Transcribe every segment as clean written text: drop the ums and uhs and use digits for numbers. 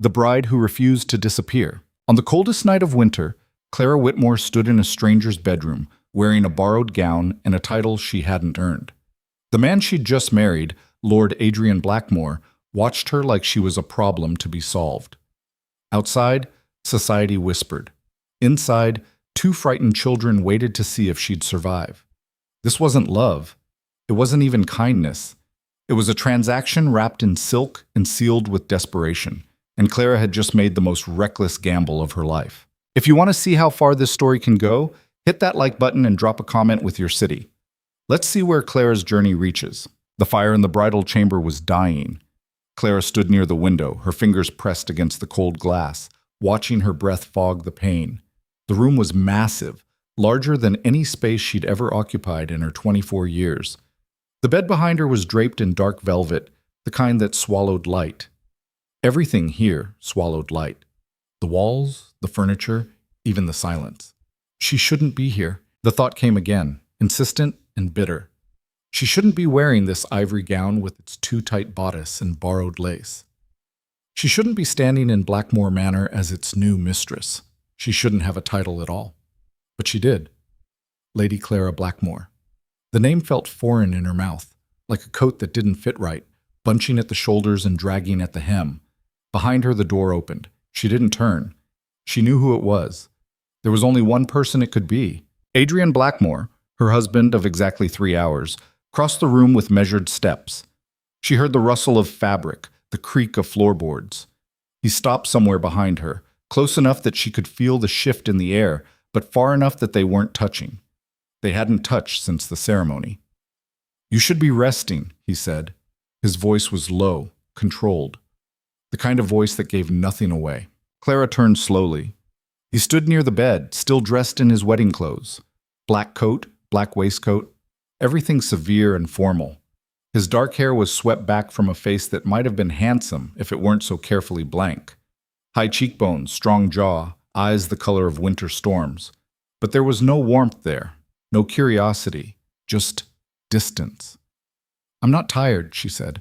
the bride who refused to disappear. On the coldest night of winter, Clara Whitmore stood in a stranger's bedroom, wearing a borrowed gown and a title she hadn't earned. The man she'd just married, Lord Adrian Blackmore, watched her like she was a problem to be solved. Outside, society whispered. Inside, two frightened children waited to see if she'd survive. This wasn't love. It wasn't even kindness. It was a transaction wrapped in silk and sealed with desperation, and Clara had just made the most reckless gamble of her life. If you want to see how far this story can go, hit that like button and drop a comment with your city. Let's see where Clara's journey reaches. The fire in the bridal chamber was dying. Clara stood near the window, her fingers pressed against the cold glass, watching her breath fog the pain. The room was massive, larger than any space she'd ever occupied in her 24 years. The bed behind her was draped in dark velvet, the kind that swallowed light. Everything here swallowed light. The walls, the furniture, even the silence. She shouldn't be here. The thought came again, insistent and bitter. She shouldn't be wearing this ivory gown with its too tight bodice and borrowed lace. She shouldn't be standing in Blackmore Manor as its new mistress. She shouldn't have a title at all. But she did. Lady Clara Blackmore. The name felt foreign in her mouth, like a coat that didn't fit right, bunching at the shoulders and dragging at the hem. Behind her, the door opened. She didn't turn. She knew who it was. There was only one person it could be. Adrian Blackmore, her husband of exactly 3 hours, crossed the room with measured steps. She heard the rustle of fabric, the creak of floorboards. He stopped somewhere behind her, close enough that she could feel the shift in the air, but far enough that they weren't touching. They hadn't touched since the ceremony. "You should be resting," he said. His voice was low, controlled, the kind of voice that gave nothing away. Clara turned slowly. He stood near the bed, still dressed in his wedding clothes. Black coat, black waistcoat, everything severe and formal. His dark hair was swept back from a face that might have been handsome if it weren't so carefully blank. High cheekbones, strong jaw, eyes the color of winter storms. But there was no warmth there, no curiosity, just distance. "I'm not tired," she said.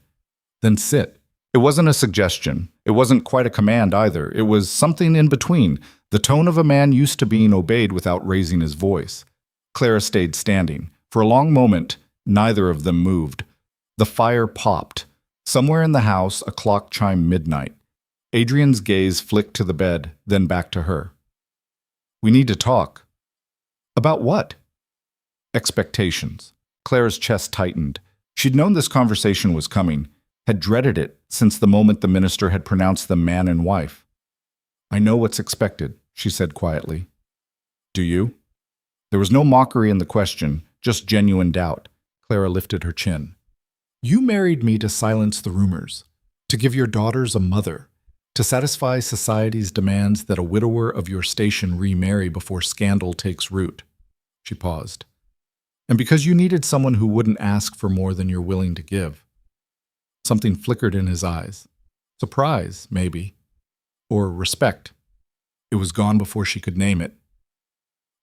"Then sit." It wasn't a suggestion. It wasn't quite a command either. It was something in between, the tone of a man used to being obeyed without raising his voice. Clara stayed standing. For a long moment, neither of them moved. The fire popped. Somewhere in the house, a clock chimed midnight. Adrian's gaze flicked to the bed, then back to her. "We need to talk." "About what?" Expectations. Clara's chest tightened. She'd known this conversation was coming, had dreaded it since the moment the minister had pronounced them man and wife. "I know what's expected," she said quietly. "Do you?" There was no mockery in the question, just genuine doubt. Clara lifted her chin. "You married me to silence the rumors, to give your daughters a mother, to satisfy society's demands that a widower of your station remarry before scandal takes root." She paused. "And because you needed someone who wouldn't ask for more than you're willing to give." Something flickered in his eyes. Surprise, maybe. Or respect. It was gone before she could name it.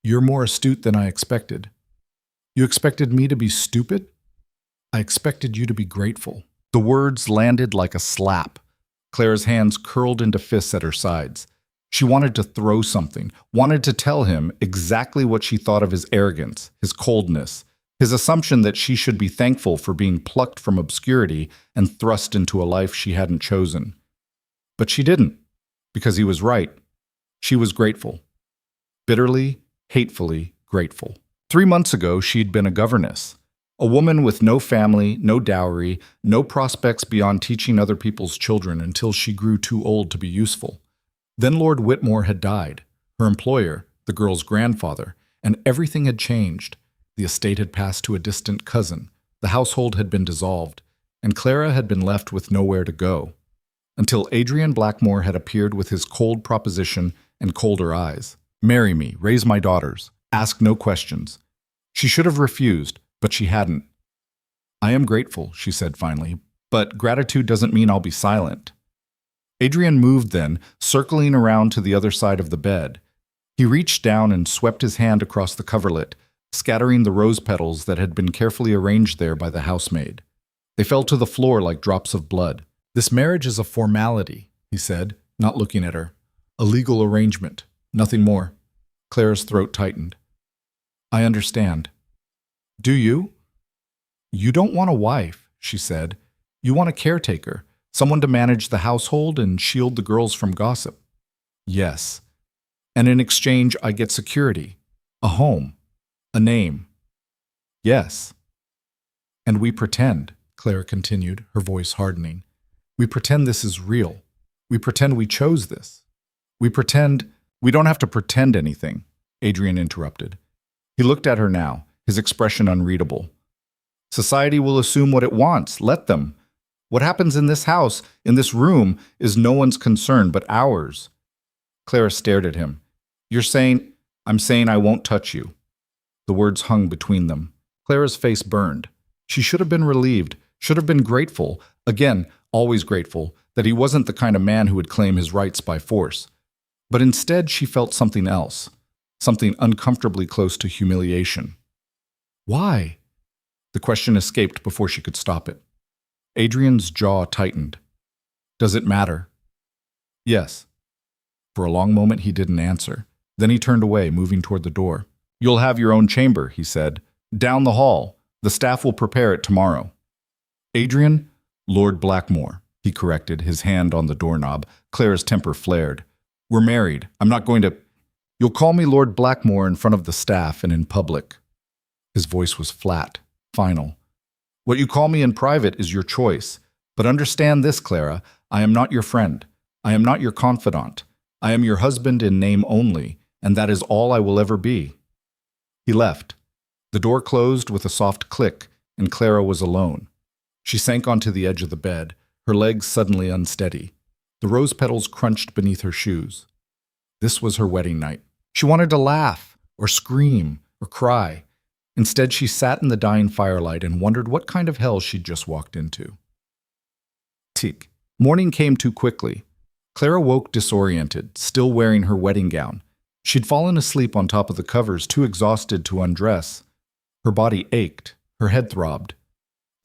"You're more astute than I expected." "You expected me to be stupid?" "I expected you to be grateful." The words landed like a slap. Clara's hands curled into fists at her sides. She wanted to throw something, wanted to tell him exactly what she thought of his arrogance, his coldness, his assumption that she should be thankful for being plucked from obscurity and thrust into a life she hadn't chosen. But she didn't, because he was right. She was grateful. Bitterly, hatefully grateful. 3 months ago, she'd been a governess. A woman with no family, no dowry, no prospects beyond teaching other people's children until she grew too old to be useful. Then Lord Whitmore had died, her employer, the girl's grandfather, and everything had changed. The estate had passed to a distant cousin, the household had been dissolved, and Clara had been left with nowhere to go. Until Adrian Blackmore had appeared with his cold proposition and colder eyes. "Marry me, raise my daughters, ask no questions." She should have refused, but she hadn't. "I am grateful," she said finally, "but gratitude doesn't mean I'll be silent." Adrian moved then, circling around to the other side of the bed. He reached down and swept his hand across the coverlet, scattering the rose petals that had been carefully arranged there by the housemaid. They fell to the floor like drops of blood. "This marriage is a formality," he said, not looking at her. A legal arrangement, nothing more. Clara's throat tightened. I understand. Do you? You don't want a wife, she said. You want a caretaker, someone to manage the household and shield the girls from gossip. Yes. And in exchange, I get security, a home, a name. Yes. And we pretend, Clara continued, her voice hardening. We pretend this is real. We pretend we chose this. We pretend we don't have to pretend anything, Adrian interrupted. He looked at her now, his expression unreadable. Society will assume what it wants. Let them. What happens in this house, in this room, is no one's concern but ours. Clara stared at him. You're saying, I'm saying I won't touch you. The words hung between them. Clara's face burned. She should have been relieved, should have been grateful, again, always grateful, that he wasn't the kind of man who would claim his rights by force. But instead she felt something else, something uncomfortably close to humiliation. Why? The question escaped before she could stop it. Adrian's jaw tightened. Does it matter? Yes. For a long moment he didn't answer. Then he turned away, moving toward the door. You'll have your own chamber, he said. Down the hall. The staff will prepare it tomorrow. Adrian, Lord Blackmore, he corrected, his hand on the doorknob. Clara's temper flared. We're married. I'm not going to... You'll call me Lord Blackmore in front of the staff and in public. His voice was flat, final. What you call me in private is your choice. But understand this, Clara. I am not your friend. I am not your confidant. I am your husband in name only, and that is all I will ever be. He left. The door closed with a soft click, and Clara was alone. She sank onto the edge of the bed, her legs suddenly unsteady. The rose petals crunched beneath her shoes. This was her wedding night. She wanted to laugh, or scream, or cry. Instead, she sat in the dying firelight and wondered what kind of hell she'd just walked into. Tick. Morning came too quickly. Clara woke disoriented, still wearing her wedding gown. She'd fallen asleep on top of the covers, too exhausted to undress. Her body ached, her head throbbed.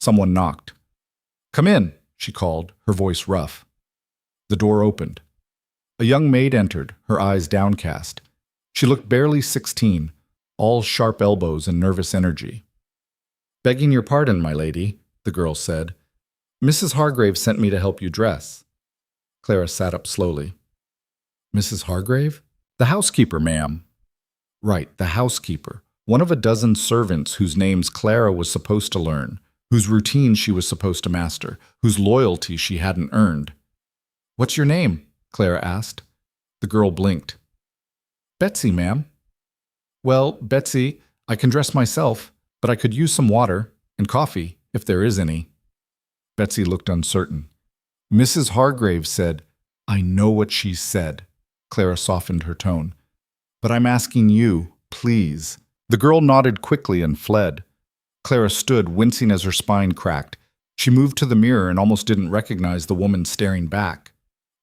Someone knocked. Come in, she called, her voice rough. The door opened. A young maid entered, her eyes downcast. She looked barely 16, all sharp elbows and nervous energy. Begging your pardon, my lady, the girl said. Mrs. Hargrave sent me to help you dress. Clara sat up slowly. Mrs. Hargrave? The housekeeper, ma'am. Right, the housekeeper. One of a dozen servants whose names Clara was supposed to learn, whose routine she was supposed to master, whose loyalty she hadn't earned. What's your name? Clara asked. The girl blinked. Betsy, ma'am. Well, Betsy, I can dress myself, but I could use some water and coffee, if there is any. Betsy looked uncertain. Mrs. Hargrave said, I know what she said. Clara softened her tone. But I'm asking you, please. The girl nodded quickly and fled. Clara stood, wincing as her spine cracked. She moved to the mirror and almost didn't recognize the woman staring back.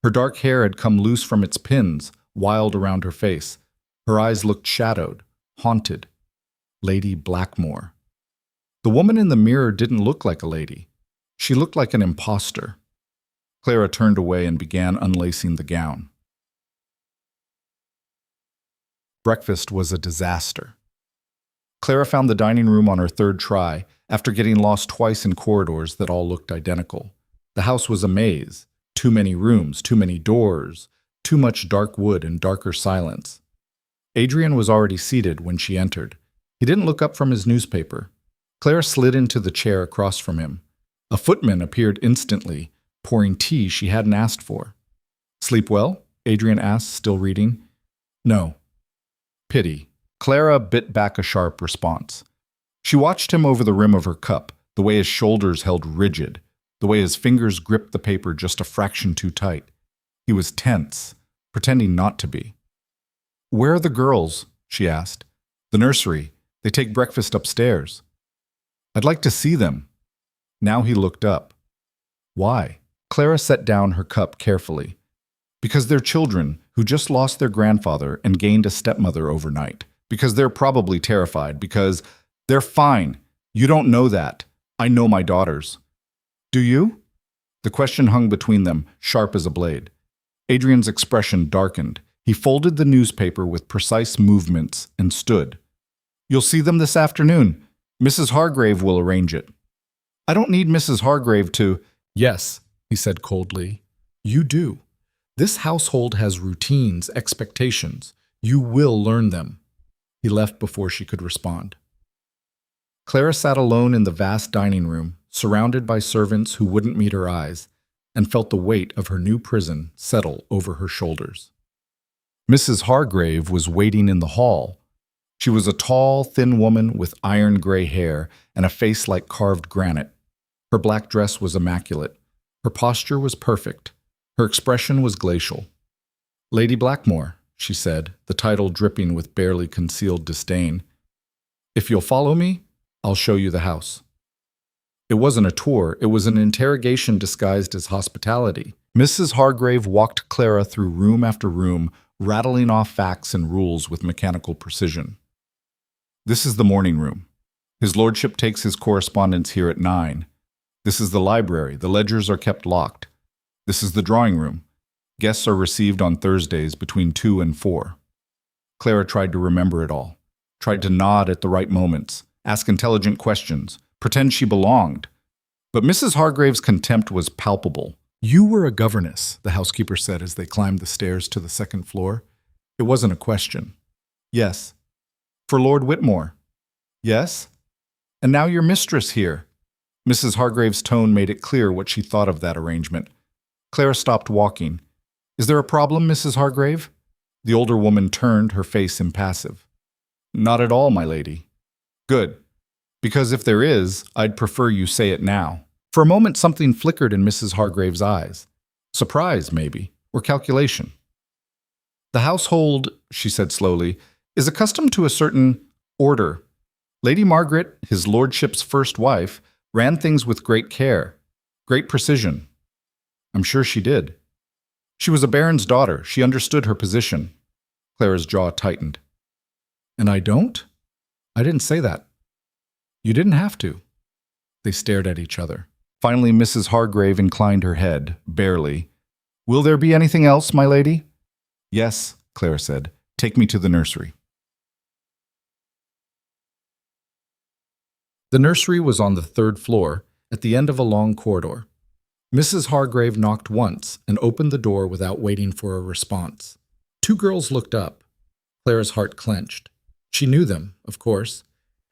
Her dark hair had come loose from its pins, wild around her face. Her eyes looked shadowed, haunted. Lady Blackmore. The woman in the mirror didn't look like a lady. She looked like an imposter. Clara turned away and began unlacing the gown. Breakfast was a disaster. Clara found the dining room on her third try, after getting lost twice in corridors that all looked identical. The house was a maze. Too many rooms, too many doors, too much dark wood and darker silence. Adrian was already seated when she entered. He didn't look up from his newspaper. Clara slid into the chair across from him. A footman appeared instantly, pouring tea she hadn't asked for. Sleep well? Adrian asked, still reading. No. Pity. Clara bit back a sharp response. She watched him over the rim of her cup, the way his shoulders held rigid, the way his fingers gripped the paper just a fraction too tight. He was tense, pretending not to be. Where are the girls? She asked. The nursery. They take breakfast upstairs. I'd like to see them. Now he looked up. Why? Clara set down her cup carefully. Because they're children who just lost their grandfather and gained a stepmother overnight. Because they're probably terrified. Because they're fine. You don't know that. I know my daughters. Do you? The question hung between them, sharp as a blade. Adrian's expression darkened. He folded the newspaper with precise movements and stood. "You'll see them this afternoon. Mrs. Hargrave will arrange it." "I don't need Mrs. Hargrave to—" "Yes," he said coldly. "You do. This household has routines, expectations. You will learn them." He left before she could respond. Clara sat alone in the vast dining room, surrounded by servants who wouldn't meet her eyes, and felt the weight of her new prison settle over her shoulders. Mrs. Hargrave was waiting in the hall. She was a tall, thin woman with iron gray hair and a face like carved granite. Her black dress was immaculate. Her posture was perfect. Her expression was glacial. "Lady Blackmore," she said, the title dripping with barely concealed disdain. "If you'll follow me, I'll show you the house." It wasn't a tour, it was an interrogation disguised as hospitality. Mrs. Hargrave walked Clara through room after room, rattling off facts and rules with mechanical precision. "This is the morning room. His lordship takes his correspondence here at 9. This is the library. The ledgers are kept locked. This is the drawing room. Guests are received on Thursdays between 2 and 4. Clara tried to remember it all, tried to nod at the right moments, ask intelligent questions, pretend she belonged. But Mrs. Hargrave's contempt was palpable. "You were a governess," the housekeeper said as they climbed the stairs to the second floor. It wasn't a question. "Yes." "For Lord Whitmore?" "Yes." "And now you're mistress here." Mrs. Hargrave's tone made it clear what she thought of that arrangement. Clara stopped walking. "Is there a problem, Mrs. Hargrave?" The older woman turned, her face impassive. "Not at all, my lady." "Good. Because if there is, I'd prefer you say it now." For a moment, something flickered in Mrs. Hargrave's eyes. Surprise, maybe, or calculation. "The household," she said slowly, "is accustomed to a certain order. Lady Margaret, his lordship's first wife, ran things with great care, great precision." "I'm sure she did." "She was a baron's daughter. She understood her position." Clara's jaw tightened. "And I don't? I didn't say that." "You didn't have to." They stared at each other. Finally, Mrs. Hargrave inclined her head, barely. "Will there be anything else, my lady?" "Yes," Clara said. "Take me to the nursery." The nursery was on the 3rd floor, at the end of a long corridor. Mrs. Hargrave knocked once and opened the door without waiting for a response. 2 girls looked up. Clara's heart clenched. She knew them, of course,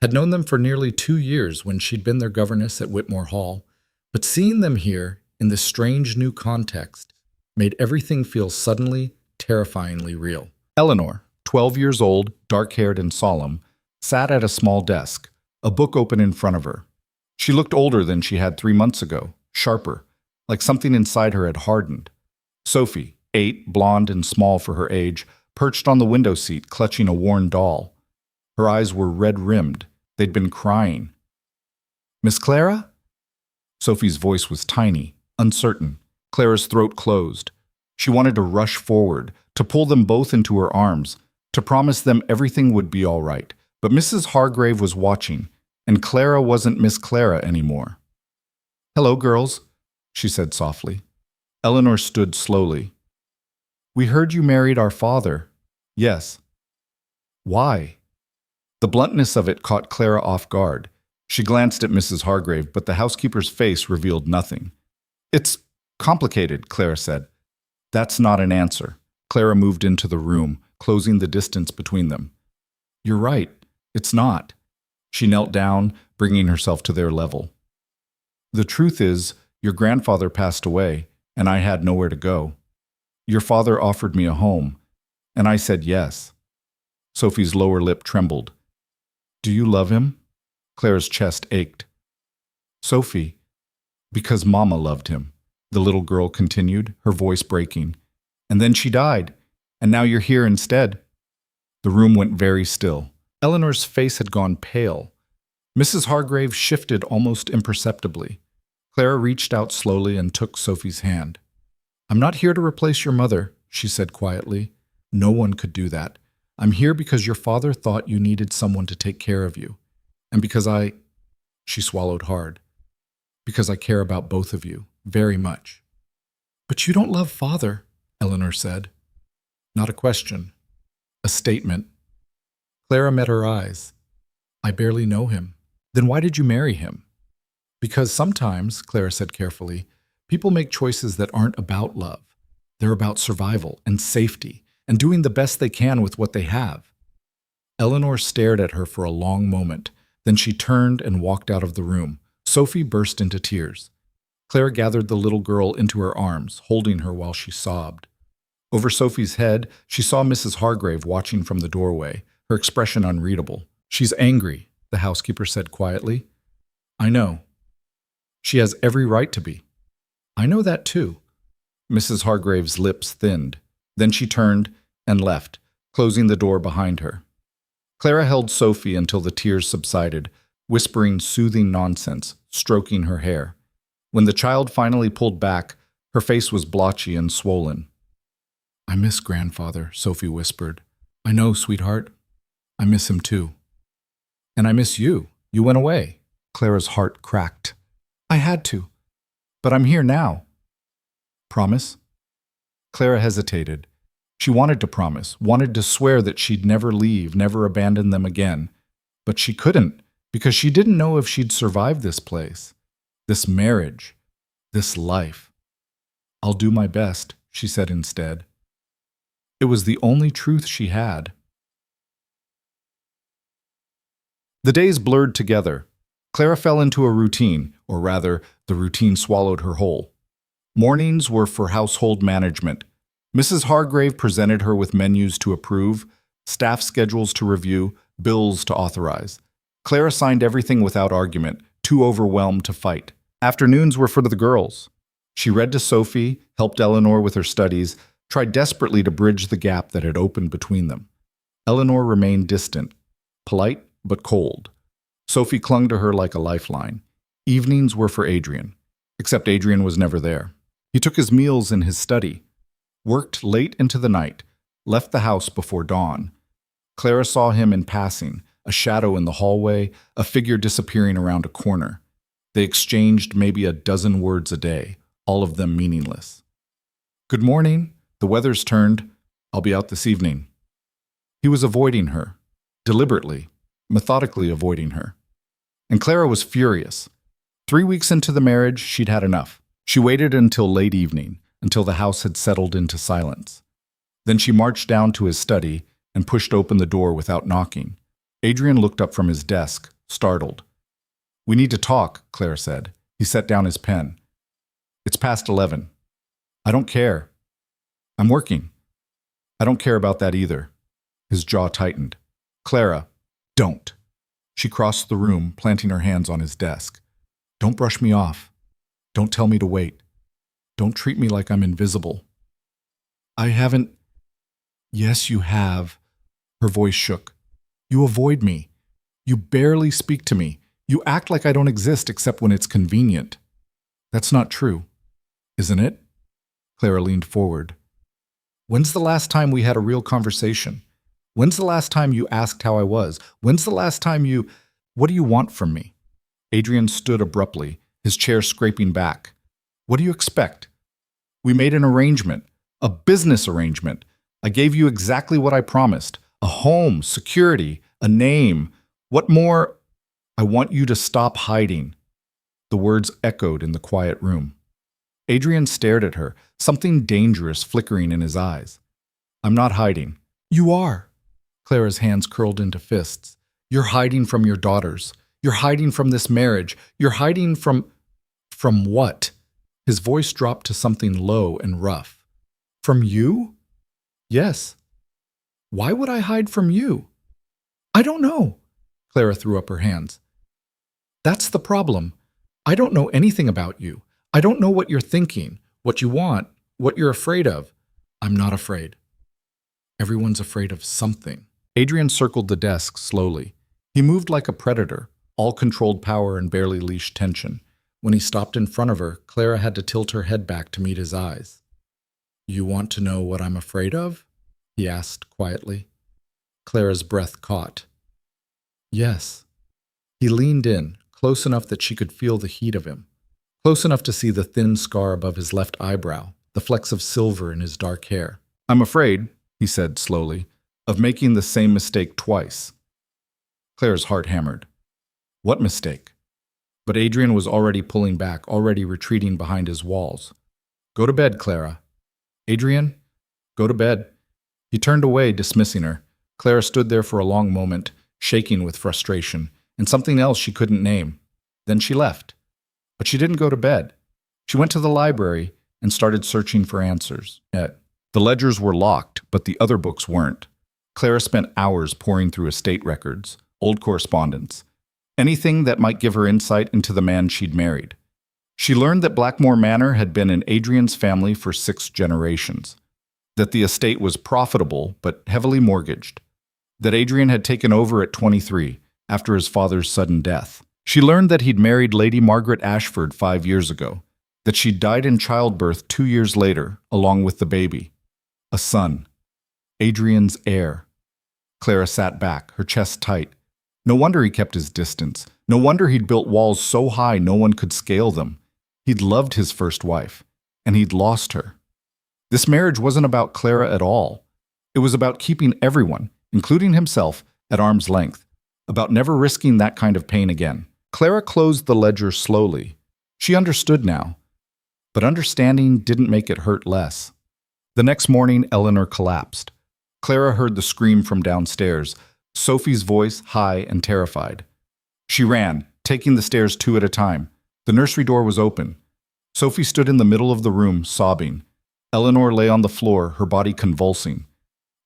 had known them for nearly 2 years when she'd been their governess at Whitmore Hall, but seeing them here, in this strange new context, made everything feel suddenly, terrifyingly real. Eleanor, 12 years old, dark-haired and solemn, sat at a small desk, a book open in front of her. She looked older than she had 3 months ago, sharper, like something inside her had hardened. Sophie, 8, blonde and small for her age, perched on the window seat, clutching a worn doll. Her eyes were red-rimmed. They'd been crying. "Miss Clara?" Sophie's voice was tiny, uncertain. Clara's throat closed. She wanted to rush forward, to pull them both into her arms, to promise them everything would be all right. But Mrs. Hargrave was watching, and Clara wasn't Miss Clara anymore. "Hello, girls," she said softly. Eleanor stood slowly. "We heard you married our father." "Yes." "Why?" The bluntness of it caught Clara off guard. She glanced at Mrs. Hargrave, but the housekeeper's face revealed nothing. "It's complicated," Clara said. "That's not an answer." Clara moved into the room, closing the distance between them. "You're right. It's not." She knelt down, bringing herself to their level. "The truth is, your grandfather passed away, and I had nowhere to go. Your father offered me a home, and I said yes." Sophie's lower lip trembled. "Do you love him?" Clara's chest ached. "Sophie, because Mama loved him," the little girl continued, her voice breaking. "And then she died, and now you're here instead." The room went very still. Eleanor's face had gone pale. Mrs. Hargrave shifted almost imperceptibly. Clara reached out slowly and took Sophie's hand. "I'm not here to replace your mother," she said quietly. "No one could do that. I'm here because your father thought you needed someone to take care of you. And because she swallowed hard, because I care about both of you, very much." "But you don't love father." Eleanor said. Not a question. A statement. Clara met her eyes. I barely know him. Then why did you marry him? Because sometimes, Clara said carefully, people make choices that aren't about love. They're about survival and safety and doing the best they can with what they have. Eleanor stared at her for a long moment. Then she turned and walked out of the room. Sophie burst into tears. Clara gathered the little girl into her arms, holding her while she sobbed. Over Sophie's head, she saw Mrs. Hargrave watching from the doorway, her expression unreadable. She's angry, the housekeeper said quietly. I know. She has every right to be. I know that too. Mrs. Hargrave's lips thinned. Then she turned and left, closing the door behind her. Clara held Sophie until the tears subsided, whispering soothing nonsense, stroking her hair. When the child finally pulled back, her face was blotchy and swollen. I miss grandfather, Sophie whispered. I know, sweetheart. I miss him too. And I miss you. You went away. Clara's heart cracked. I had to. But I'm here now. Promise? Clara hesitated. She wanted to promise, wanted to swear that she'd never leave, never abandon them again. But she couldn't, because she didn't know if she'd survive this place, this marriage, this life. I'll do my best, she said instead. It was the only truth she had. The days blurred together. Clara fell into a routine, or rather, the routine swallowed her whole. Mornings were for household management. Mrs. Hargrave presented her with menus to approve, staff schedules to review, bills to authorize. Clara signed everything without argument, too overwhelmed to fight. Afternoons were for the girls. She read to Sophie, helped Eleanor with her studies, tried desperately to bridge the gap that had opened between them. Eleanor remained distant, polite but cold. Sophie clung to her like a lifeline. Evenings were for Adrian, except Adrian was never there. He took his meals in his study, worked late into the night, left the house before dawn. Clara saw him in passing, a shadow in the hallway, a figure disappearing around a corner. They exchanged maybe a dozen words a day, all of them meaningless. Good morning. The weather's turned. I'll be out this evening. He was avoiding her, deliberately, methodically avoiding her. And Clara was furious. 3 weeks into the marriage, she'd had enough. She waited until late evening, until the house had settled into silence. Then she marched down to his study and pushed open the door without knocking. Adrian looked up from his desk, startled. We need to talk, Clara said. He set down his pen. It's past 11. I don't care. I'm working. I don't care about that either. His jaw tightened. Clara, don't. She crossed the room, planting her hands on his desk. Don't brush me off. Don't tell me to wait. Don't treat me like I'm invisible. I haven't... Yes, you have. Her voice shook. You avoid me. You barely speak to me. You act like I don't exist except when it's convenient. That's not true, isn't it? Clara leaned forward. When's the last time we had a real conversation? When's the last time you asked how I was? When's the last time you... What do you want from me? Adrian stood abruptly, his chair scraping back. What do you expect? We made an arrangement, a business arrangement. I gave you exactly what I promised. A home, security, a name. What more? I want you to stop hiding. The words echoed in the quiet room. Adrian stared at her, something dangerous flickering in his eyes. I'm not hiding. You are. Clara's hands curled into fists. You're hiding from your daughters. You're hiding from this marriage. You're hiding from... From what? His voice dropped to something low and rough. From you? Yes. Why would I hide from you? I don't know. Clara threw up her hands. That's the problem. I don't know anything about you. I don't know what you're thinking, what you want, what you're afraid of. I'm not afraid. Everyone's afraid of something. Adrian circled the desk slowly. He moved like a predator, all controlled power and barely leashed tension. When he stopped in front of her, Clara had to tilt her head back to meet his eyes. You want to know what I'm afraid of? He asked quietly. Clara's breath caught. Yes. He leaned in, close enough that she could feel the heat of him, close enough to see the thin scar above his left eyebrow, the flecks of silver in his dark hair. "I'm afraid," he said slowly, "of making the same mistake twice." Clara's heart hammered. What mistake? But Adrian was already pulling back, already retreating behind his walls. "Go to bed, Clara." "Adrian, go to bed." He turned away, dismissing her. Clara stood there for a long moment, shaking with frustration, and something else she couldn't name. Then she left. But she didn't go to bed. She went to the library and started searching for answers. The ledgers were locked, but the other books weren't. Clara spent hours poring through estate records, old correspondence, anything that might give her insight into the man she'd married. She learned that Blackmore Manor had been in Adrian's family for 6 generations, that the estate was profitable but heavily mortgaged, that Adrian had taken over at 23 after his father's sudden death. She learned that he'd married Lady Margaret Ashford 5 years ago, that she'd died in childbirth 2 years later, along with the baby. A son. Adrian's heir. Clara sat back, her chest tight. No wonder he kept his distance. No wonder he'd built walls so high no one could scale them. He'd loved his first wife, and he'd lost her. This marriage wasn't about Clara at all. It was about keeping everyone, including himself, at arm's length, about never risking that kind of pain again. Clara closed the ledger slowly. She understood now, but understanding didn't make it hurt less. The next morning, Eleanor collapsed. Clara heard the scream from downstairs, Sophie's voice high and terrified. She ran, taking the stairs 2 at a time. The nursery door was open. Sophie stood in the middle of the room, sobbing. Eleanor lay on the floor, her body convulsing.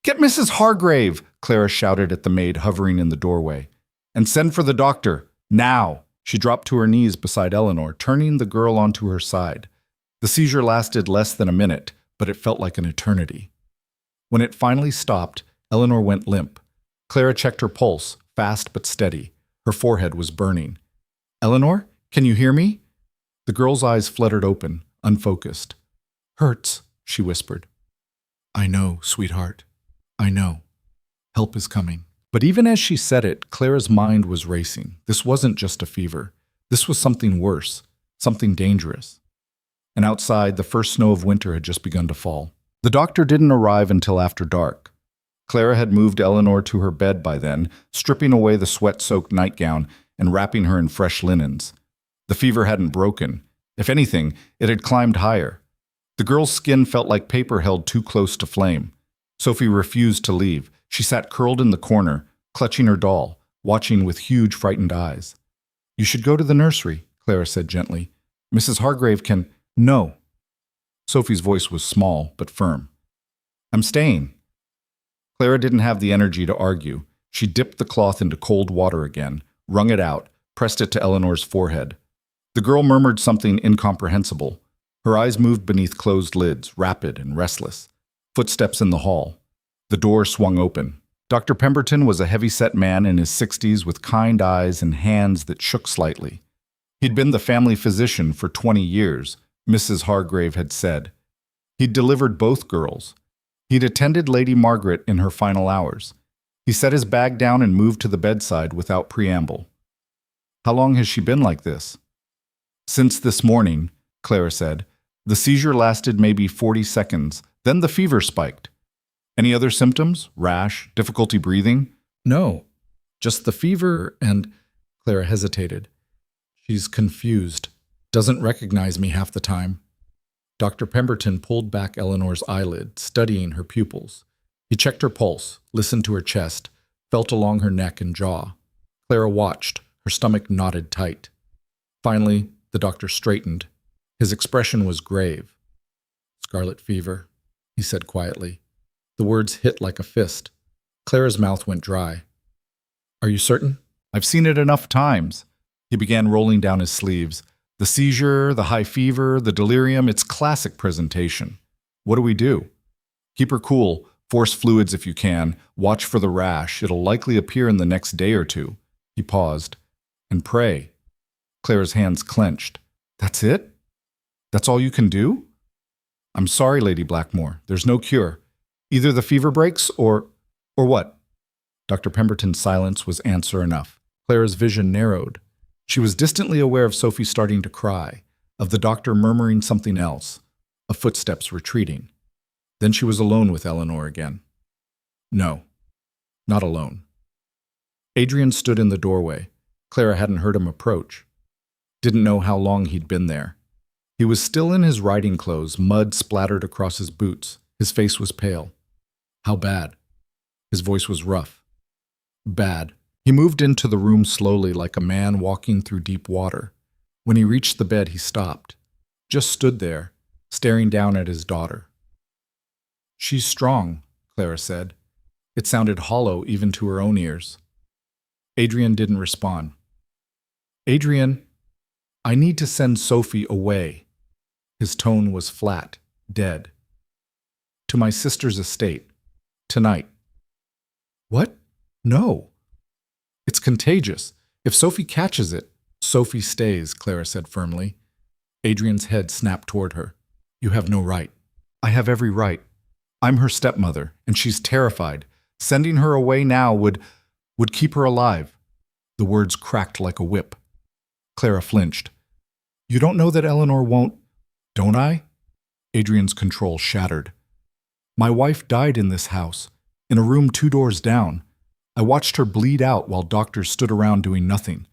"Get Mrs. Hargrave!" Clara shouted at the maid hovering in the doorway. "And send for the doctor, now!" She dropped to her knees beside Eleanor, turning the girl onto her side. The seizure lasted less than a minute, but it felt like an eternity. When it finally stopped, Eleanor went limp. Clara checked her pulse, fast but steady. Her forehead was burning. "Eleanor, can you hear me?" The girl's eyes fluttered open, unfocused. "Hurts," she whispered. "I know, sweetheart. I know. Help is coming." But even as she said it, Clara's mind was racing. This wasn't just a fever. This was something worse, something dangerous. And outside, the first snow of winter had just begun to fall. The doctor didn't arrive until after dark. Clara had moved Eleanor to her bed by then, stripping away the sweat-soaked nightgown and wrapping her in fresh linens. The fever hadn't broken. If anything, it had climbed higher. The girl's skin felt like paper held too close to flame. Sophie refused to leave. She sat curled in the corner, clutching her doll, watching with huge, frightened eyes. "You should go to the nursery," Clara said gently. "Mrs. Hargrave can—" "No." Sophie's voice was small, but firm. "I'm staying." Clara didn't have the energy to argue. She dipped the cloth into cold water again, wrung it out, pressed it to Eleanor's forehead. The girl murmured something incomprehensible. Her eyes moved beneath closed lids, rapid and restless. Footsteps in the hall. The door swung open. Dr. Pemberton was a heavy-set man in his 60s with kind eyes and hands that shook slightly. He'd been the family physician for 20 years, Mrs. Hargrave had said. He'd delivered both girls. He'd attended Lady Margaret in her final hours. He set his bag down and moved to the bedside without preamble. "How long has she been like this?" "Since this morning," Clara said. "The seizure lasted maybe 40 seconds. Then the fever spiked." "Any other symptoms? Rash? Difficulty breathing?" "No. Just the fever and—" Clara hesitated. "She's confused. Doesn't recognize me half the time." Dr. Pemberton pulled back Eleanor's eyelid, studying her pupils. He checked her pulse, listened to her chest, felt along her neck and jaw. Clara watched, her stomach knotted tight. Finally, the doctor straightened. His expression was grave. "Scarlet fever," he said quietly. The words hit like a fist. Clara's mouth went dry. "Are you certain?" "I've seen it enough times." He began rolling down his sleeves. "The seizure, the high fever, the delirium, it's classic presentation. What do we do?" "Keep her cool, force fluids if you can, watch for the rash. It'll likely appear in the next day or two." He paused. "And pray." Clara's hands clenched. "That's it? That's all you can do?" "I'm sorry, Lady Blackmore. There's no cure. Either the fever breaks or what?" Dr. Pemberton's silence was answer enough. Clara's vision narrowed. She was distantly aware of Sophie starting to cry, of the doctor murmuring something else. of footsteps retreating. Then she was alone with Eleanor again. No, not alone. Adrian stood in the doorway. Clara hadn't heard him approach. Didn't know how long he'd been there. He was still in his riding clothes, mud splattered across his boots. His face was pale. How bad? His voice was rough. Bad. He moved into the room slowly like a man walking through deep water. When he reached the bed, he stopped. Just stood there, staring down at his daughter. She's strong, Clara said. It sounded hollow even to her own ears. Adrian didn't respond. Adrian, I need to send Sophie away. His tone was flat, dead. To my sister's estate. Tonight. What? No. It's contagious. If Sophie catches it, Sophie stays, Clara said firmly. Adrian's head snapped toward her. You have no right. I have every right. I'm her stepmother, and she's terrified. Sending her away now would keep her alive. The words cracked like a whip. Clara flinched. You don't know that Eleanor won't, don't I? Adrian's control shattered. My wife died in this house, in a room 2 doors down. I watched her bleed out while doctors stood around doing nothing.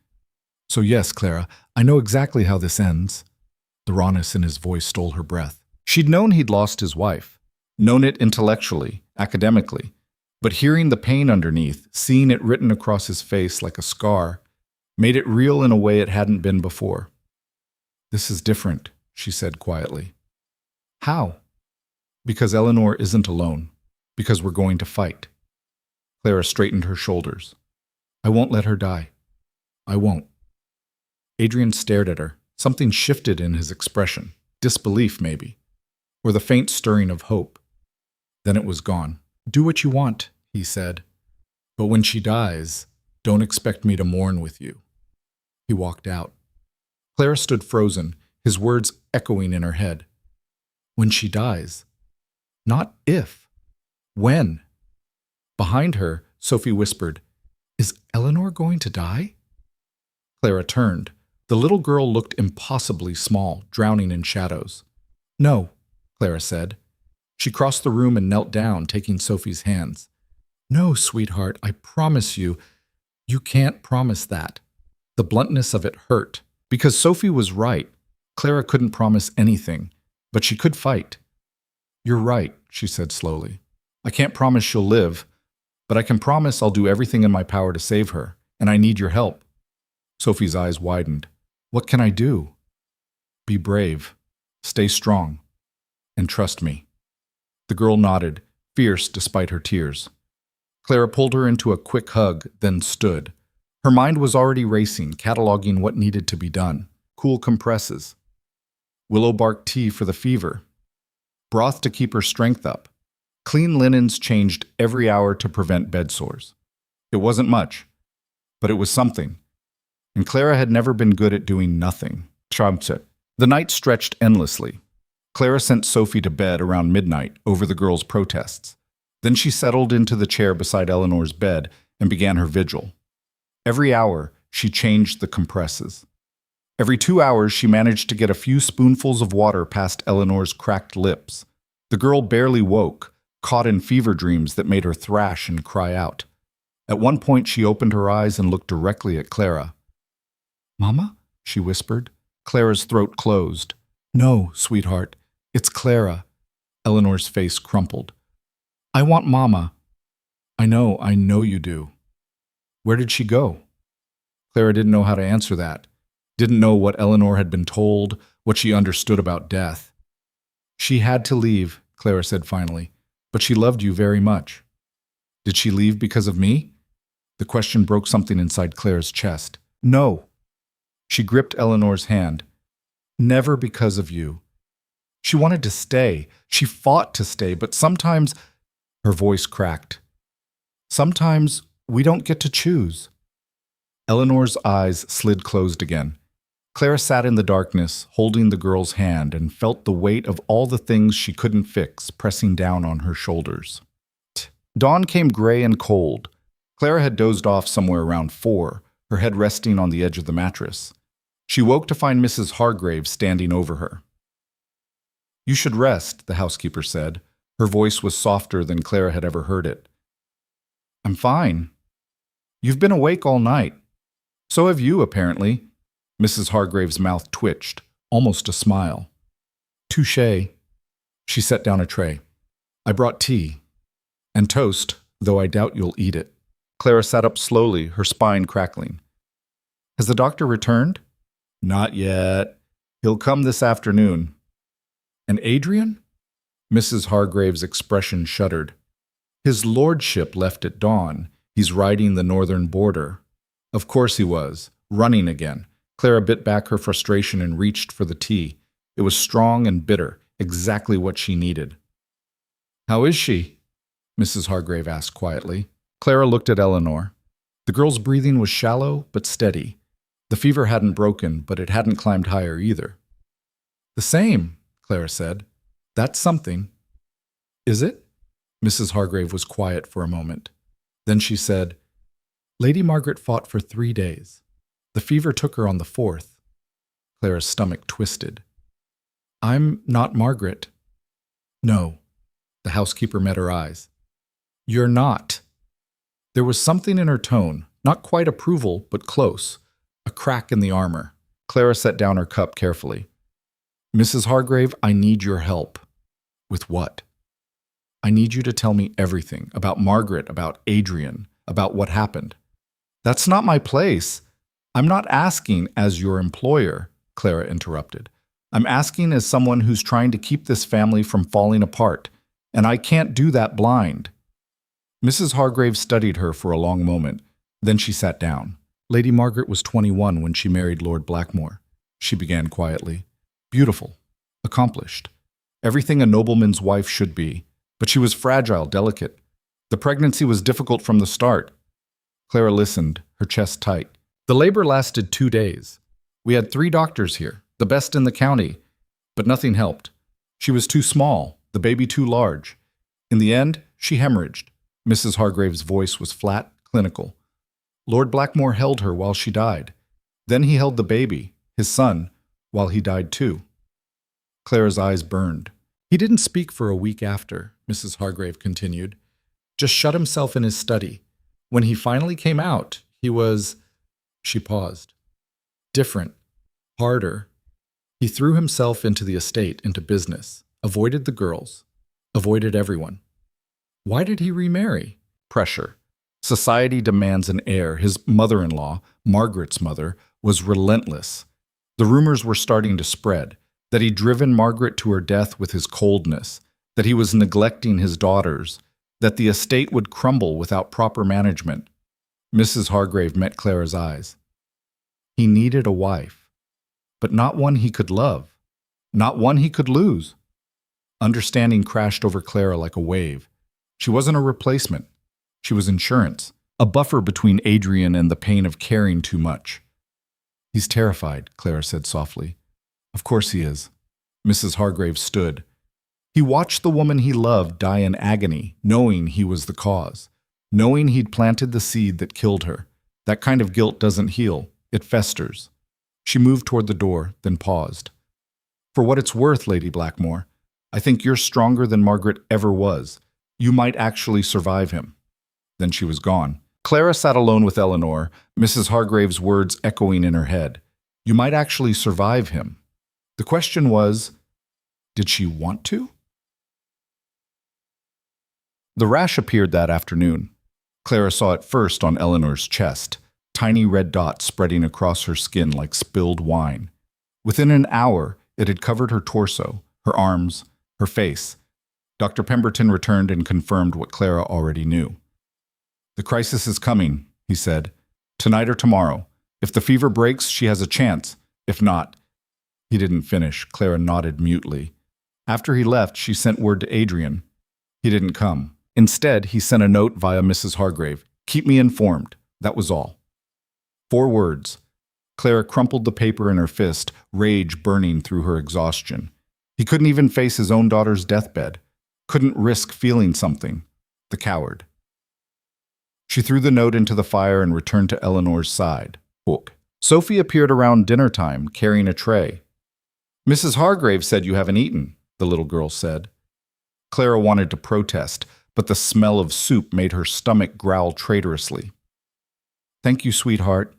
So yes, Clara, I know exactly how this ends. The rawness in his voice stole her breath. She'd known he'd lost his wife, known it intellectually, academically, but hearing the pain underneath, seeing it written across his face like a scar, made it real in a way it hadn't been before. This is different, she said quietly. How? Because Eleanor isn't alone. Because we're going to fight. Clara straightened her shoulders. I won't let her die. I won't. Adrian stared at her. Something shifted in his expression. Disbelief, maybe. Or the faint stirring of hope. Then it was gone. Do what you want, he said. But when she dies, don't expect me to mourn with you. He walked out. Clara stood frozen, his words echoing in her head. When she dies. Not if. When? Behind her, Sophie whispered, Is Eleanor going to die? Clara turned. The little girl looked impossibly small, drowning in shadows. No, Clara said. She crossed the room and knelt down, taking Sophie's hands. No, sweetheart, I promise you. You can't promise that. The bluntness of it hurt. Because Sophie was right. Clara couldn't promise anything, but she could fight. You're right, she said slowly. I can't promise she'll live, but I can promise I'll do everything in my power to save her, and I need your help. Sophie's eyes widened. What can I do? Be brave, stay strong, and trust me. The girl nodded, fierce despite her tears. Clara pulled her into a quick hug, then stood. Her mind was already racing, cataloging what needed to be done. Cool compresses. Willow bark tea for the fever. Broth to keep her strength up. Clean linens changed every hour to prevent bed sores. It wasn't much, but it was something. And Clara had never been good at doing nothing. The night stretched endlessly. Clara sent Sophie to bed around midnight over the girls' protests. Then she settled into the chair beside Eleanor's bed and began her vigil. Every hour, she changed the compresses. Every 2 hours, she managed to get a few spoonfuls of water past Eleanor's cracked lips. The girl barely woke, caught in fever dreams that made her thrash and cry out. At one point, she opened her eyes and looked directly at Clara. Mama? She whispered. Clara's throat closed. No, sweetheart, it's Clara. Eleanor's face crumpled. I want Mama. I know you do. Where did she go? Clara didn't know how to answer that. Didn't know what Eleanor had been told, what she understood about death. She had to leave, Clara said finally, but she loved you very much. Did she leave because of me? The question broke something inside Clara's chest. No. She gripped Eleanor's hand. Never because of you. She wanted to stay. She fought to stay, but sometimes... Her voice cracked. Sometimes we don't get to choose. Eleanor's eyes slid closed again. Clara sat in the darkness, holding the girl's hand, and felt the weight of all the things she couldn't fix pressing down on her shoulders. Dawn came gray and cold. Clara had dozed off somewhere around 4, her head resting on the edge of the mattress. She woke to find Mrs. Hargrave standing over her. You should rest, the housekeeper said. Her voice was softer than Clara had ever heard it. I'm fine. You've been awake all night. So have you, apparently. Mrs. Hargrave's mouth twitched, almost a smile. Touché. She set down a tray. I brought tea. And toast, though I doubt you'll eat it. Clara sat up slowly, her spine crackling. Has the doctor returned? Not yet. He'll come this afternoon. And Adrian? Mrs. Hargrave's expression shuddered. His lordship left at dawn. He's riding the northern border. Of course he was. Running again. Clara bit back her frustration and reached for the tea. It was strong and bitter, exactly what she needed. How is she? Mrs. Hargrave asked quietly. Clara looked at Eleanor. The girl's breathing was shallow but steady. The fever hadn't broken, but it hadn't climbed higher either. The same, Clara said. That's something. Is it? Mrs. Hargrave was quiet for a moment. Then she said, Lady Margaret fought for 3 days. The fever took her on the 4th. Clara's stomach twisted. I'm not Margaret. No. The housekeeper met her eyes. You're not. There was something in her tone, not quite approval, but close. A crack in the armor. Clara set down her cup carefully. Mrs. Hargrave, I need your help. With what? I need you to tell me everything about Margaret, about Adrian, about what happened. That's not my place. I'm not asking as your employer, Clara interrupted. I'm asking as someone who's trying to keep this family from falling apart, and I can't do that blind. Mrs. Hargrave studied her for a long moment. Then she sat down. Lady Margaret was 21 when she married Lord Blackmore. She began quietly. Beautiful. Accomplished. Everything a nobleman's wife should be. But she was fragile, delicate. The pregnancy was difficult from the start. Clara listened, her chest tight. The labor lasted 2 days. We had 3 doctors here, the best in the county. But nothing helped. She was too small, the baby too large. In the end, she hemorrhaged. Mrs. Hargrave's voice was flat, clinical. Lord Blackmore held her while she died. Then he held the baby, his son, while he died too. Clara's eyes burned. He didn't speak for a week after, Mrs. Hargrave continued. Just shut himself in his study. When he finally came out, he was... She paused. Different. Harder. He threw himself into the estate, into business, avoided the girls, avoided everyone. Why did he remarry? Pressure. Society demands an heir. His mother-in-law, Margaret's mother, was relentless. The rumors were starting to spread, that he'd driven Margaret to her death with his coldness, that he was neglecting his daughters, that the estate would crumble without proper management. Mrs. Hargrave met Clara's eyes. He needed a wife, but not one he could love, not one he could lose. Understanding crashed over Clara like a wave. She wasn't a replacement. She was insurance, a buffer between Adrian and the pain of caring too much. He's terrified, Clara said softly. Of course he is. Mrs. Hargrave stood. He watched the woman he loved die in agony, knowing he was the cause, knowing he'd planted the seed that killed her. That kind of guilt doesn't heal. It festers. She moved toward the door, then paused. For what it's worth, Lady Blackmore, I think you're stronger than Margaret ever was. You might actually survive him. Then she was gone. Clara sat alone with Eleanor, Mrs. Hargrave's words echoing in her head. You might actually survive him. The question was, did she want to? The rash appeared that afternoon. Clara saw it first on Eleanor's chest, tiny red dots spreading across her skin like spilled wine. Within an hour, it had covered her torso, her arms, her face. Dr. Pemberton returned and confirmed what Clara already knew. The crisis is coming, he said. Tonight or tomorrow. If the fever breaks, she has a chance. If not... He didn't finish. Clara nodded mutely. After he left, she sent word to Adrian. He didn't come. Instead, he sent a note via Mrs. Hargrave. Keep me informed. That was all. 4 words. Clara crumpled the paper in her fist, rage burning through her exhaustion. He couldn't even face his own daughter's deathbed. Couldn't risk feeling something. The coward. She threw the note into the fire and returned to Eleanor's side. Book. Sophie appeared around dinner time, carrying a tray. Mrs. Hargrave said you haven't eaten. the little girl said. Clara wanted to protest, but the smell of soup made her stomach growl traitorously. Thank you, sweetheart.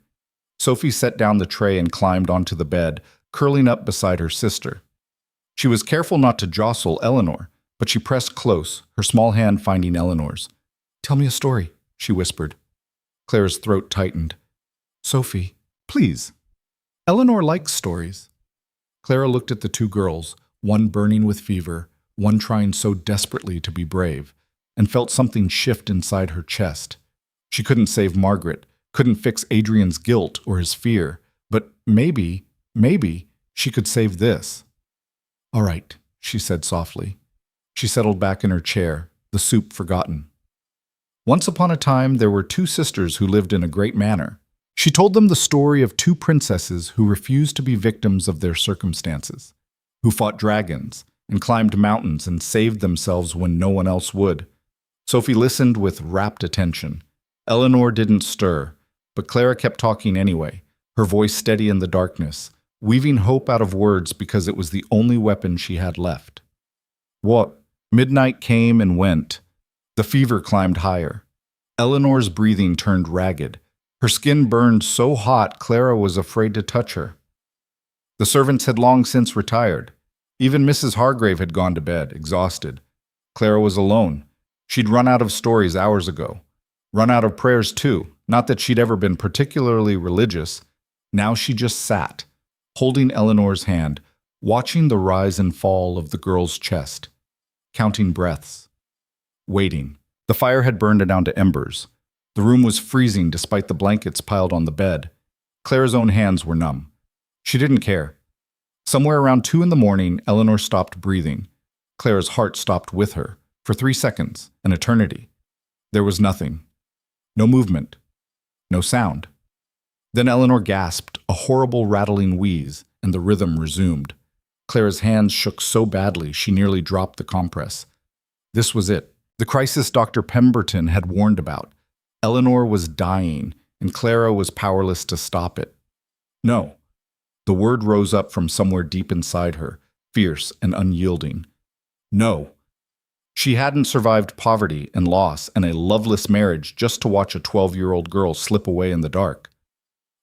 Sophie set down the tray and climbed onto the bed, curling up beside her sister. She was careful not to jostle Eleanor, but she pressed close, her small hand finding Eleanor's. Tell me a story, she whispered. Clara's throat tightened. Sophie, please. Eleanor likes stories. Clara looked at the two girls, one burning with fever, one trying so desperately to be brave, and felt something shift inside her chest. She couldn't save Margaret, couldn't fix Adrian's guilt or his fear, but maybe she could save this. All right, she said softly. She settled back in her chair, the soup forgotten. Once upon a time, there were two sisters who lived in a great manor. She told them the story of two princesses who refused to be victims of their circumstances, who fought dragons and climbed mountains and saved themselves when no one else would. Sophie listened with rapt attention. Eleanor didn't stir, but Clara kept talking anyway, her voice steady in the darkness, weaving hope out of words because it was the only weapon she had left. What? Midnight came and went. The fever climbed higher. Eleanor's breathing turned ragged. Her skin burned so hot Clara was afraid to touch her. The servants had long since retired. Even Mrs. Hargrave had gone to bed, exhausted. Clara was alone. She'd run out of stories hours ago. Run out of prayers too. Not that she'd ever been particularly religious. Now she just sat, holding Eleanor's hand, watching the rise and fall of the girl's chest, counting breaths, waiting. The fire had burned down to embers. The room was freezing despite the blankets piled on the bed. Clara's own hands were numb. She didn't care. Somewhere around 2 a.m, Eleanor stopped breathing. Clara's heart stopped with her, for 3 seconds, an eternity. There was nothing. No movement. No sound. Then Eleanor gasped, a horrible rattling wheeze, and the rhythm resumed. Clara's hands shook so badly she nearly dropped the compress. This was it. The crisis Dr. Pemberton had warned about. Eleanor was dying, and Clara was powerless to stop it. No. The word rose up from somewhere deep inside her, fierce and unyielding. No. She hadn't survived poverty and loss and a loveless marriage just to watch a 12-year-old girl slip away in the dark.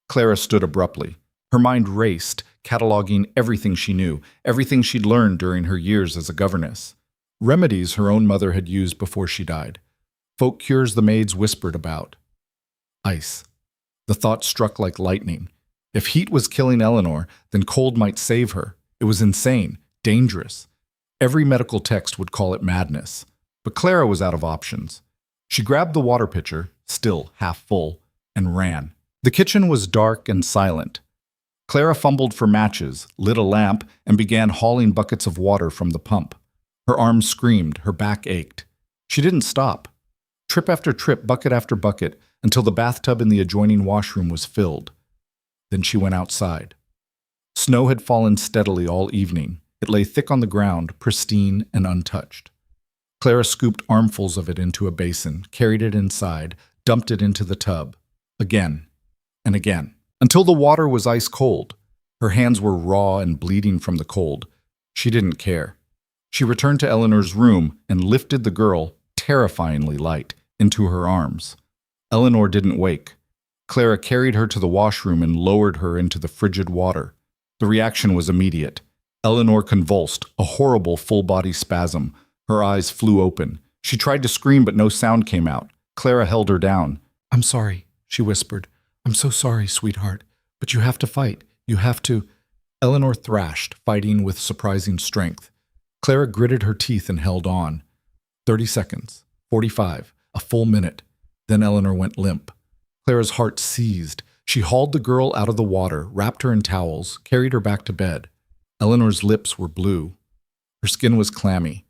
Clara stood abruptly. Her mind raced, cataloging everything she knew, everything she'd learned during her years as a governess. Remedies her own mother had used before she died. Folk cures the maids whispered about. Ice. The thought struck like lightning. If heat was killing Eleanor, then cold might save her. It was insane, dangerous. Every medical text would call it madness. But Clara was out of options. She grabbed the water pitcher, still half full, and ran. The kitchen was dark and silent. Clara fumbled for matches, lit a lamp, and began hauling buckets of water from the pump. Her arms screamed, her back ached. She didn't stop. Trip after trip, bucket after bucket, until the bathtub in the adjoining washroom was filled. Then she went outside. Snow had fallen steadily all evening. It lay thick on the ground, pristine and untouched. Clara scooped armfuls of it into a basin, carried it inside, dumped it into the tub. Again and again, until the water was ice cold. Her hands were raw and bleeding from the cold. She didn't care. She returned to Eleanor's room and lifted the girl, terrifyingly light, into her arms. Eleanor didn't wake. Clara carried her to the washroom and lowered her into the frigid water. The reaction was immediate. Eleanor convulsed, a horrible full-body spasm. Her eyes flew open. She tried to scream, but no sound came out. Clara held her down. I'm sorry, she whispered. I'm so sorry, sweetheart. But you have to fight. You have to... Eleanor thrashed, fighting with surprising strength. Clara gritted her teeth and held on. 30 seconds. 45. A full minute. Then Eleanor went limp. Clara's heart seized. She hauled the girl out of the water, wrapped her in towels, carried her back to bed. Eleanor's lips were blue. Her skin was clammy.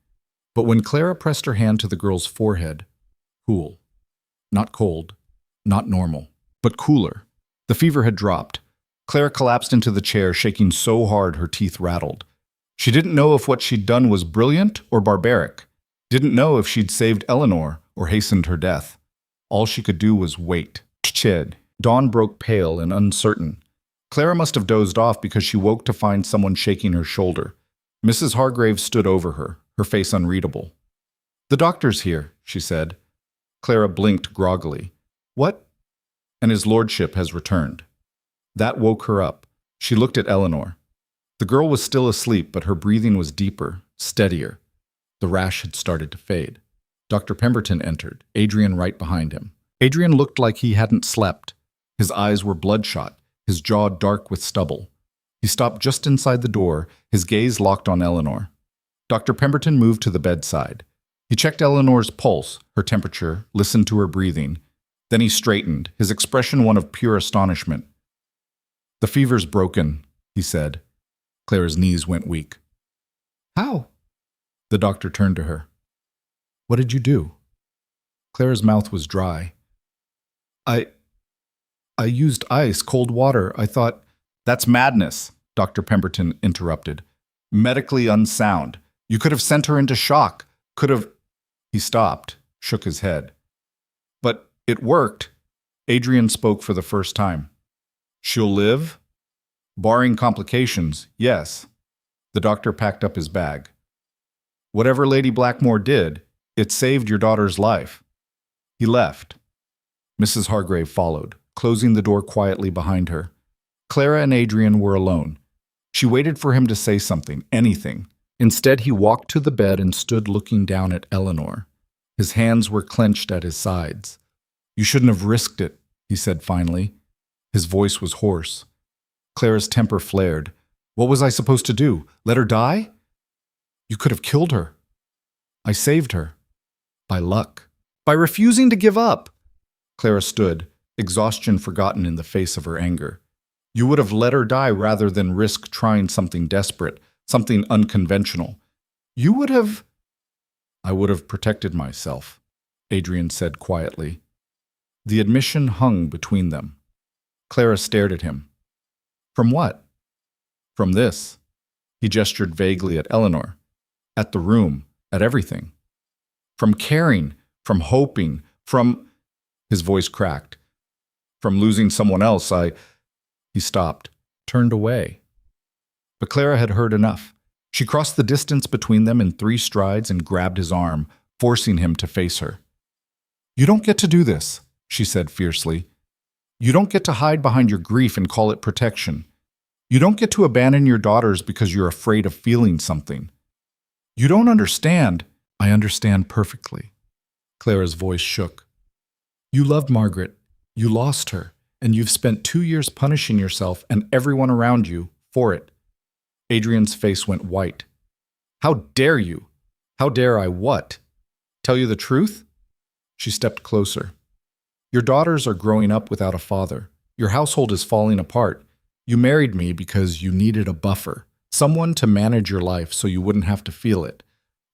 But when Clara pressed her hand to the girl's forehead, cool. Not cold, not normal, but cooler. The fever had dropped. Clara collapsed into the chair, shaking so hard her teeth rattled. She didn't know if what she'd done was brilliant or barbaric. Didn't know if she'd saved Eleanor or hastened her death. All she could do was wait. Chid. Dawn broke pale and uncertain. Clara must have dozed off because she woke to find someone shaking her shoulder. Mrs. Hargrave stood over her, her face unreadable. "The doctor's here," she said. Clara blinked groggily. "What?" "And his lordship has returned." That woke her up. She looked at Eleanor. The girl was still asleep, but her breathing was deeper, steadier. The rash had started to fade. Dr. Pemberton entered, Adrian right behind him. Adrian looked like he hadn't slept. His eyes were bloodshot, his jaw dark with stubble. He stopped just inside the door, his gaze locked on Eleanor. Dr. Pemberton moved to the bedside. He checked Eleanor's pulse, her temperature, listened to her breathing. Then he straightened, his expression one of pure astonishment. "The fever's broken," he said. Clara's knees went weak. "How?" The doctor turned to her. "What did you do?" Clara's mouth was dry. I used ice, cold water. I thought—" "That's madness," Dr. Pemberton interrupted. "Medically unsound. You could have sent her into shock. Could have—" He stopped, shook his head. "But it worked." Adrian spoke for the first time. "She'll live?" "Barring complications, yes." The doctor packed up his bag. "Whatever Lady Blackmore did, it saved your daughter's life." He left. Mrs. Hargrave followed, closing the door quietly behind her. Clara and Adrian were alone. She waited for him to say something, anything. Instead, he walked to the bed and stood looking down at Eleanor. His hands were clenched at his sides. "You shouldn't have risked it," he said finally. His voice was hoarse. Clara's temper flared. "What was I supposed to do? Let her die?" "You could have killed her." "I saved her. By luck. By refusing to give up." Clara stood, exhaustion forgotten in the face of her anger. "You would have let her die rather than risk trying something desperate, something unconventional. You would have—" "I would have protected myself," Adrian said quietly. The admission hung between them. Clara stared at him. "From what?" "From this." He gestured vaguely at Eleanor, at the room, at everything. "From caring, from hoping, from—" His voice cracked. "From losing someone else, He stopped, turned away. But Clara had heard enough. She crossed the distance between them in 3 strides and grabbed his arm, forcing him to face her. "You don't get to do this," she said fiercely. "You don't get to hide behind your grief and call it protection. You don't get to abandon your daughters because you're afraid of feeling something. You don't understand." "I understand perfectly." Clara's voice shook. "You loved Margaret. You lost her. And you've spent 2 years punishing yourself and everyone around you for it." Adrian's face went white. "How dare you? How dare I what? Tell you the truth?" She stepped closer. "Your daughters are growing up without a father. Your household is falling apart. You married me because you needed a buffer, someone to manage your life so you wouldn't have to feel it.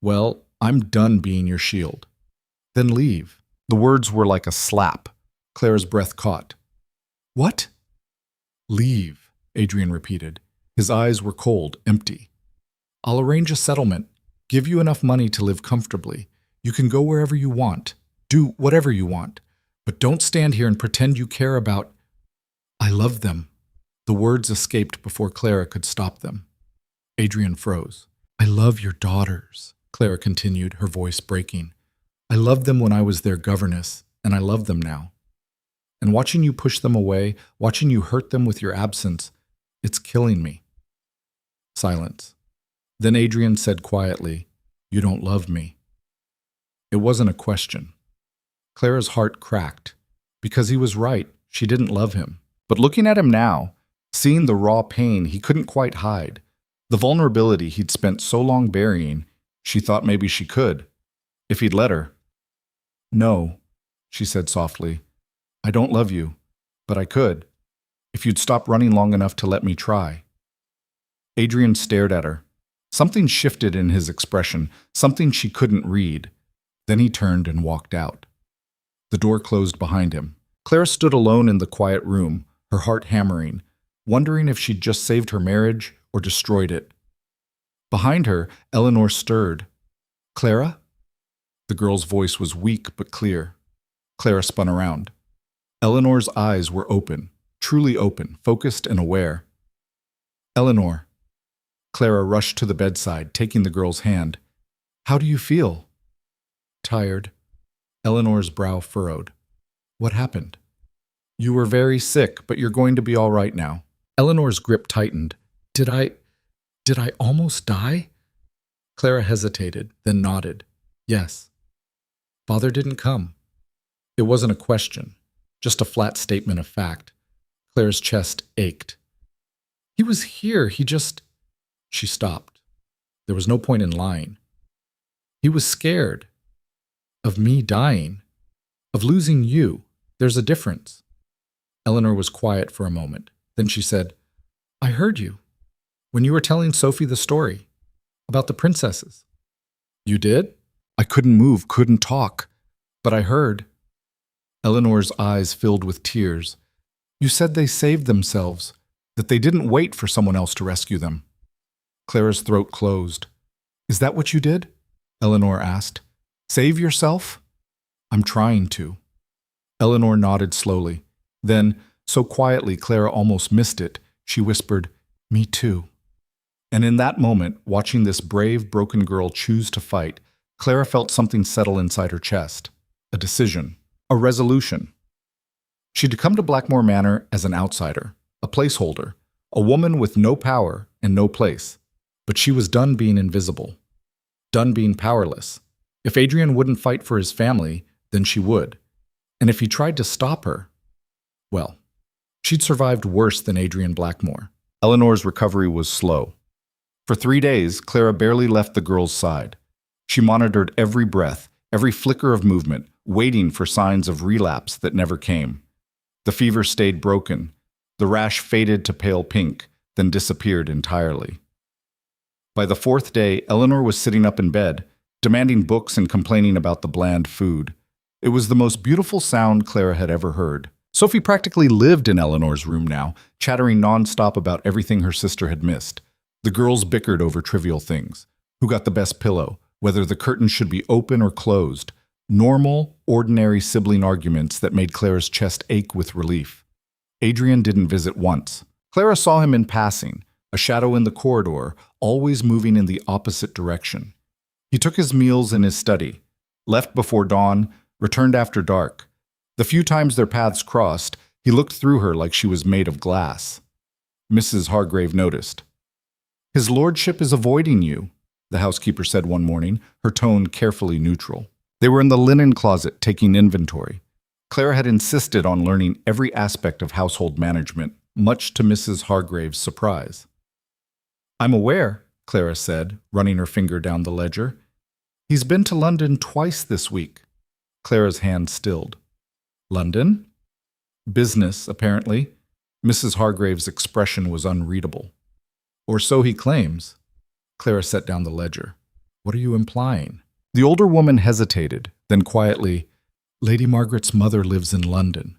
Well, I'm done being your shield. Then leave." The words were like a slap. Clara's breath caught. "What?" "Leave," Adrian repeated. His eyes were cold, empty. "I'll arrange a settlement, give you enough money to live comfortably. You can go wherever you want, do whatever you want, but don't stand here and pretend you care about—" "I love them." The words escaped before Clara could stop them. Adrian froze. "I love your daughters," Clara continued, her voice breaking. "I loved them when I was their governess, and I love them now. And watching you push them away, watching you hurt them with your absence, it's killing me." Silence. Then Adrian said quietly, "You don't love me." It wasn't a question. Clara's heart cracked. Because he was right, she didn't love him. But looking at him now, seeing the raw pain he couldn't quite hide, the vulnerability he'd spent so long burying, she thought maybe she could, if he'd let her. "No," she said softly. "I don't love you, but I could, if you'd stop running long enough to let me try." Adrian stared at her. Something shifted in his expression, something she couldn't read. Then he turned and walked out. The door closed behind him. Clara stood alone in the quiet room, her heart hammering, wondering if she'd just saved her marriage or destroyed it. Behind her, Eleanor stirred. "Clara?" The girl's voice was weak but clear. Clara spun around. Eleanor's eyes were open, truly open, focused and aware. "Eleanor." Clara rushed to the bedside, taking the girl's hand. How do you feel? Tired. Eleanor's brow furrowed. What happened? You were very sick, but you're going to be all right now. Eleanor's grip tightened. Did I almost die? Clara hesitated, then nodded. Yes. Father didn't come. It wasn't a question, just a flat statement of fact. Clara's chest ached. He was here, She stopped. There was no point in lying. He was scared. Of me dying. Of losing you. There's a difference. Eleanor was quiet for a moment. Then she said, I heard you. When you were telling Sophie the story. About the princesses. You did? I couldn't move, couldn't talk. But I heard. Eleanor's eyes filled with tears. You said they saved themselves. That they didn't wait for someone else to rescue them. Clara's throat closed. Is that what you did? Eleanor asked. Save yourself? I'm trying to. Eleanor nodded slowly. Then, so quietly Clara almost missed it, she whispered, Me too. And in that moment, watching this brave, broken girl choose to fight, Clara felt something settle inside her chest. A decision. A resolution. She'd come to Blackmore Manor as an outsider, a placeholder, a woman with no power and no place. But she was done being invisible. Done being powerless. If Adrian wouldn't fight for his family, then she would. And if he tried to stop her, well, she'd survived worse than Adrian Blackmore. Eleanor's recovery was slow. For 3 days, Clara barely left the girl's side. She monitored every breath, every flicker of movement, waiting for signs of relapse that never came. The fever stayed broken. The rash faded to pale pink, then disappeared entirely. By the 4th day, Eleanor was sitting up in bed, demanding books and complaining about the bland food. It was the most beautiful sound Clara had ever heard. Sophie practically lived in Eleanor's room now, chattering nonstop about everything her sister had missed. The girls bickered over trivial things. Who got the best pillow? Whether the curtains should be open or closed. Normal, ordinary sibling arguments that made Clara's chest ache with relief. Adrian didn't visit once. Clara saw him in passing, a shadow in the corridor, always moving in the opposite direction. He took his meals in his study, left before dawn, returned after dark. The few times their paths crossed, he looked through her like she was made of glass. Mrs. Hargrave noticed. His lordship is avoiding you, the housekeeper said one morning, her tone carefully neutral. They were in the linen closet taking inventory. Clara had insisted on learning every aspect of household management, much to Mrs. Hargrave's surprise. I'm aware, Clara said, running her finger down the ledger. He's been to London twice this week. Clara's hand stilled. London? Business, apparently. Mrs. Hargrave's expression was unreadable. Or so he claims. Clara set down the ledger. What are you implying? The older woman hesitated, then quietly, Lady Margaret's mother lives in London.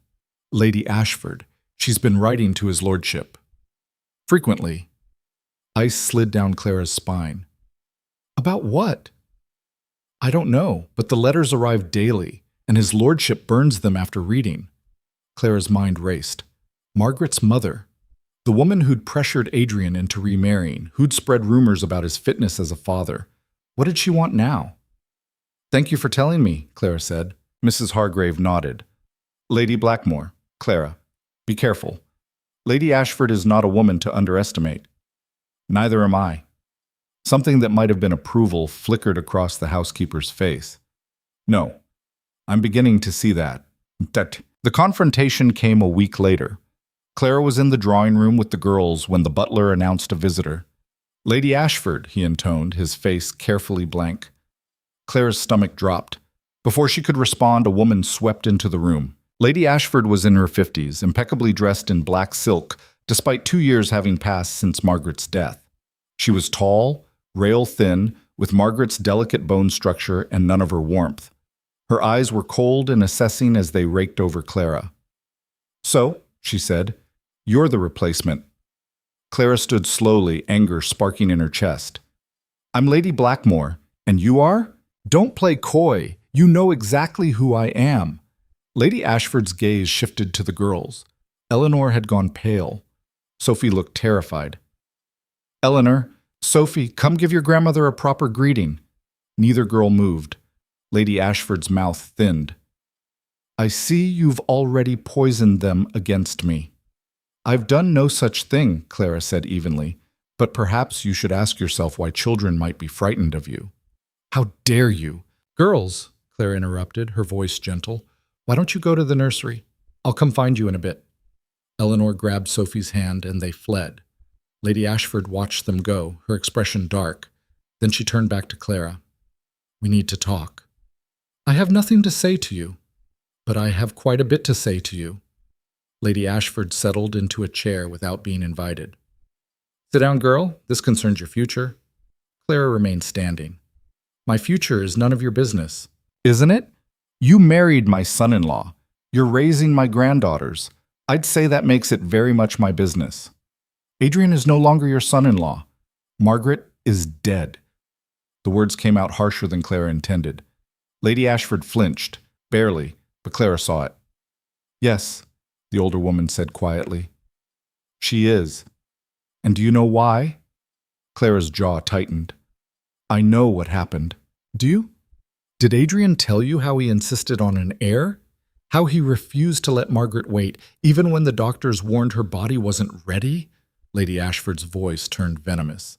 Lady Ashford. She's been writing to his lordship. Frequently. Ice slid down Clara's spine. About what? I don't know, but the letters arrive daily, and his lordship burns them after reading. Clara's mind raced. Margaret's mother. The woman who'd pressured Adrian into remarrying, who'd spread rumors about his fitness as a father. What did she want now? Thank you for telling me, Clara said. Mrs. Hargrave nodded. Lady Blackmore, Clara, be careful. Lady Ashford is not a woman to underestimate. Neither am I. Something that might have been approval flickered across the housekeeper's face. No, I'm beginning to see that. The confrontation came a week later. Clara was in the drawing room with the girls when the butler announced a visitor. Lady Ashford, he intoned, his face carefully blank. Clara's stomach dropped. Before she could respond, a woman swept into the room. Lady Ashford was in her 50s, impeccably dressed in black silk, despite 2 years having passed since Margaret's death. She was tall, rail-thin, with Margaret's delicate bone structure and none of her warmth. Her eyes were cold and assessing as they raked over Clara. So, she said, you're the replacement. Clara stood slowly, anger sparking in her chest. I'm Lady Blackmore, and you are? Don't play coy. You know exactly who I am. Lady Ashford's gaze shifted to the girls. Eleanor had gone pale. Sophie looked terrified. Eleanor, Sophie, come give your grandmother a proper greeting." Neither girl moved. Lady Ashford's mouth thinned. "I see you've already poisoned them against me." "I've done no such thing," Clara said evenly, "but perhaps you should ask yourself why children might be frightened of you." "How dare you?" "Girls," Clara interrupted, her voice gentle, "why don't you go to the nursery? I'll come find you in a bit." Eleanor grabbed Sophie's hand and they fled. Lady Ashford watched them go, her expression dark. Then she turned back to Clara. "We need to talk." "I have nothing to say to you." "But I have quite a bit to say to you." Lady Ashford settled into a chair without being invited. "Sit down, girl. This concerns your future." Clara remained standing. "My future is none of your business." "Isn't it? You married my son-in-law. You're raising my granddaughters. I'd say that makes it very much my business. Adrian is no longer your son-in-law. Margaret is dead." The words came out harsher than Clara intended. Lady Ashford flinched, barely, but Clara saw it. "Yes," the older woman said quietly. "She is. And do you know why?" Clara's jaw tightened. "I know what happened." "Do you? Did Adrian tell you how he insisted on an heir? How he refused to let Margaret wait, even when the doctors warned her body wasn't ready?" Lady Ashford's voice turned venomous.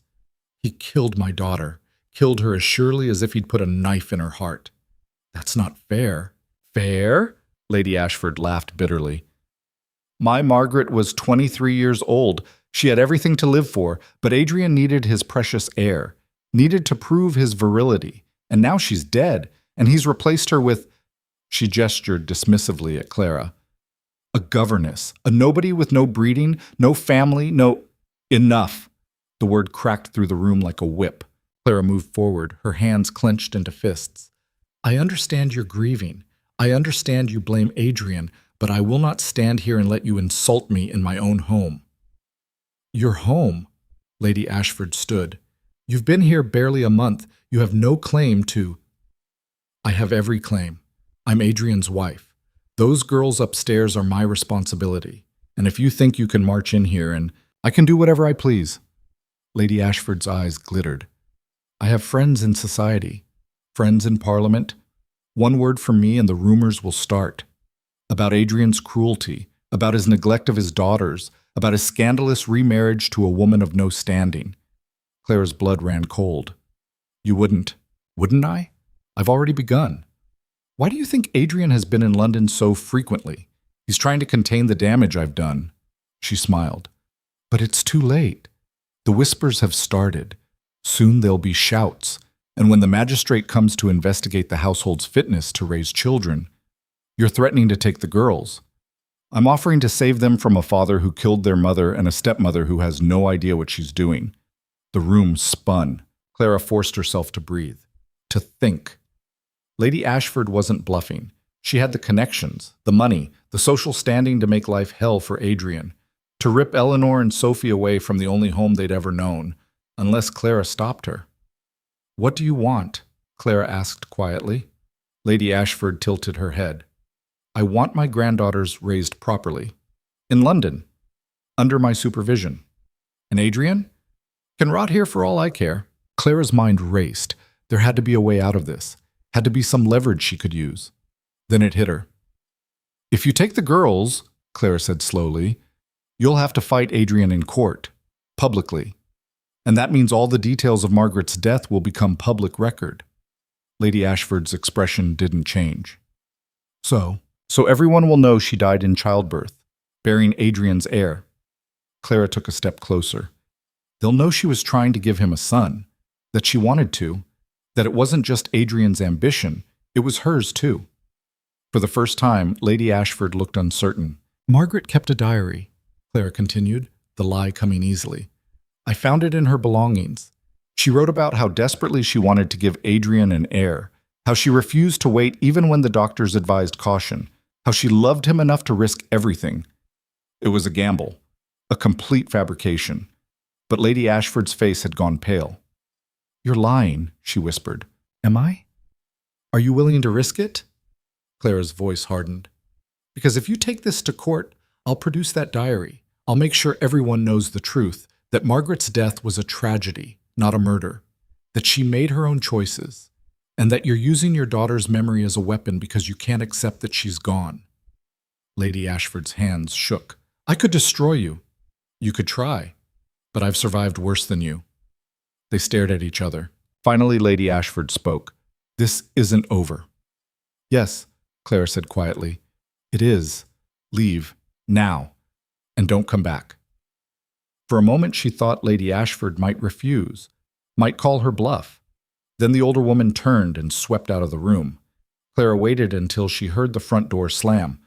"He killed my daughter, killed her as surely as if he'd put a knife in her heart. That's not fair." "Fair?" Lady Ashford laughed bitterly. "My Margaret was 23 years old. She had everything to live for, but Adrian needed his precious heir, needed to prove his virility, and now she's dead, and he's replaced her with—" She gestured dismissively at Clara. "A governess, a nobody with no breeding, no family, no—" "Enough!" The word cracked through the room like a whip. Clara moved forward, her hands clenched into fists. "I understand you're grieving. I understand you blame Adrian, but I will not stand here and let you insult me in my own home." "Your home?" Lady Ashford stood. "You've been here barely a month. You have no claim to—" "I have every claim. I'm Adrian's wife. Those girls upstairs are my responsibility. And if you think you can march in here and I can do whatever I please." Lady Ashford's eyes glittered. "I have friends in society, friends in Parliament. One word from me and the rumors will start. About Adrian's cruelty, about his neglect of his daughters, about his scandalous remarriage to a woman of no standing." Clara's blood ran cold. "You wouldn't I? I've already begun. Why do you think Adrian has been in London so frequently? He's trying to contain the damage I've done." She smiled. "But it's too late. The whispers have started. Soon there'll be shouts. And when the magistrate comes to investigate the household's fitness to raise children, you're threatening to take the girls. I'm offering to save them from a father who killed their mother and a stepmother who has no idea what she's doing." The room spun. Clara forced herself to breathe, to think. Lady Ashford wasn't bluffing. She had the connections, the money, the social standing to make life hell for Adrian, to rip Eleanor and Sophie away from the only home they'd ever known, unless Clara stopped her. "What do you want?" Clara asked quietly. Lady Ashford tilted her head. "I want my granddaughters raised properly. In London. Under my supervision. And Adrian? Can rot here for all I care." Clara's mind raced. There had to be a way out of this. Had to be some leverage she could use. Then it hit her. "If you take the girls," Clara said slowly, "you'll have to fight Adrian in court. Publicly. And that means all the details of Margaret's death will become public record." Lady Ashford's expression didn't change. So everyone will know she died in childbirth, bearing Adrian's heir." Clara took a step closer. "They'll know she was trying to give him a son, that she wanted to, that it wasn't just Adrian's ambition, it was hers too." For the first time, Lady Ashford looked uncertain. "Margaret kept a diary," Clara continued, the lie coming easily. "I found it in her belongings. She wrote about how desperately she wanted to give Adrian an heir, how she refused to wait even when the doctors advised caution, how she loved him enough to risk everything. It was a gamble, a complete fabrication. But Lady Ashford's face had gone pale. "You're lying," she whispered. "Am I? Are you willing to risk it?" Clara's voice hardened. "Because if you take this to court, I'll produce that diary. I'll make sure everyone knows the truth, that Margaret's death was a tragedy, not a murder, that she made her own choices, and that you're using your daughter's memory as a weapon because you can't accept that she's gone. Lady Ashford's hands shook. I could destroy you. You could try, but I've survived worse than you. They stared at each other. Finally, Lady Ashford spoke. This isn't over. Yes, Clara said quietly. It is. Leave. Now. And don't come back. For a moment she thought Lady Ashford might refuse, might call her bluff. Then the older woman turned and swept out of the room. Clara waited until she heard the front door slam.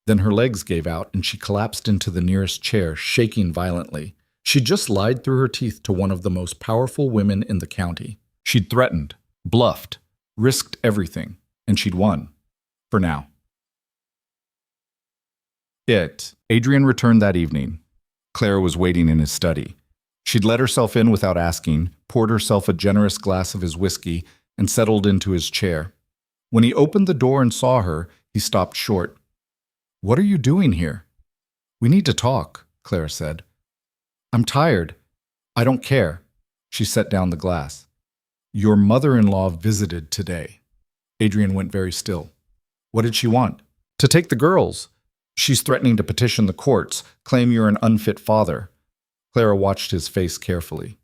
Then her legs gave out and she collapsed into the nearest chair, shaking violently. She'd just lied through her teeth to one of the most powerful women in the county. She'd threatened, bluffed, risked everything, and she'd won. For now. Adrian returned that evening. Clara was waiting in his study. She'd let herself in without asking, poured herself a generous glass of his whiskey, and settled into his chair. When he opened the door and saw her, he stopped short. What are you doing here? We need to talk, Clara said. I'm tired. I don't care. She set down the glass. Your mother-in-law visited today. Adrian went very still. What did she want? To take the girls. She's threatening to petition the courts, claim you're an unfit father. Clara watched his face carefully.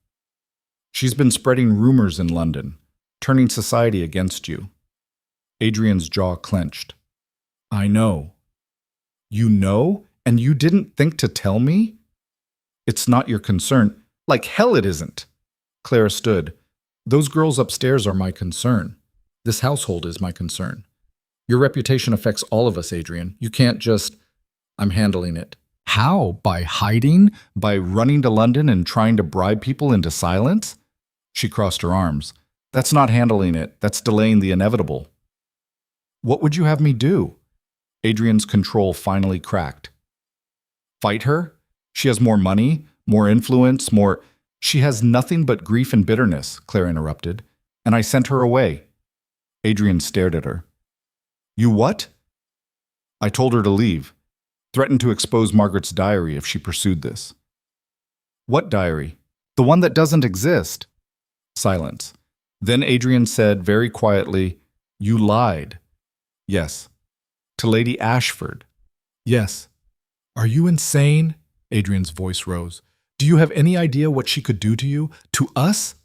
She's been spreading rumors in London, turning society against you. Adrian's jaw clenched. I know. You know? And you didn't think to tell me? It's not your concern. Like hell it isn't. Clara stood. Those girls upstairs are my concern. This household is my concern. Your reputation affects all of us, Adrian. You can't just... I'm handling it. How? By hiding? By running to London and trying to bribe people into silence? She crossed her arms. That's not handling it. That's delaying the inevitable. What would you have me do? Adrian's control finally cracked. Fight her? She has more money, more influence, more... She has nothing but grief and bitterness, Clara interrupted, and I sent her away. Adrian stared at her. You what? I told her to leave. Threatened to expose Margaret's diary if she pursued this. What diary? The one that doesn't exist. Silence. Then Adrian said very quietly, You lied. Yes. To Lady Ashford. Yes. Are you insane? Adrian's voice rose. Do you have any idea what she could do to you? To us?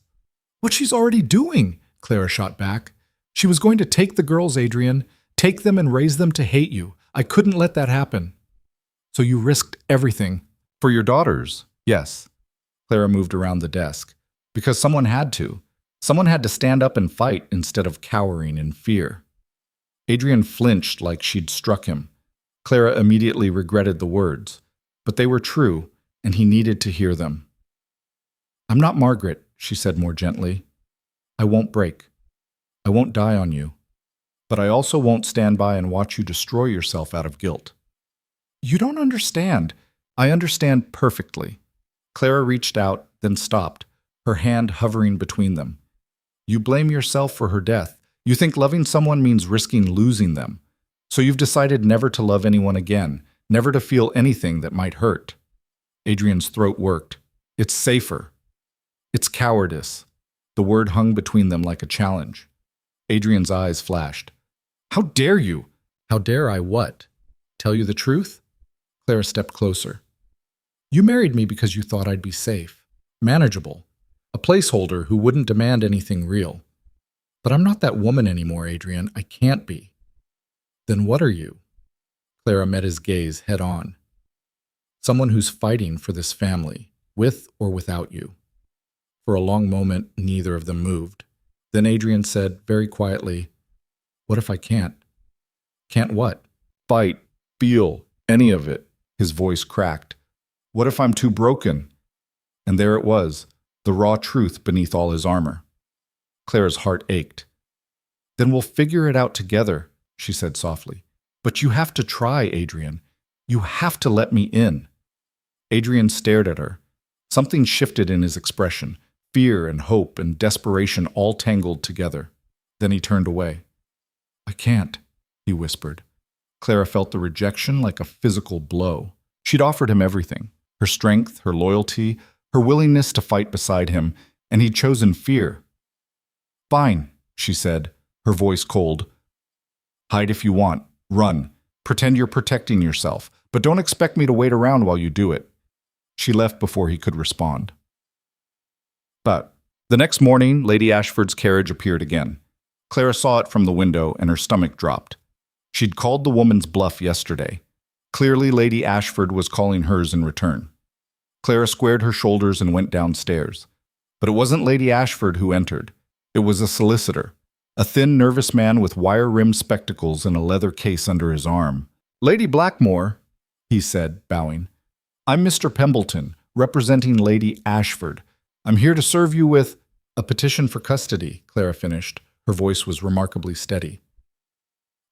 What she's already doing, Clara shot back. She was going to take the girls, Adrian, take them and raise them to hate you. I couldn't let that happen. So you risked everything. For your daughters, yes. Clara moved around the desk. Because someone had to. Someone had to stand up and fight instead of cowering in fear. Adrian flinched like she'd struck him. Clara immediately regretted the words. But they were true, and he needed to hear them. I'm not Margaret, she said more gently. I won't break. I won't die on you. But I also won't stand by and watch you destroy yourself out of guilt. You don't understand. I understand perfectly. Clara reached out, then stopped, her hand hovering between them. You blame yourself for her death. You think loving someone means risking losing them. So you've decided never to love anyone again, never to feel anything that might hurt. Adrian's throat worked. It's safer. It's cowardice. The word hung between them like a challenge. Adrian's eyes flashed. How dare you? How dare I what? Tell you the truth? Clara stepped closer. You married me because you thought I'd be safe, manageable, a placeholder who wouldn't demand anything real. But I'm not that woman anymore, Adrian. I can't be. Then what are you? Clara met his gaze head on. Someone who's fighting for this family, with or without you. For a long moment, neither of them moved. Then Adrian said very quietly, What if I can't? Can't what? Fight, feel, any of it. His voice cracked. What if I'm too broken? And there it was, the raw truth beneath all his armor. Clara's heart ached. Then we'll figure it out together, she said softly. But you have to try, Adrian. You have to let me in. Adrian stared at her. Something shifted in his expression, fear and hope and desperation all tangled together. Then he turned away. I can't, he whispered. Clara felt the rejection like a physical blow. She'd offered him everything, her strength, her loyalty, her willingness to fight beside him, and he'd chosen fear. "Fine," she said, her voice cold. "Hide if you want. Run. Pretend you're protecting yourself, but don't expect me to wait around while you do it." She left before he could respond. But the next morning, Lady Ashford's carriage appeared again. Clara saw it from the window, and her stomach dropped. She'd called the woman's bluff yesterday. Clearly, Lady Ashford was calling hers in return. Clara squared her shoulders and went downstairs. But it wasn't Lady Ashford who entered. It was a solicitor, a thin, nervous man with wire-rimmed spectacles and a leather case under his arm. "Lady Blackmore," he said, bowing. "I'm Mr. Pembleton, representing Lady Ashford. I'm here to serve you with—" "A petition for custody," Clara finished. Her voice was remarkably steady.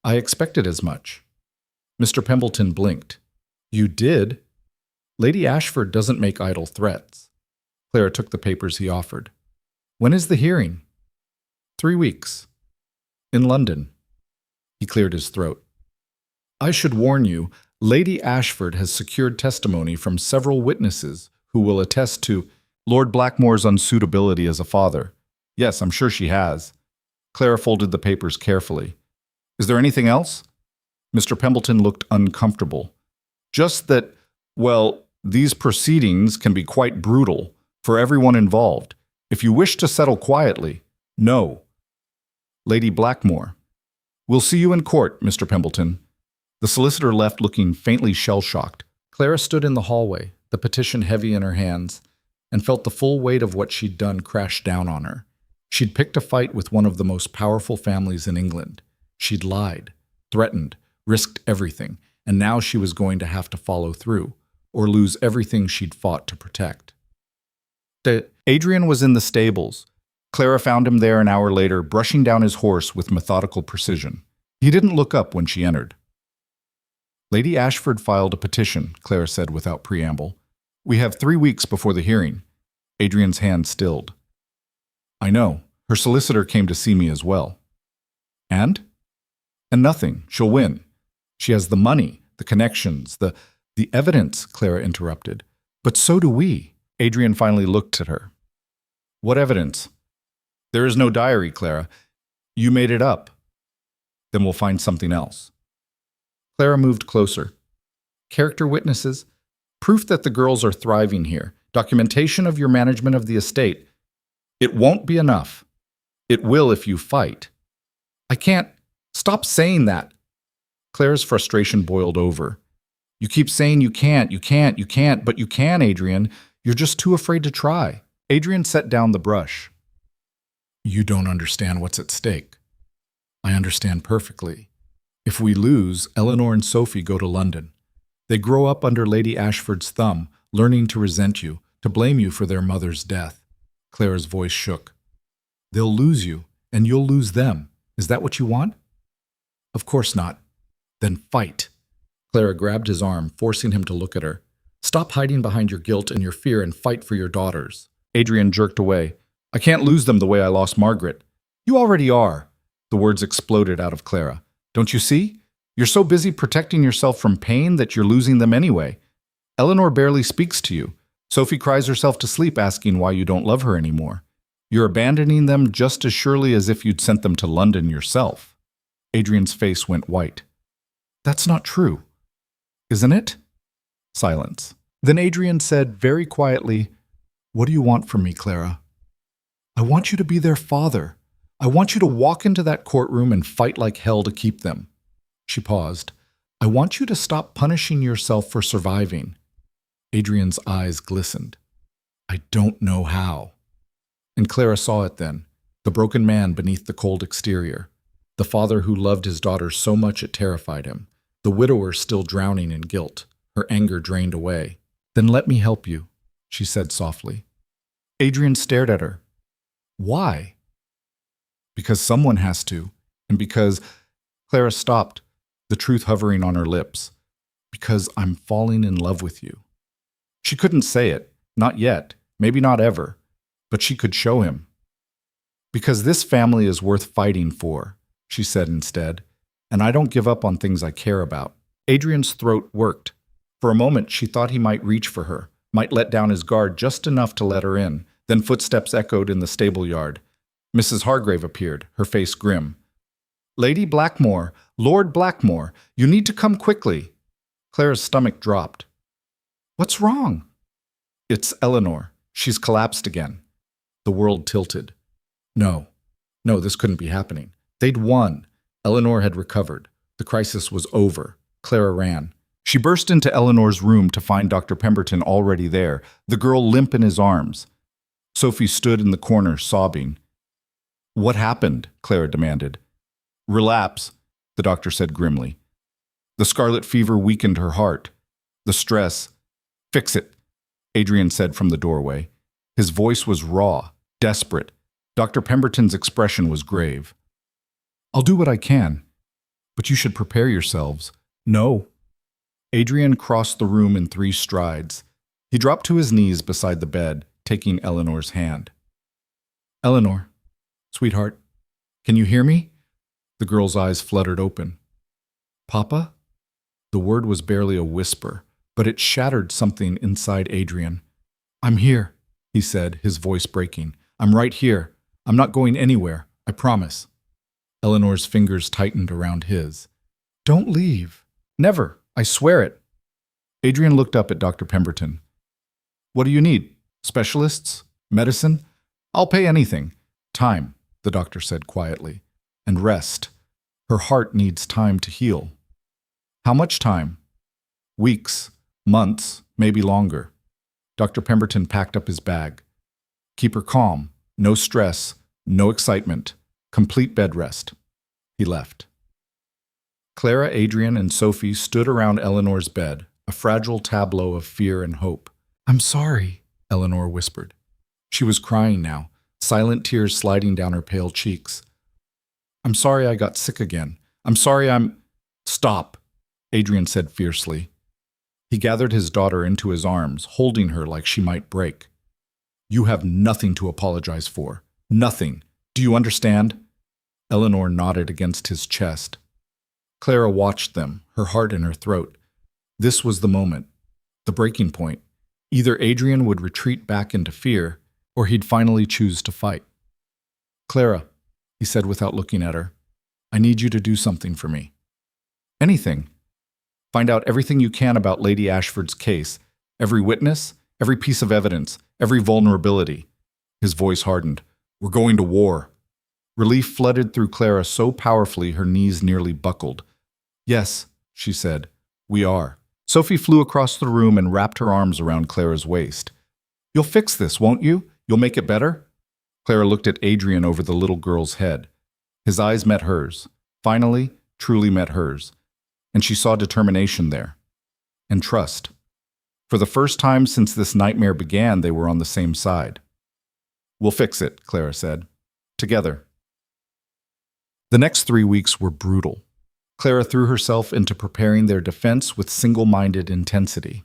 "I expected as much." Mr. Pembleton blinked. "You did?" "Lady Ashford doesn't make idle threats." Clara took the papers he offered. "When is the hearing?" 3 weeks. In London." He cleared his throat. "I should warn you, Lady Ashford has secured testimony from several witnesses who will attest to Lord Blackmore's unsuitability as a father. Yes, I'm sure she has." Clara folded the papers carefully. "Is there anything else?" Mr. Pembleton looked uncomfortable. "Just that, well, these proceedings can be quite brutal for everyone involved. If you wish to settle quietly, no." "Lady Blackmore." "We'll see you in court, Mr. Pembleton." The solicitor left looking faintly shell-shocked. Clara stood in the hallway, the petition heavy in her hands, and felt the full weight of what she'd done crash down on her. She'd picked a fight with one of the most powerful families in England. She'd lied, threatened, risked everything, and now she was going to have to follow through, or lose everything she'd fought to protect. Adrian was in the stables. Clara found him there an hour later, brushing down his horse with methodical precision. He didn't look up when she entered. "Lady Ashford filed a petition," Clara said without preamble. "We have 3 weeks before the hearing." Adrian's hand stilled. "I know. Her solicitor came to see me as well." "And?" "And nothing. She'll win. She has the money, the connections, the evidence," Clara interrupted. "But so do we." Adrian finally looked at her. "What evidence?" "There is no diary, Clara. You made it up." "Then we'll find something else." Clara moved closer. "Character witnesses? Proof that the girls are thriving here. Documentation of your management of the estate. It won't be enough. It will if you fight." "I can't. Stop saying that." Clara's frustration boiled over. "You keep saying you can't, but you can, Adrian. You're just too afraid to try." Adrian set down the brush. "You don't understand what's at stake." "I understand perfectly. If we lose, Eleanor and Sophie go to London. They grow up under Lady Ashford's thumb, learning to resent you, to blame you for their mother's death." Clara's voice shook. "They'll lose you, and you'll lose them. Is that what you want?" "Of course not." "Then fight." Clara grabbed his arm, forcing him to look at her. "Stop hiding behind your guilt and your fear and fight for your daughters." Adrian jerked away. "I can't lose them the way I lost Margaret." "You already are." The words exploded out of Clara. "Don't you see? You're so busy protecting yourself from pain that you're losing them anyway. Eleanor barely speaks to you. Sophie cries herself to sleep asking why you don't love her anymore. You're abandoning them just as surely as if you'd sent them to London yourself." Adrian's face went white. "That's not true." "Isn't it?" Silence. Then Adrian said very quietly, "What do you want from me, Clara?" "I want you to be their father. I want you to walk into that courtroom and fight like hell to keep them." She paused. "I want you to stop punishing yourself for surviving." Adrian's eyes glistened. "I don't know how." And Clara saw it then, the broken man beneath the cold exterior, the father who loved his daughter so much it terrified him, the widower still drowning in guilt, her anger drained away. "Then let me help you," she said softly. Adrian stared at her. "Why?" "Because someone has to, and because—" Clara stopped, the truth hovering on her lips. "Because I'm falling in love with you." She couldn't say it, not yet, maybe not ever, but she could show him. "Because this family is worth fighting for," she said instead, "and I don't give up on things I care about." Adrian's throat worked. For a moment she thought he might reach for her, might let down his guard just enough to let her in, Then footsteps echoed in the stable yard. Mrs. Hargrave appeared, her face grim. "Lady Blackmore, Lord Blackmore, you need to come quickly." Clara's stomach dropped. "What's wrong?" "It's Eleanor. She's collapsed again." The world tilted. No, this couldn't be happening. They'd won. Eleanor had recovered. The crisis was over. Clara ran. She burst into Eleanor's room to find Dr. Pemberton already there, the girl limp in his arms. Sophie stood in the corner, sobbing. "What happened?" Clara demanded. "Relapse," the doctor said grimly. The scarlet fever weakened her heart. The stress. "Fix it," Adrian said from the doorway. His voice was raw, desperate. Dr. Pemberton's expression was grave. "I'll do what I can, but you should prepare yourselves." "No." Adrian crossed the room in 3 strides. He dropped to his knees beside the bed, taking Eleanor's hand. "Eleanor, sweetheart, can you hear me?" The girl's eyes fluttered open. "Papa?" The word was barely a whisper, but it shattered something inside Adrian. "I'm here," he said, his voice breaking. "I'm right here. I'm not going anywhere, I promise." Eleanor's fingers tightened around his. "Don't leave. Never. I swear it." Adrian looked up at Dr. Pemberton. "What do you need? Specialists? Medicine? I'll pay anything. Time," the doctor said quietly. "And rest. Her heart needs time to heal." "How much time?" "Weeks, months, maybe longer." Dr. Pemberton packed up his bag. "Keep her calm. No stress. No excitement. Complete bed rest." He left. Clara, Adrian, and Sophie stood around Eleanor's bed, a fragile tableau of fear and hope. "I'm sorry," Eleanor whispered. She was crying now, silent tears sliding down her pale cheeks. "I'm sorry I got sick again. I'm sorry I'm—" "Stop," Adrian said fiercely. He gathered his daughter into his arms, holding her like she might break. "You have nothing to apologize for. Nothing. Do you understand?" Eleanor nodded against his chest. Clara watched them, her heart in her throat. This was the moment, the breaking point. Either Adrian would retreat back into fear, or he'd finally choose to fight. "Clara," he said without looking at her, "I need you to do something for me." "Anything. Find out everything you can about Lady Ashford's case, every witness, every piece of evidence, every vulnerability." His voice hardened. "We're going to war." Relief flooded through Clara so powerfully her knees nearly buckled. "Yes," she said, "we are." Sophie flew across the room and wrapped her arms around Clara's waist. "You'll fix this, won't you? You'll make it better?" Clara looked at Adrian over the little girl's head. His eyes met hers, finally, truly met hers, and she saw determination there. And trust. For the first time since this nightmare began, they were on the same side. "We'll fix it," Clara said. "Together." The next 3 weeks were brutal. Clara threw herself into preparing their defense with single-minded intensity.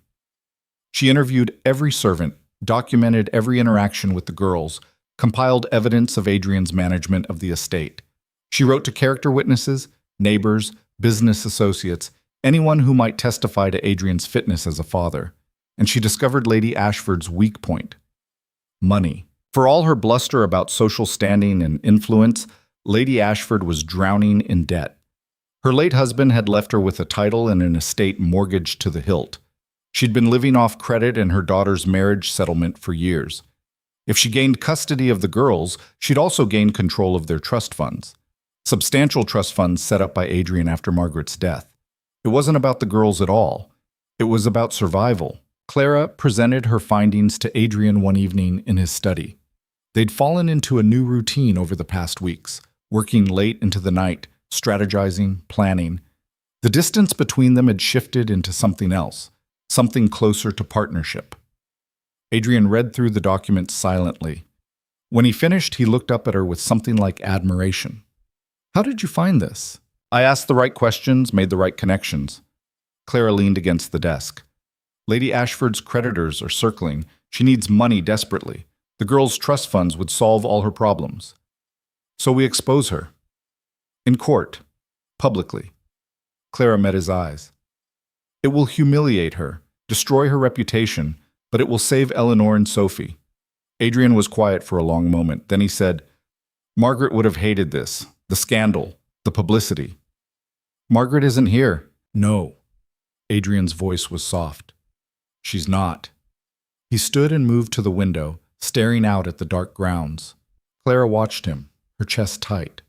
She interviewed every servant, documented every interaction with the girls, compiled evidence of Adrian's management of the estate. She wrote to character witnesses, neighbors, business associates, anyone who might testify to Adrian's fitness as a father. And she discovered Lady Ashford's weak point: money. For all her bluster about social standing and influence, Lady Ashford was drowning in debt. Her late husband had left her with a title and an estate mortgaged to the hilt. She'd been living off credit and her daughter's marriage settlement for years. If she gained custody of the girls, she'd also gain control of their trust funds. Substantial trust funds set up by Adrian after Margaret's death. It wasn't about the girls at all. It was about survival. Clara presented her findings to Adrian one evening in his study. They'd fallen into a new routine over the past weeks, working late into the night, strategizing, planning. The distance between them had shifted into something else, something closer to partnership. Adrian read through the documents silently. When he finished, he looked up at her with something like admiration. "How did you find this?" "I asked the right questions, made the right connections." Clara leaned against the desk. "Lady Ashford's creditors are circling. She needs money desperately. The girls' trust funds would solve all her problems. So we expose her. In court. Publicly." Clara met his eyes. "It will humiliate her, destroy her reputation, but it will save Eleanor and Sophie." Adrian was quiet for a long moment. Then he said, Margaret would have hated this. The scandal. The publicity. Margaret isn't here. No. Adrian's voice was soft. She's not. He stood and moved to the window, staring out at the dark grounds. Clara watched him, her chest tight.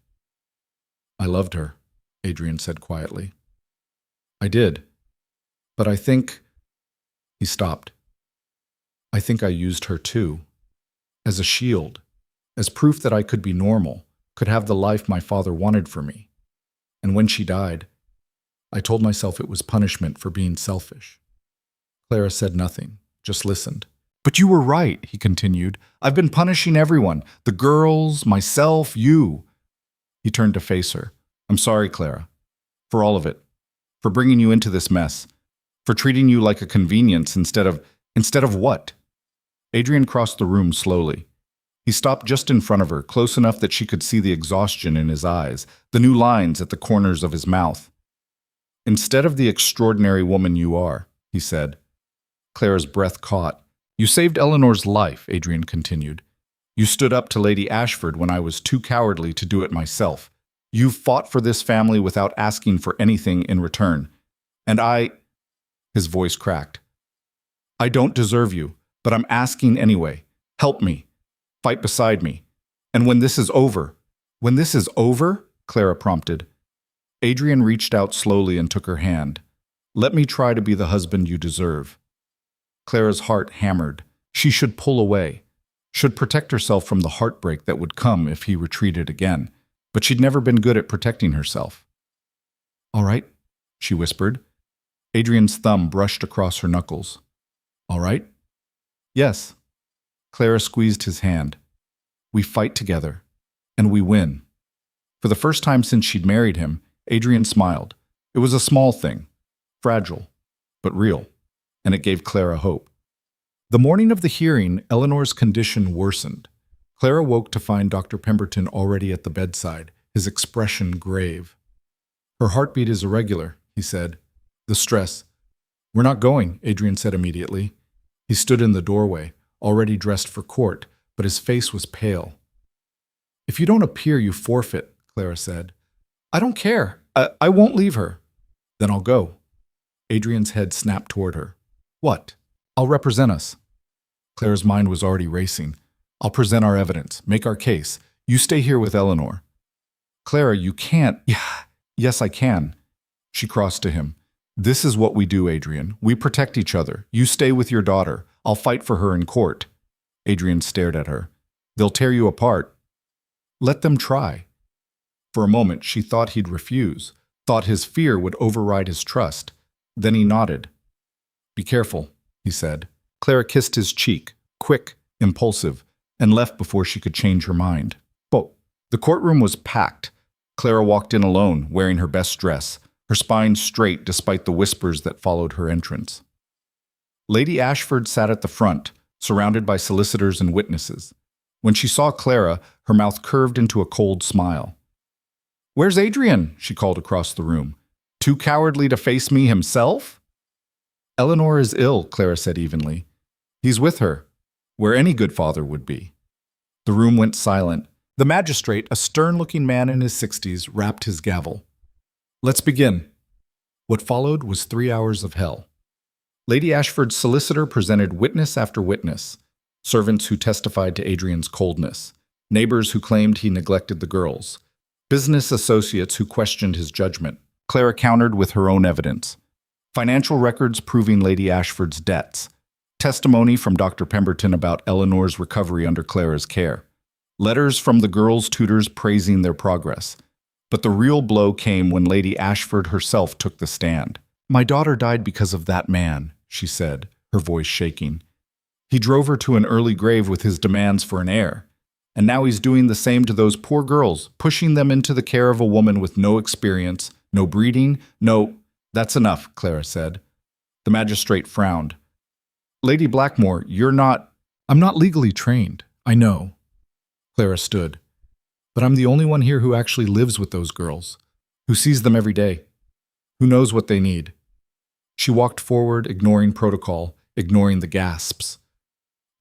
I loved her, Adrian said quietly. I did. But I think... He stopped. I think I used her too. As a shield. As proof that I could be normal, could have the life my father wanted for me. And when she died, I told myself it was punishment for being selfish. Clara said nothing, just listened. But you were right, he continued. I've been punishing everyone. The girls, myself, you. He turned to face her. I'm sorry, Clara. For all of it. For bringing you into this mess. For treating you like a convenience instead of what? Adrian crossed the room slowly. He stopped just in front of her, close enough that she could see the exhaustion in his eyes, the new lines at the corners of his mouth. Instead of the extraordinary woman you are, he said. Clara's breath caught. You saved Eleanor's life, Adrian continued. You stood up to Lady Ashford when I was too cowardly to do it myself. You fought for this family without asking for anything in return. And his voice cracked. I don't deserve you, but I'm asking anyway. Help me. Fight beside me. And when this is over, Clara prompted. Adrian reached out slowly and took her hand. Let me try to be the husband you deserve. Clara's heart hammered. She should pull away, should protect herself from the heartbreak that would come if he retreated again. But she'd never been good at protecting herself. All right, she whispered. Adrian's thumb brushed across her knuckles. All right? Yes. Clara squeezed his hand. We fight together, and we win. For the first time since she'd married him, Adrian smiled. It was a small thing, fragile, but real, and it gave Clara hope. The morning of the hearing, Eleanor's condition worsened. Clara woke to find Dr. Pemberton already at the bedside, his expression grave. Her heartbeat is irregular, he said. The stress. We're not going, Adrian said immediately. He stood in the doorway, already dressed for court, but his face was pale. If you don't appear, you forfeit, Clara said. I don't care. I won't leave her. Then I'll go. Adrian's head snapped toward her. What? I'll represent us. Clara's mind was already racing. I'll present our evidence, make our case. You stay here with Eleanor. Clara, you can't. Yes, I can. She crossed to him. This is what we do, Adrian. We protect each other. You stay with your daughter. I'll fight for her in court. Adrian stared at her. They'll tear you apart. Let them try. For a moment, she thought he'd refuse, thought his fear would override his trust. Then he nodded. Be careful, he said. Clara kissed his cheek, quick, impulsive, and left before she could change her mind. The courtroom was packed. Clara walked in alone, wearing her best dress, her spine straight despite the whispers that followed her entrance. Lady Ashford sat at the front, surrounded by solicitors and witnesses. When she saw Clara, her mouth curved into a cold smile. Where's Adrian? She called across the room. Too cowardly to face me himself? Eleanor is ill, Clara said evenly. He's with her, where any good father would be. The room went silent. The magistrate, a stern-looking man in his 60s, rapped his gavel. Let's begin. What followed was 3 hours of hell. Lady Ashford's solicitor presented witness after witness, servants who testified to Adrian's coldness, neighbors who claimed he neglected the girls, business associates who questioned his judgment. Clara countered with her own evidence. Financial records proving Lady Ashford's debts, testimony from Dr. Pemberton about Eleanor's recovery under Clara's care, letters from the girls' tutors praising their progress. But the real blow came when Lady Ashford herself took the stand. My daughter died because of that man, she said, her voice shaking. He drove her to an early grave with his demands for an heir. And now he's doing the same to those poor girls, pushing them into the care of a woman with no experience, no breeding, no... That's enough, Clara said. The magistrate frowned. Lady Blackmore, you're not... I'm not legally trained, I know. Clara stood. But I'm the only one here who actually lives with those girls, who sees them every day, who knows what they need. She walked forward, ignoring protocol, ignoring the gasps.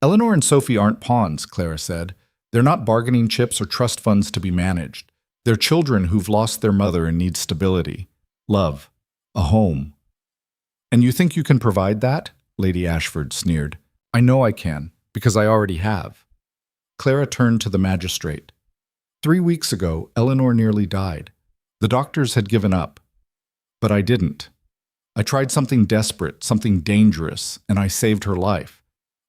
Eleanor and Sophie aren't pawns, Clara said. They're not bargaining chips or trust funds to be managed. They're children who've lost their mother and need stability, love, a home. And you think you can provide that? Lady Ashford sneered. I know I can, because I already have. Clara turned to the magistrate. 3 weeks ago, Eleanor nearly died. The doctors had given up. But I didn't. I tried something desperate, something dangerous, and I saved her life.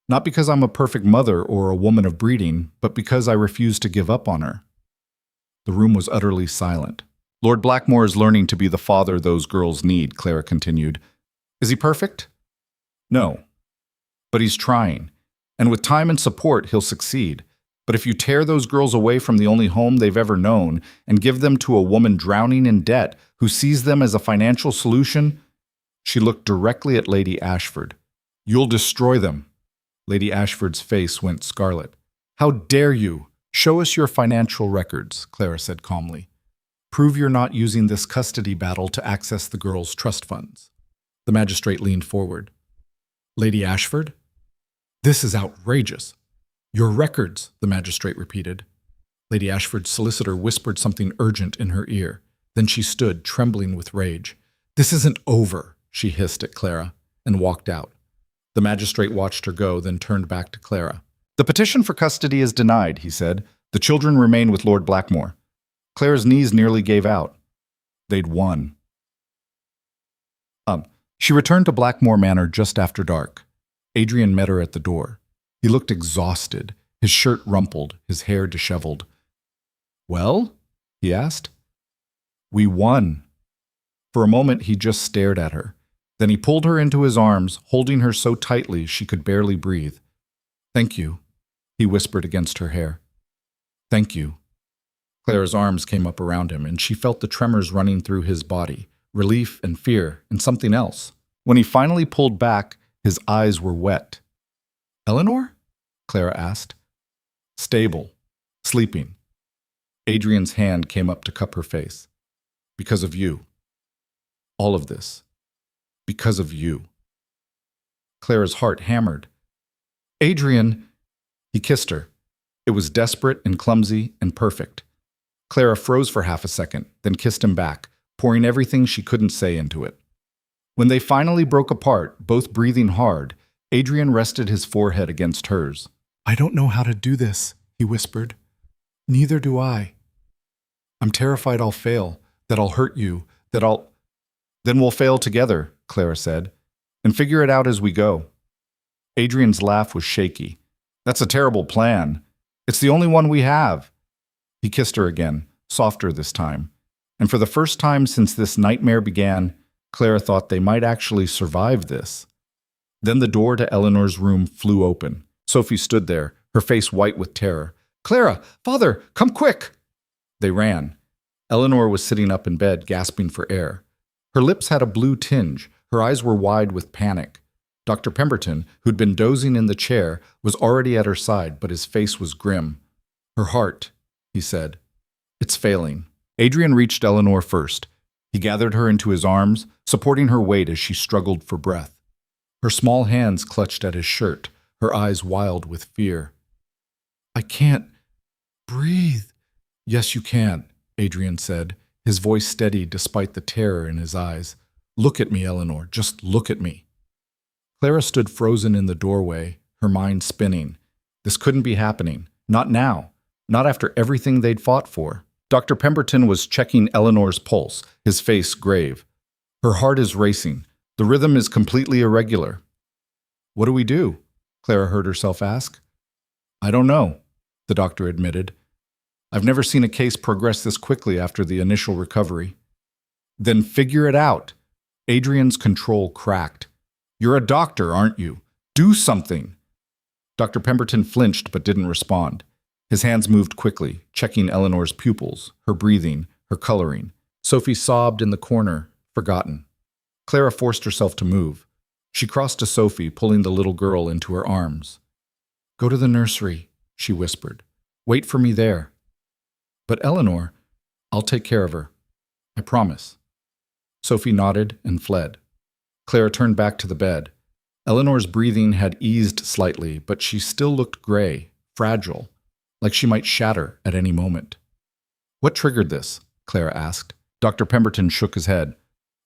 Not because I'm a perfect mother or a woman of breeding, but because I refused to give up on her. The room was utterly silent. Lord Blackmore is learning to be the father those girls need, Clara continued. Is he perfect? No. But he's trying. And with time and support, he'll succeed. But if you tear those girls away from the only home they've ever known and give them to a woman drowning in debt who sees them as a financial solution, she looked directly at Lady Ashford. You'll destroy them. Lady Ashford's face went scarlet. How dare you? Show us your financial records, Clara said calmly. Prove you're not using this custody battle to access the girls' trust funds. The magistrate leaned forward. Lady Ashford? This is outrageous. Your records, the magistrate repeated. Lady Ashford's solicitor whispered something urgent in her ear. Then she stood, trembling with rage. This isn't over, she hissed at Clara, and walked out. The magistrate watched her go, then turned back to Clara. The petition for custody is denied, he said. The children remain with Lord Blackmore. Clara's knees nearly gave out. They'd won. She returned to Blackmore Manor just after dark. Adrian met her at the door. He looked exhausted, his shirt rumpled, his hair disheveled. Well? He asked. We won. For a moment, he just stared at her. Then he pulled her into his arms, holding her so tightly she could barely breathe. Thank you, he whispered against her hair. Thank you. Clara's arms came up around him, and she felt the tremors running through his body, relief and fear and something else. When he finally pulled back, his eyes were wet. Eleanor? Clara asked. Stable. Sleeping. Adrian's hand came up to cup her face. Because of you. All of this. Because of you. Clara's heart hammered. Adrian! He kissed her. It was desperate and clumsy and perfect. Clara froze for half a second, then kissed him back, pouring everything she couldn't say into it. When they finally broke apart, both breathing hard, Adrian rested his forehead against hers. I don't know how to do this, he whispered. Neither do I. I'm terrified I'll fail, that I'll hurt you, that I'll... Then we'll fail together, Clara said, and figure it out as we go. Adrian's laugh was shaky. That's a terrible plan. It's the only one we have. He kissed her again, softer this time. And for the first time since this nightmare began, Clara thought they might actually survive this. Then the door to Eleanor's room flew open. Sophie stood there, her face white with terror. Clara! Father! Come quick! They ran. Eleanor was sitting up in bed, gasping for air. Her lips had a blue tinge. Her eyes were wide with panic. Dr. Pemberton, who'd been dozing in the chair, was already at her side, but his face was grim. Her heart, he said. It's failing. Adrian reached Eleanor first. He gathered her into his arms, supporting her weight as she struggled for breath. Her small hands clutched at his shirt, her eyes wild with fear. I can't breathe. Yes, you can, Adrian said, his voice steady despite the terror in his eyes. Look at me, Eleanor. Just look at me. Clara stood frozen in the doorway, her mind spinning. This couldn't be happening. Not now. Not after everything they'd fought for. Dr. Pemberton was checking Eleanor's pulse, his face grave. Her heart is racing. The rhythm is completely irregular. What do we do? Clara heard herself ask. I don't know, the doctor admitted. I've never seen a case progress this quickly after the initial recovery. Then figure it out. Adrian's control cracked. You're a doctor, aren't you? Do something. Dr. Pemberton flinched but didn't respond. His hands moved quickly, checking Eleanor's pupils, her breathing, her coloring. Sophie sobbed in the corner, forgotten. Clara forced herself to move. She crossed to Sophie, pulling the little girl into her arms. Go to the nursery, she whispered. Wait for me there. But Eleanor, I'll take care of her. I promise. Sophie nodded and fled. Clara turned back to the bed. Eleanor's breathing had eased slightly, but she still looked gray, fragile, like she might shatter at any moment. "What triggered this?" Clara asked. Dr. Pemberton shook his head.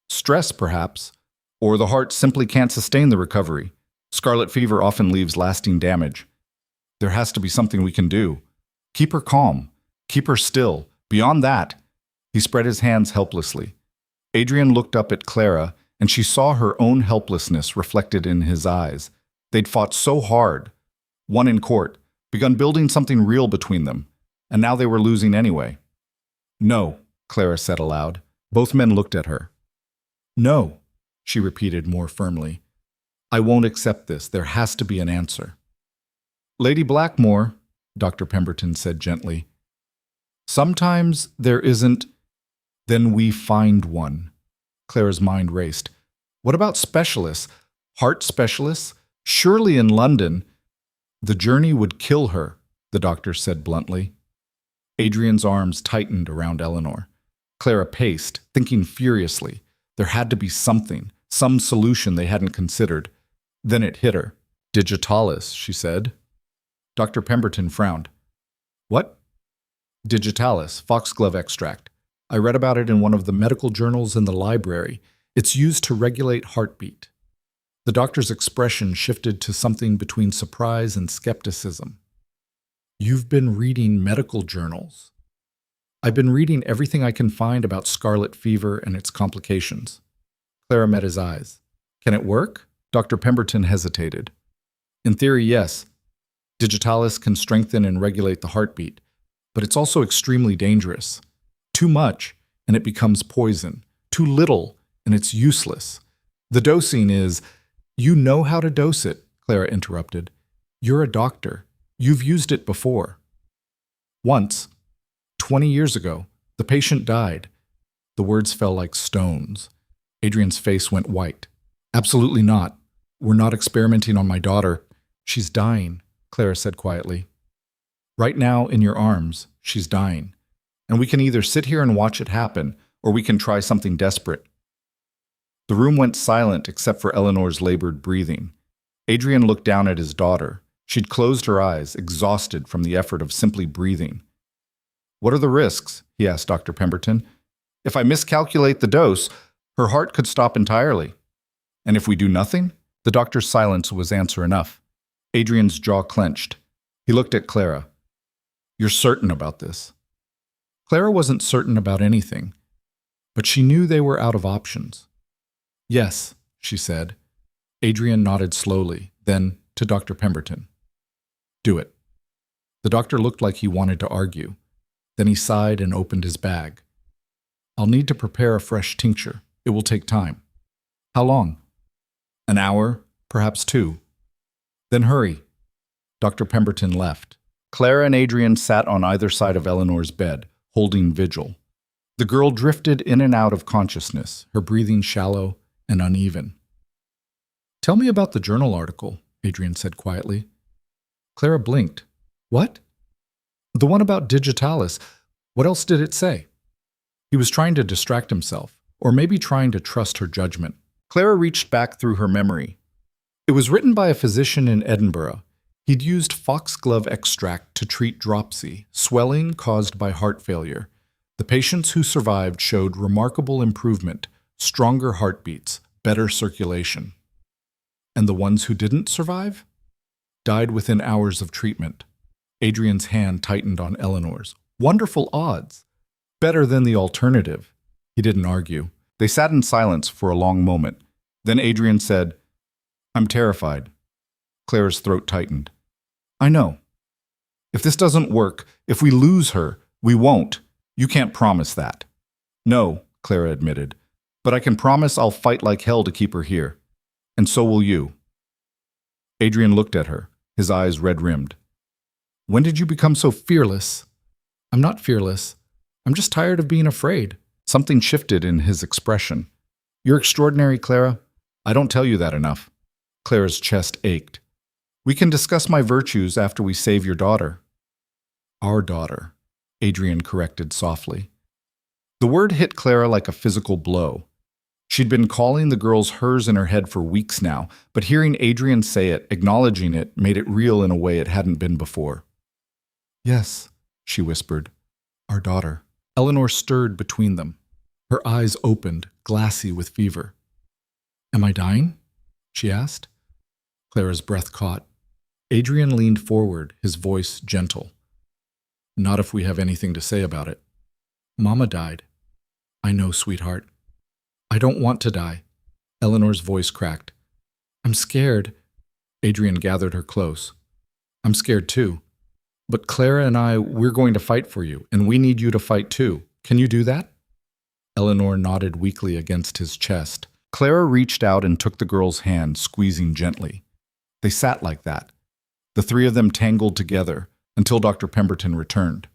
"Stress, perhaps. Or the heart simply can't sustain the recovery. Scarlet fever often leaves lasting damage. There has to be something we can do. Keep her calm. Keep her still. Beyond that," he spread his hands helplessly. Adrian looked up at Clara, and she saw her own helplessness reflected in his eyes. They'd fought so hard, won in court, begun building something real between them, and now they were losing anyway. "No," Clara said aloud. Both men looked at her. "No," she repeated more firmly. "I won't accept this. There has to be an answer." "Lady Blackmore," Dr. Pemberton said gently, "sometimes there isn't. Then we find one." Clara's mind raced. What about specialists? Heart specialists? Surely in London. "The journey would kill her," the doctor said bluntly. Adrian's arms tightened around Eleanor. Clara paced, thinking furiously. There had to be something, some solution they hadn't considered. Then it hit her. "Digitalis," she said. Dr. Pemberton frowned. "What?" "Digitalis, foxglove extract. I read about it in one of the medical journals in the library. It's used to regulate heartbeat." The doctor's expression shifted to something between surprise and skepticism. "You've been reading medical journals?" "I've been reading everything I can find about scarlet fever and its complications." Clara met his eyes. "Can it work?" Dr. Pemberton hesitated. "In theory, yes. Digitalis can strengthen and regulate the heartbeat, but it's also extremely dangerous. Too much, and it becomes poison. Too little, and it's useless. The dosing is—" "You know how to dose it," Clara interrupted. "You're a doctor. You've used it before." "Once. 20 years ago. The patient died." The words fell like stones. Adrian's face went white. "Absolutely not. We're not experimenting on my daughter. She's dying," Clara said quietly. "Right now, in your arms, she's dying. And we can either sit here and watch it happen, or we can try something desperate." The room went silent except for Eleanor's labored breathing. Adrian looked down at his daughter. She'd closed her eyes, exhausted from the effort of simply breathing. "What are the risks?" he asked Dr. Pemberton. "If I miscalculate the dose, her heart could stop entirely. And if we do nothing?" The doctor's silence was answer enough. Adrian's jaw clenched. He looked at Clara. "You're certain about this?" Clara wasn't certain about anything, but she knew they were out of options. "Yes," she said. Adrian nodded slowly, then to Dr. Pemberton. "Do it." The doctor looked like he wanted to argue. Then he sighed and opened his bag. "I'll need to prepare a fresh tincture. It will take time." "How long?" "An hour, perhaps 2. "Then hurry." Dr. Pemberton left. Clara and Adrian sat on either side of Eleanor's bed, holding vigil. The girl drifted in and out of consciousness, her breathing shallow and uneven. "Tell me about the journal article," Adrian said quietly. Clara blinked. "What?" "The one about digitalis. What else did it say?" He was trying to distract himself, or maybe trying to trust her judgment. Clara reached back through her memory. It was written by a physician in Edinburgh. He'd used foxglove extract to treat dropsy, swelling caused by heart failure. The patients who survived showed remarkable improvement, stronger heartbeats, better circulation. And the ones who didn't survive? Died within hours of treatment. Adrian's hand tightened on Eleanor's. Wonderful odds. Better than the alternative. He didn't argue. They sat in silence for a long moment. Then Adrian said, "I'm terrified." Clara's throat tightened. "I know. If this doesn't work, if we lose her, we won't. You can't promise that." "No," Clara admitted, "but I can promise I'll fight like hell to keep her here. And so will you." Adrian looked at her, his eyes red-rimmed. "When did you become so fearless?" "I'm not fearless. I'm just tired of being afraid." Something shifted in his expression. "You're extraordinary, Clara. I don't tell you that enough." Clara's chest ached. "We can discuss my virtues after we save your daughter." "Our daughter," Adrian corrected softly. The word hit Clara like a physical blow. She'd been calling the girls hers in her head for weeks now, but hearing Adrian say it, acknowledging it, made it real in a way it hadn't been before. Yes, she whispered. Our daughter. Eleanor stirred between them. Her eyes opened, glassy with fever. Am I dying? She asked. Clara's breath caught. Adrian leaned forward, his voice gentle. Not if we have anything to say about it. Mama died. I know, sweetheart. I don't want to die. Eleanor's voice cracked. I'm scared. Adrian gathered her close. I'm scared too. But Clara and we're going to fight for you, and we need you to fight too. Can you do that? Eleanor nodded weakly against his chest. Clara reached out and took the girl's hand, squeezing gently. They sat like that. The three of them tangled together until Dr. Pemberton returned.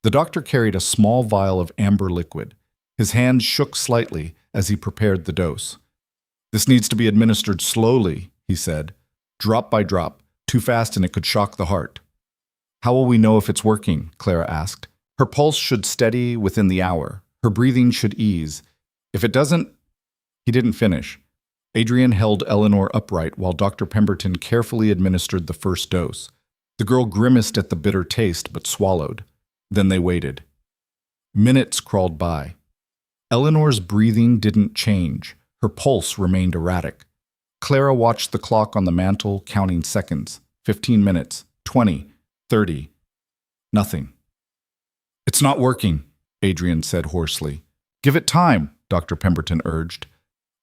The doctor carried a small vial of amber liquid. His hand shook slightly as he prepared the dose. This needs to be administered slowly, he said, drop by drop. Too fast and it could shock the heart. How will we know if it's working? Clara asked. Her pulse should steady within the hour. Her breathing should ease. If it doesn't... He didn't finish. Adrian held Eleanor upright while Dr. Pemberton carefully administered the first dose. The girl grimaced at the bitter taste but swallowed. Then they waited. Minutes crawled by. Eleanor's breathing didn't change. Her pulse remained erratic. Clara watched the clock on the mantel, counting seconds. 15 minutes, 20, 30. Nothing. It's not working, Adrian said hoarsely. Give it time, Dr. Pemberton urged.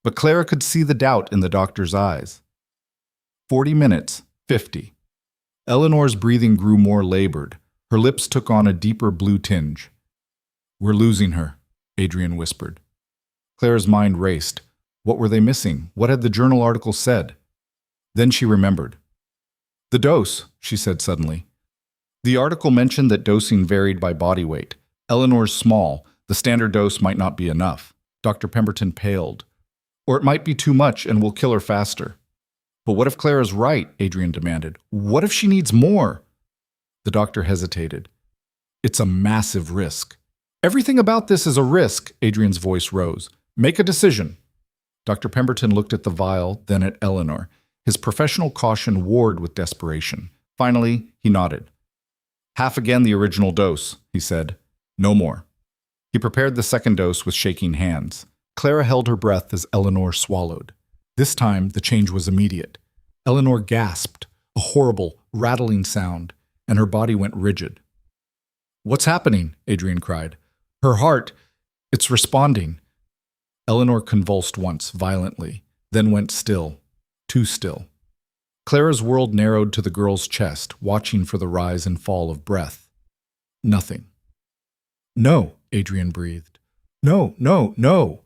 But Clara could see the doubt in the doctor's eyes. 40 minutes, 50. Eleanor's breathing grew more labored. Her lips took on a deeper blue tinge. We're losing her, Adrian whispered. Clara's mind raced. What were they missing? What had the journal article said? Then she remembered. The dose, she said suddenly. The article mentioned that dosing varied by body weight. Eleanor's small. The standard dose might not be enough. Dr. Pemberton paled. Or it might be too much and will kill her faster. But what if Clara's right? Adrian demanded. What if she needs more? The doctor hesitated. It's a massive risk. Everything about this is a risk, Adrian's voice rose. Make a decision. Dr. Pemberton looked at the vial, then at Eleanor. His professional caution warred with desperation. Finally, he nodded. Half again the original dose, he said. No more. He prepared the second dose with shaking hands. Clara held her breath as Eleanor swallowed. This time, the change was immediate. Eleanor gasped, a horrible, rattling sound, and her body went rigid. What's happening? Adrian cried. Her heart, it's responding. Eleanor convulsed once, violently, then went still, too still. Clara's world narrowed to the girl's chest, watching for the rise and fall of breath. Nothing. No, Adrian breathed. No, no, no.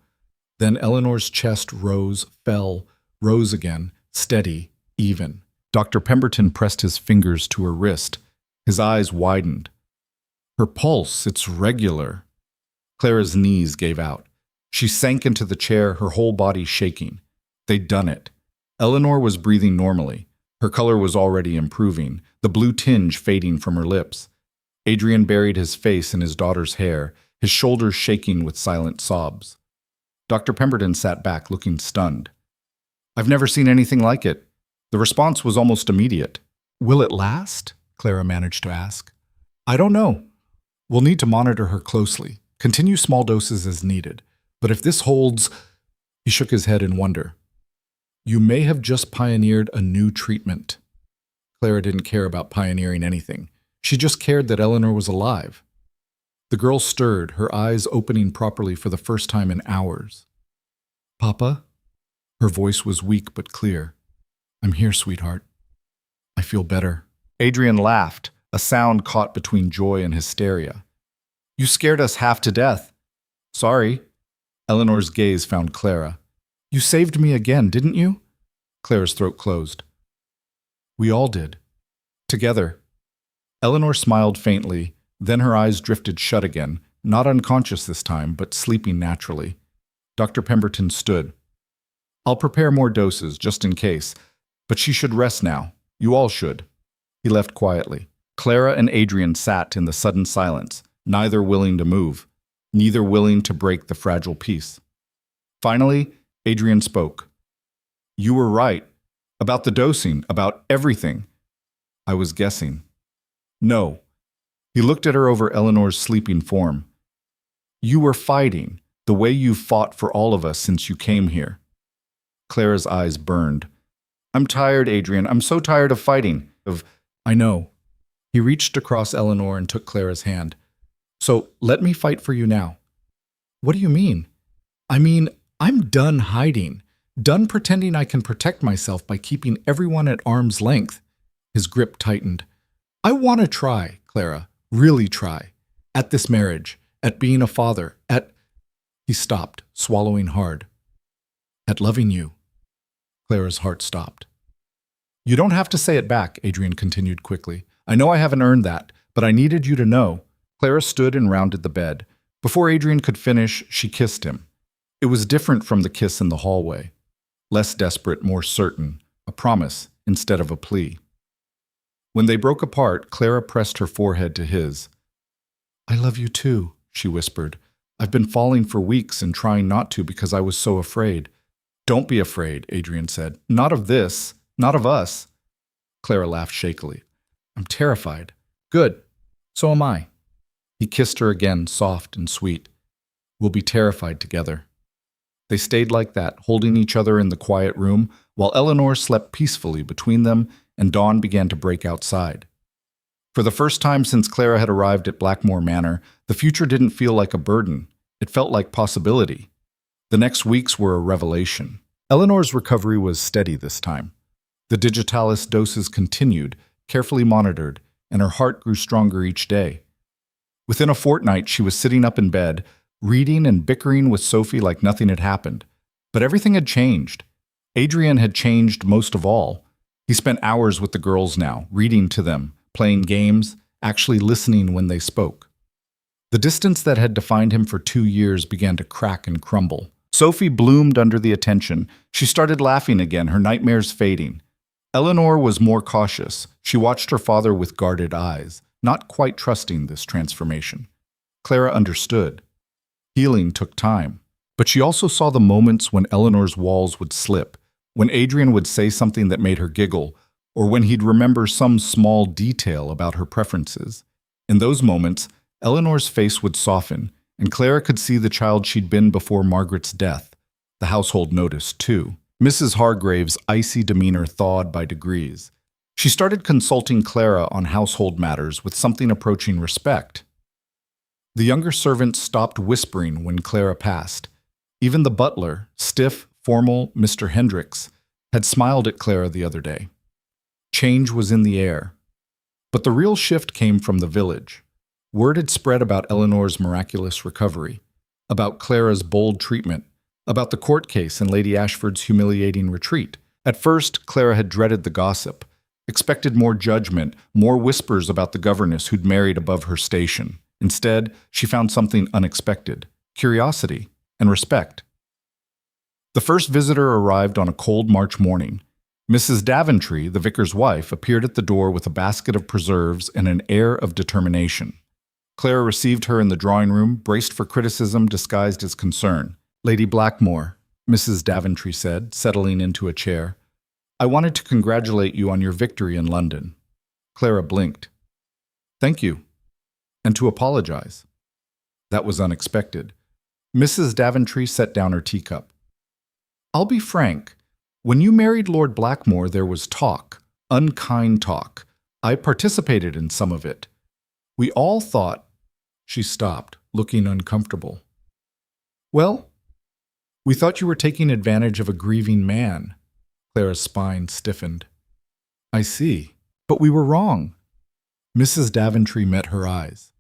Then Eleanor's chest rose, fell, rose again, steady, even. Dr. Pemberton pressed his fingers to her wrist. His eyes widened. Her pulse, it's regular. Clara's knees gave out. She sank into the chair, her whole body shaking. They'd done it. Eleanor was breathing normally. Her color was already improving, the blue tinge fading from her lips. Adrian buried his face in his daughter's hair, his shoulders shaking with silent sobs. Dr. Pemberton sat back, looking stunned. I've never seen anything like it. The response was almost immediate. Will it last? Clara managed to ask. I don't know. We'll need to monitor her closely. Continue small doses as needed. But if this holds... He shook his head in wonder. You may have just pioneered a new treatment. Clara didn't care about pioneering anything. She just cared that Eleanor was alive. The girl stirred, her eyes opening properly for the first time in hours. Papa? Her voice was weak but clear. I'm here, sweetheart. I feel better. Adrian laughed, a sound caught between joy and hysteria. You scared us half to death. Sorry. Eleanor's gaze found Clara. You saved me again, didn't you? Clara's throat closed. We all did. Together. Eleanor smiled faintly, then her eyes drifted shut again, not unconscious this time, but sleeping naturally. Dr. Pemberton stood. I'll prepare more doses, just in case, but she should rest now. You all should. He left quietly. Clara and Adrian sat in the sudden silence, neither willing to move, neither willing to break the fragile peace. Finally, Adrian spoke. You were right. About the dosing, about everything. I was guessing. No. He looked at her over Eleanor's sleeping form. You were fighting, the way you've fought for all of us since you came here. Clara's eyes burned. I'm tired, Adrian. I'm so tired of fighting. I know. He reached across Eleanor and took Clara's hand. So let me fight for you now. What do you mean? I mean, I'm done hiding. Done pretending I can protect myself by keeping everyone at arm's length. His grip tightened. I want to try, Clara. Really try. At this marriage. At being a father. He stopped, swallowing hard. At loving you. Clara's heart stopped. You don't have to say it back, Adrian continued quickly. I know I haven't earned that, but I needed you to know. Clara stood and rounded the bed. Before Adrian could finish, she kissed him. It was different from the kiss in the hallway. Less desperate, more certain. A promise instead of a plea. When they broke apart, Clara pressed her forehead to his. I love you too, she whispered. I've been falling for weeks and trying not to because I was so afraid. Don't be afraid, Adrian said. Not of this. Not of us. Clara laughed shakily. I'm terrified. Good. So am I. He kissed her again, soft and sweet. We'll be terrified together. They stayed like that, holding each other in the quiet room, while Eleanor slept peacefully between them and dawn began to break outside. For the first time since Clara had arrived at Blackmore Manor, the future didn't feel like a burden. It felt like possibility. The next weeks were a revelation. Eleanor's recovery was steady this time. The digitalis doses continued, carefully monitored, and her heart grew stronger each day. Within a fortnight, she was sitting up in bed, reading and bickering with Sophie like nothing had happened. But everything had changed. Adrian had changed most of all. He spent hours with the girls now, reading to them, playing games, actually listening when they spoke. The distance that had defined him for 2 years began to crack and crumble. Sophie bloomed under the attention. She started laughing again, her nightmares fading. Eleanor was more cautious. She watched her father with guarded eyes, not quite trusting this transformation. Clara understood. Healing took time. But she also saw the moments when Eleanor's walls would slip, when Adrian would say something that made her giggle, or when he'd remember some small detail about her preferences. In those moments, Eleanor's face would soften, and Clara could see the child she'd been before Margaret's death. The household noticed, too. Mrs. Hargrave's icy demeanor thawed by degrees. She started consulting Clara on household matters with something approaching respect. The younger servants stopped whispering when Clara passed. Even the butler, stiff, formal Mr. Hendricks, had smiled at Clara the other day. Change was in the air. But the real shift came from the village. Word had spread about Eleanor's miraculous recovery, about Clara's bold treatment, about the court case and Lady Ashford's humiliating retreat. At first, Clara had dreaded the gossip, expected more judgment, more whispers about the governess who'd married above her station. Instead, she found something unexpected: curiosity and respect. The first visitor arrived on a cold March morning. Mrs. Daventry, the vicar's wife, appeared at the door with a basket of preserves and an air of determination. Clara received her in the drawing room, braced for criticism disguised as concern. Lady Blackmore, Mrs. Daventry said, settling into a chair, I wanted to congratulate you on your victory in London. Clara blinked. Thank you. And to apologize. That was unexpected. Mrs. Daventry set down her teacup. I'll be frank. When you married Lord Blackmore, there was talk, unkind talk. I participated in some of it. We all thought... She stopped, looking uncomfortable. Well, we thought you were taking advantage of a grieving man. Clara's spine stiffened. I see. But we were wrong. Mrs. Daventry met her eyes.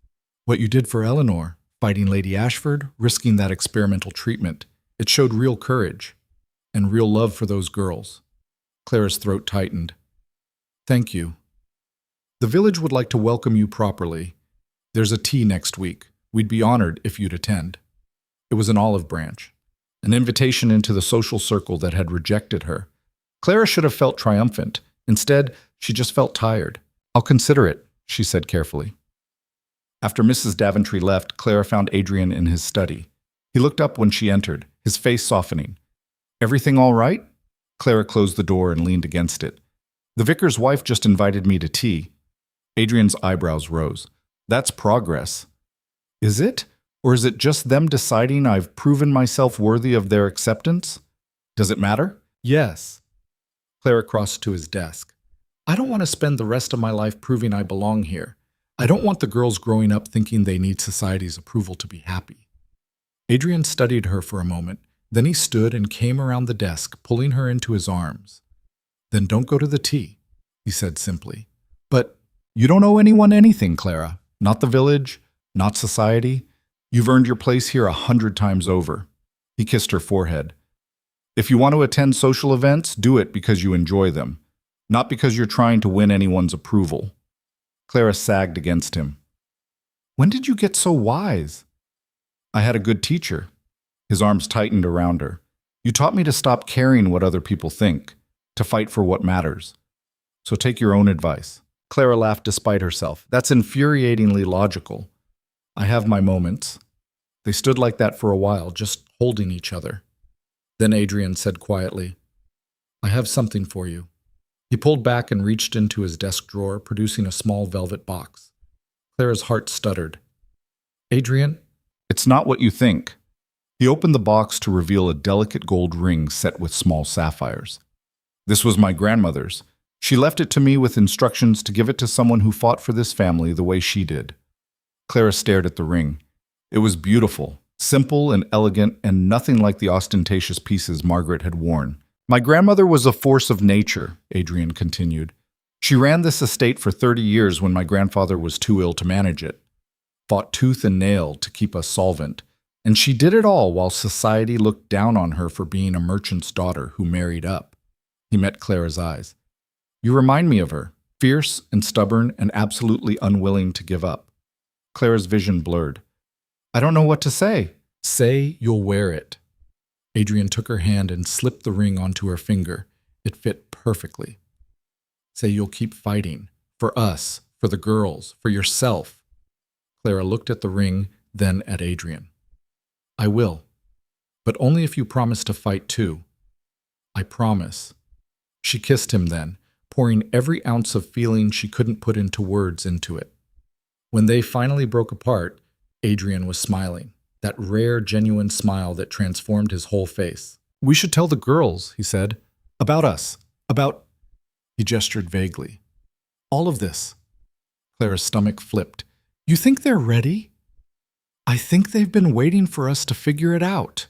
What you did for Eleanor, fighting Lady Ashford, risking that experimental treatment, it showed real courage and real love for those girls. Clara's throat tightened. Thank you. The village would like to welcome you properly. There's a tea next week. We'd be honored if you'd attend. It was an olive branch, an invitation into the social circle that had rejected her. Clara should have felt triumphant. Instead, she just felt tired. I'll consider it, she said carefully. After Mrs. Daventry left, Clara found Adrian in his study. He looked up when she entered, his face softening. Everything all right? Clara closed the door and leaned against it. The vicar's wife just invited me to tea. Adrian's eyebrows rose. That's progress. Is it? Or is it just them deciding I've proven myself worthy of their acceptance? Does it matter? Yes. Clara crossed to his desk. I don't want to spend the rest of my life proving I belong here. I don't want the girls growing up thinking they need society's approval to be happy. Adrian studied her for a moment. Then he stood and came around the desk, pulling her into his arms. Then don't go to the tea, he said simply. But you don't owe anyone anything, Clara. Not the village, not society. You've earned your place here 100 times over. He kissed her forehead. If you want to attend social events, do it because you enjoy them, not because you're trying to win anyone's approval. Clara sagged against him. When did you get so wise? I had a good teacher. His arms tightened around her. You taught me to stop caring what other people think, to fight for what matters. So take your own advice. Clara laughed despite herself. That's infuriatingly logical. I have my moments. They stood like that for a while, just holding each other. Then Adrian said quietly, I have something for you. He pulled back and reached into his desk drawer, producing a small velvet box. Clara's heart stuttered. Adrian? It's not what you think. He opened the box to reveal a delicate gold ring set with small sapphires. This was my grandmother's. She left it to me with instructions to give it to someone who fought for this family the way she did. Clara stared at the ring. It was beautiful, simple and elegant, and nothing like the ostentatious pieces Margaret had worn. My grandmother was a force of nature, Adrian continued. She ran this estate for 30 years when my grandfather was too ill to manage it, fought tooth and nail to keep us solvent, and she did it all while society looked down on her for being a merchant's daughter who married up. He met Clara's eyes. You remind me of her, fierce and stubborn and absolutely unwilling to give up. Clara's vision blurred. I don't know what to say. Say you'll wear it. Adrian took her hand and slipped the ring onto her finger. It fit perfectly. Say you'll keep fighting. For us, for the girls, for yourself. Clara looked at the ring, then at Adrian. I will. But only if you promise to fight too. I promise. She kissed him then, pouring every ounce of feeling she couldn't put into words into it. When they finally broke apart, Adrian was smiling, that rare, genuine smile that transformed his whole face. We should tell the girls, he said. About us. About... He gestured vaguely. All of this. Clara's stomach flipped. You think they're ready? I think they've been waiting for us to figure it out.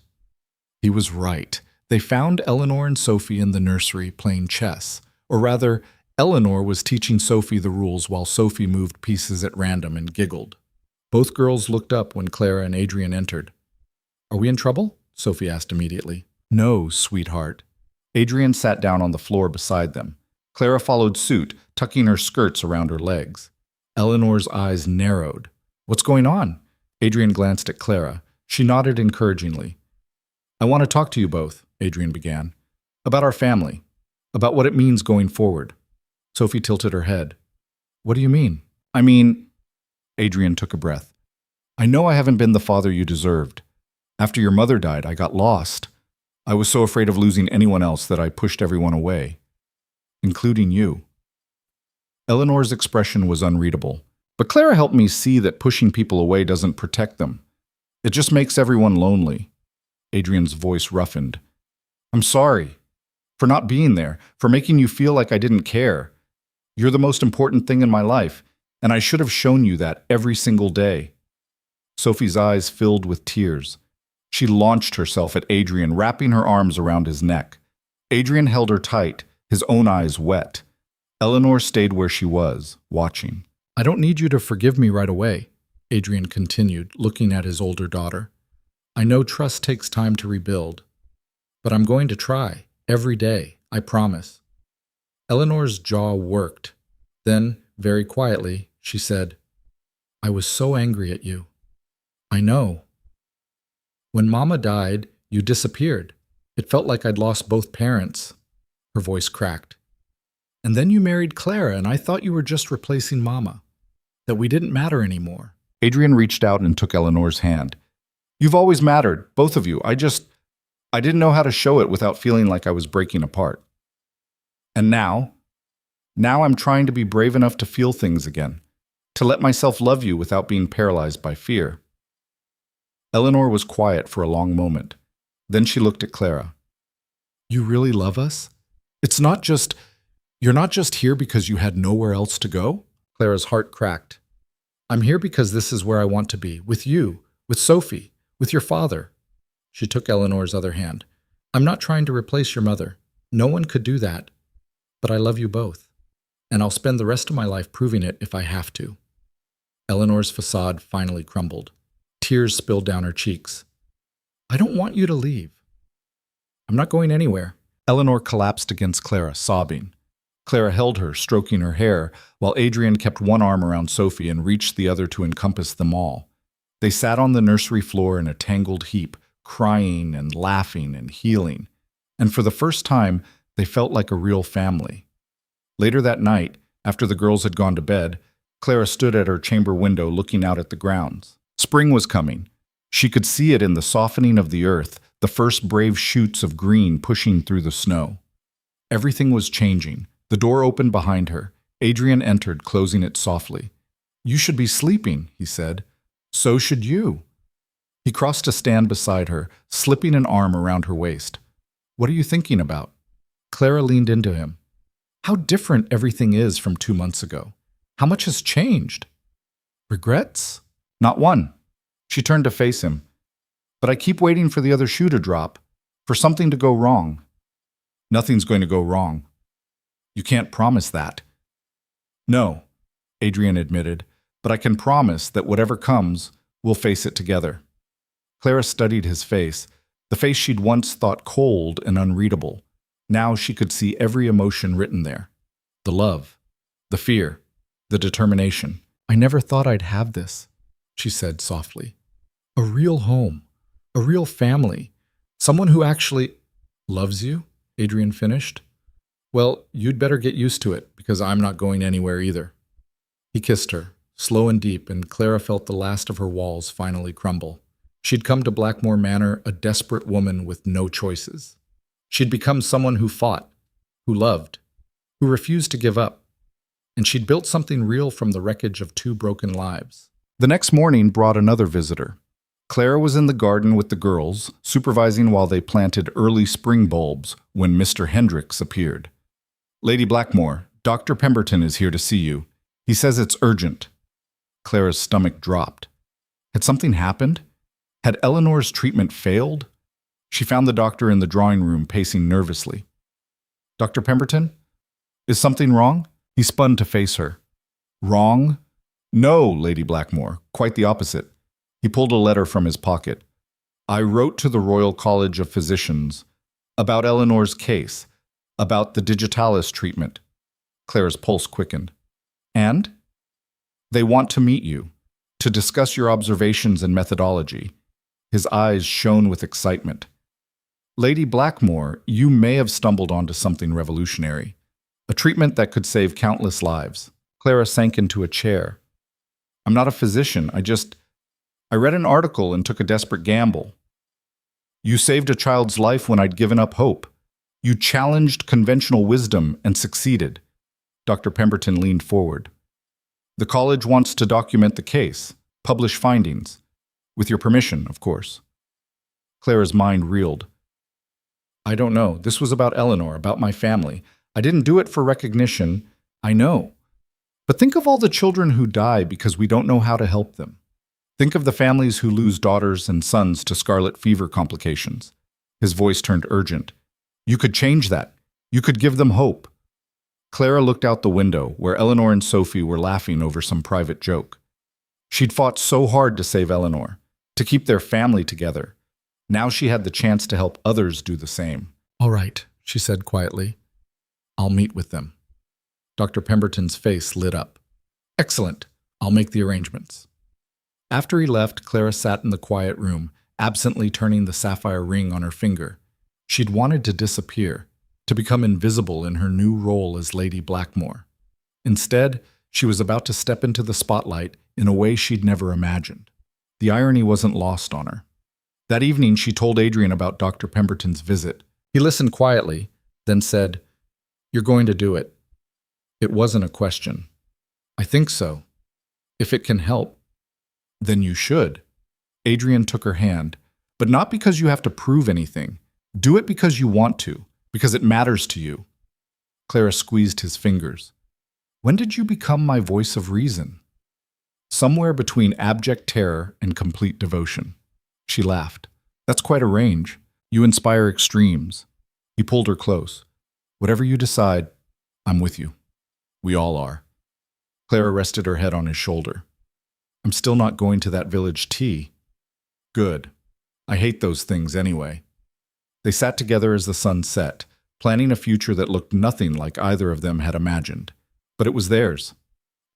He was right. They found Eleanor and Sophie in the nursery playing chess. Or rather, Eleanor was teaching Sophie the rules while Sophie moved pieces at random and giggled. Both girls looked up when Clara and Adrian entered. Are we in trouble? Sophie asked immediately. No, sweetheart. Adrian sat down on the floor beside them. Clara followed suit, tucking her skirts around her legs. Eleanor's eyes narrowed. What's going on? Adrian glanced at Clara. She nodded encouragingly. I want to talk to you both, Adrian began. About our family. About what it means going forward. Sophie tilted her head. What do you mean? I mean... Adrian took a breath. I know I haven't been the father you deserved. After your mother died, I got lost. I was so afraid of losing anyone else that I pushed everyone away. Including you. Eleanor's expression was unreadable. But Clara helped me see that pushing people away doesn't protect them. It just makes everyone lonely. Adrian's voice roughened. I'm sorry. For not being there. For making you feel like I didn't care. You're the most important thing in my life, and I should have shown you that every single day. Sophie's eyes filled with tears. She launched herself at Adrian, wrapping her arms around his neck. Adrian held her tight, his own eyes wet. Eleanor stayed where she was, watching. I don't need you to forgive me right away, Adrian continued, looking at his older daughter. I know trust takes time to rebuild, but I'm going to try, every day, I promise. Eleanor's jaw worked. Then, very quietly, she said, I was so angry at you. I know. When Mama died, you disappeared. It felt like I'd lost both parents. Her voice cracked. And then you married Clara, and I thought you were just replacing Mama. That we didn't matter anymore. Adrian reached out and took Eleanor's hand. You've always mattered, both of you. I didn't know how to show it without feeling like I was breaking apart. And now I'm trying to be brave enough to feel things again, to let myself love you without being paralyzed by fear. Eleanor was quiet for a long moment. Then she looked at Clara. You really love us? You're not just here because you had nowhere else to go? Clara's heart cracked. I'm here because this is where I want to be, with you, with Sophie, with your father. She took Eleanor's other hand. I'm not trying to replace your mother. No one could do that. But I love you both. And I'll spend the rest of my life proving it if I have to. Eleanor's facade finally crumbled. Tears spilled down her cheeks. I don't want you to leave. I'm not going anywhere. Eleanor collapsed against Clara, sobbing. Clara held her, stroking her hair, while Adrian kept one arm around Sophie and reached the other to encompass them all. They sat on the nursery floor in a tangled heap, crying and laughing and healing. And for the first time, they felt like a real family. Later that night, after the girls had gone to bed, Clara stood at her chamber window looking out at the grounds. Spring was coming. She could see it in the softening of the earth, the first brave shoots of green pushing through the snow. Everything was changing. The door opened behind her. Adrian entered, closing it softly. You should be sleeping, he said. So should you. He crossed to stand beside her, slipping an arm around her waist. What are you thinking about? Clara leaned into him. How different everything is from 2 months ago. How much has changed? Regrets? Not one. She turned to face him. But I keep waiting for the other shoe to drop, for something to go wrong. Nothing's going to go wrong. You can't promise that. No, Adrian admitted, but I can promise that whatever comes, we'll face it together. Clara studied his face, the face she'd once thought cold and unreadable. Now she could see every emotion written there. The love, the fear, the determination. I never thought I'd have this, she said softly. A real home, a real family, someone who actually loves you, Adrian finished. Well, you'd better get used to it, because I'm not going anywhere either. He kissed her, slow and deep, and Clara felt the last of her walls finally crumble. She'd come to Blackmore Manor a desperate woman with no choices. She'd become someone who fought, who loved, who refused to give up. And she'd built something real from the wreckage of 2 broken lives. The next morning brought another visitor. Clara was in the garden with the girls, supervising while they planted early spring bulbs when Mr. Hendricks appeared. Lady Blackmore, Dr. Pemberton is here to see you. He says it's urgent. Clara's stomach dropped. Had something happened? Had Eleanor's treatment failed? She found the doctor in the drawing room, pacing nervously. Dr. Pemberton? Is something wrong? He spun to face her. Wrong? No, Lady Blackmore, quite the opposite. He pulled a letter from his pocket. I wrote to the Royal College of Physicians about Eleanor's case, about the digitalis treatment. Clara's pulse quickened. And? They want to meet you, to discuss your observations and methodology. His eyes shone with excitement. Lady Blackmore, you may have stumbled onto something revolutionary, a treatment that could save countless lives. Clara sank into a chair. I'm not a physician, I read an article and took a desperate gamble. You saved a child's life when I'd given up hope. You challenged conventional wisdom and succeeded. Dr. Pemberton leaned forward. The college wants to document the case, publish findings. With your permission, of course. Clara's mind reeled. I don't know. This was about Eleanor, about my family. I didn't do it for recognition. I know. But think of all the children who die because we don't know how to help them. Think of the families who lose daughters and sons to scarlet fever complications. His voice turned urgent. You could change that. You could give them hope. Clara looked out the window, where Eleanor and Sophie were laughing over some private joke. She'd fought so hard to save Eleanor, to keep their family together. Now she had the chance to help others do the same. All right, she said quietly. I'll meet with them. Dr. Pemberton's face lit up. Excellent. I'll make the arrangements. After he left, Clara sat in the quiet room, absently turning the sapphire ring on her finger. She'd wanted to disappear, to become invisible in her new role as Lady Blackmore. Instead, she was about to step into the spotlight in a way she'd never imagined. The irony wasn't lost on her. That evening, she told Adrian about Dr. Pemberton's visit. He listened quietly, then said, "You're going to do it." It wasn't a question. "I think so. If it can help, then you should." Adrian took her hand, "But not because you have to prove anything. Do it because you want to, because it matters to you." Clara squeezed his fingers. "When did you become my voice of reason?" "Somewhere between abject terror and complete devotion." She laughed. "That's quite a range. You inspire extremes." He pulled her close. "Whatever you decide, I'm with you. We all are." Clara rested her head on his shoulder. "I'm still not going to that village tea." "Good. I hate those things anyway." They sat together as the sun set, planning a future that looked nothing like either of them had imagined. But it was theirs,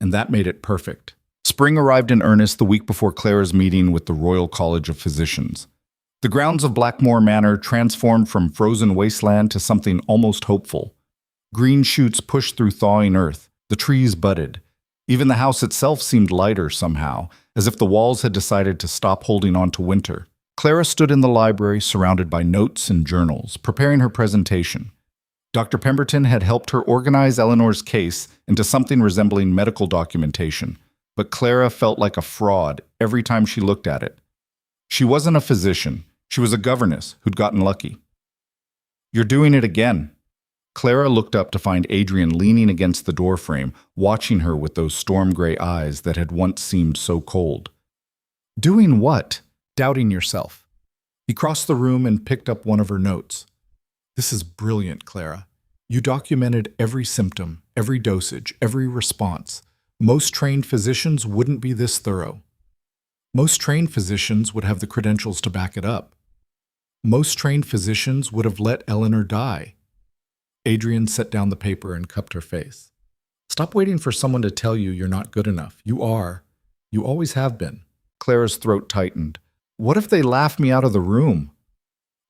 and that made it perfect. Spring arrived in earnest the week before Clara's meeting with the Royal College of Physicians. The grounds of Blackmore Manor transformed from frozen wasteland to something almost hopeful. Green shoots pushed through thawing earth, the trees budded. Even the house itself seemed lighter somehow, as if the walls had decided to stop holding on to winter. Clara stood in the library surrounded by notes and journals, preparing her presentation. Dr. Pemberton had helped her organize Eleanor's case into something resembling medical documentation, but Clara felt like a fraud every time she looked at it. She wasn't a physician. She was a governess who'd gotten lucky. "You're doing it again." Clara looked up to find Adrian leaning against the doorframe, watching her with those storm-gray eyes that had once seemed so cold. "Doing what?" "Doubting yourself." He crossed the room and picked up one of her notes. "This is brilliant, Clara. You documented every symptom, every dosage, every response. Most trained physicians wouldn't be this thorough. Most trained physicians would have the credentials to back it up. Most trained physicians would have let Eleanor die." Adrian set down the paper and cupped her face. "Stop waiting for someone to tell you you're not good enough. You are. You always have been." Clara's throat tightened. "What if they laugh me out of the room?"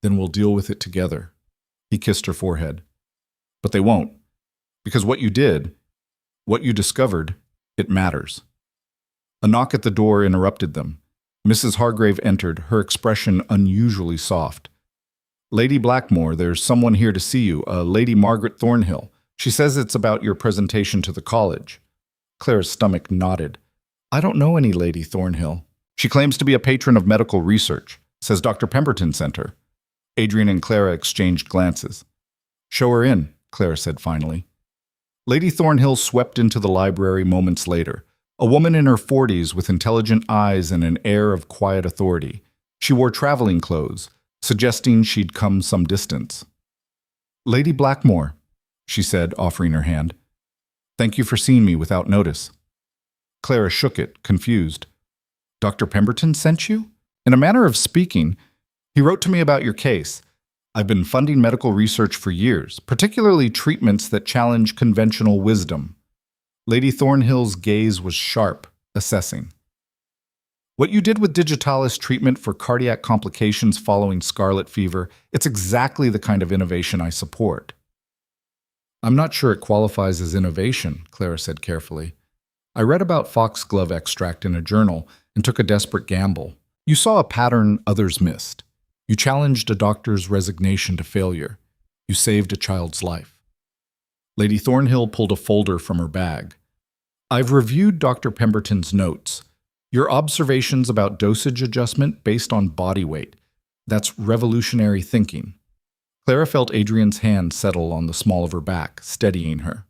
"Then we'll deal with it together." He kissed her forehead. "But they won't. Because what you did, what you discovered, it matters." A knock at the door interrupted them. Mrs. Hargrave entered, her expression unusually soft. "Lady Blackmore, there's someone here to see you, a Lady Margaret Thornhill. She says it's about your presentation to the college." Clara's stomach knotted. "I don't know any Lady Thornhill. She claims to be a patron of medical research. Says Dr. Pemberton sent her." Adrian and Clara exchanged glances. "Show her in," Clara said finally. Lady Thornhill swept into the library moments later, a woman in her 40s with intelligent eyes and an air of quiet authority. She wore traveling clothes, suggesting she'd come some distance. "Lady Blackmore," she said, offering her hand. "Thank you for seeing me without notice." Clara shook it, confused. "Dr. Pemberton sent you?" "In a manner of speaking. He wrote to me about your case. I've been funding medical research for years, particularly treatments that challenge conventional wisdom." Lady Thornhill's gaze was sharp, assessing. "What you did with digitalis treatment for cardiac complications following scarlet fever, it's exactly the kind of innovation I support." "I'm not sure it qualifies as innovation," Clara said carefully. "I read about foxglove extract in a journal and took a desperate gamble. You saw a pattern others missed. You challenged a doctor's resignation to failure. You saved a child's life." Lady Thornhill pulled a folder from her bag. "I've reviewed Dr. Pemberton's notes. Your observations about dosage adjustment based on body weight. That's revolutionary thinking." Clara felt Adrian's hand settle on the small of her back, steadying her.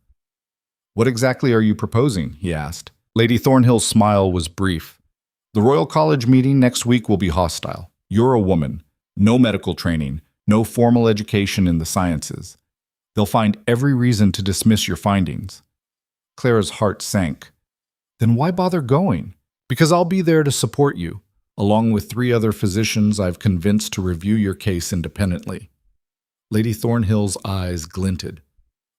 "What exactly are you proposing?" he asked. Lady Thornhill's smile was brief. "The Royal College meeting next week will be hostile. You're a woman. No medical training. No formal education in the sciences. They'll find every reason to dismiss your findings." Clara's heart sank. "Then why bother going?" "Because I'll be there to support you, along with 3 other physicians I've convinced to review your case independently." Lady Thornhill's eyes glinted.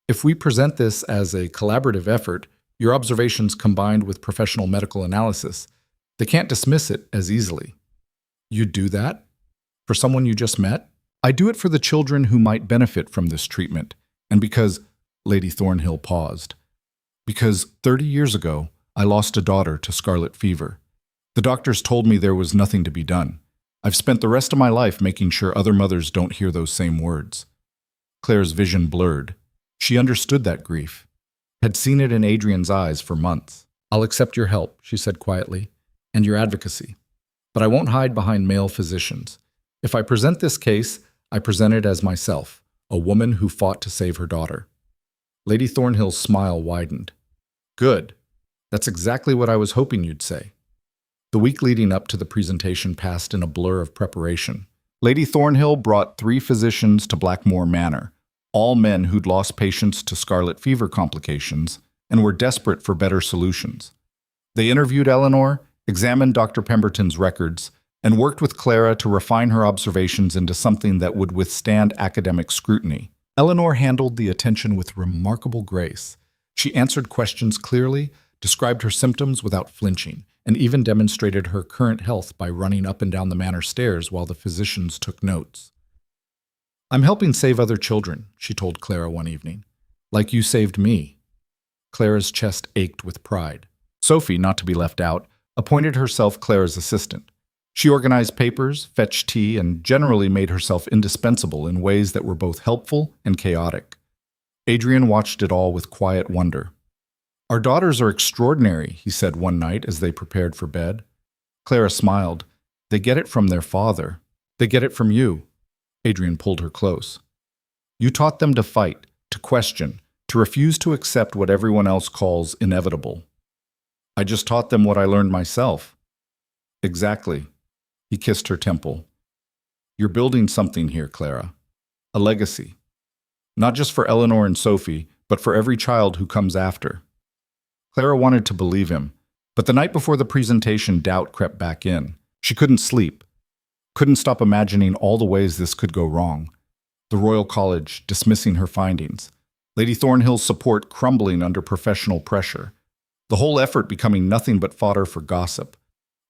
"If we present this as a collaborative effort, your observations combined with professional medical analysis, they can't dismiss it as easily." "You'd do that? For someone you just met?" "I do it for the children who might benefit from this treatment, and because—" Lady Thornhill paused. "Because 30 years ago, I lost a daughter to scarlet fever. The doctors told me there was nothing to be done. I've spent the rest of my life making sure other mothers don't hear those same words. Claire's vision blurred. She understood that grief, had seen it in Adrian's eyes for months. I'll accept your help, she said quietly, and your advocacy. But I won't hide behind male physicians. If I present this case, I present it as myself, a woman who fought to save her daughter. Lady Thornhill's smile widened. Good. That's exactly what I was hoping you'd say. The week leading up to the presentation passed in a blur of preparation. Lady Thornhill brought 3 physicians to Blackmore Manor, all men who'd lost patients to scarlet fever complications and were desperate for better solutions. They interviewed Eleanor, examined Dr. Pemberton's records, and worked with Clara to refine her observations into something that would withstand academic scrutiny. Eleanor handled the attention with remarkable grace. She answered questions clearly, described her symptoms without flinching, and even demonstrated her current health by running up and down the manor stairs while the physicians took notes. I'm helping save other children, she told Clara one evening. Like you saved me. Clara's chest ached with pride. Sophie, not to be left out, appointed herself Clara's assistant. She organized papers, fetched tea, and generally made herself indispensable in ways that were both helpful and chaotic. Adrian watched it all with quiet wonder. Our daughters are extraordinary, he said one night as they prepared for bed. Clara smiled. They get it from their father. They get it from you. Adrian pulled her close. You taught them to fight, to question, to refuse to accept what everyone else calls inevitable. I just taught them what I learned myself. Exactly. He kissed her temple. You're building something here, Clara. A legacy. Not just for Eleanor and Sophie, but for every child who comes after. Clara wanted to believe him, but the night before the presentation, doubt crept back in. She couldn't sleep. Couldn't stop imagining all the ways this could go wrong. The Royal College dismissing her findings. Lady Thornhill's support crumbling under professional pressure. The whole effort becoming nothing but fodder for gossip.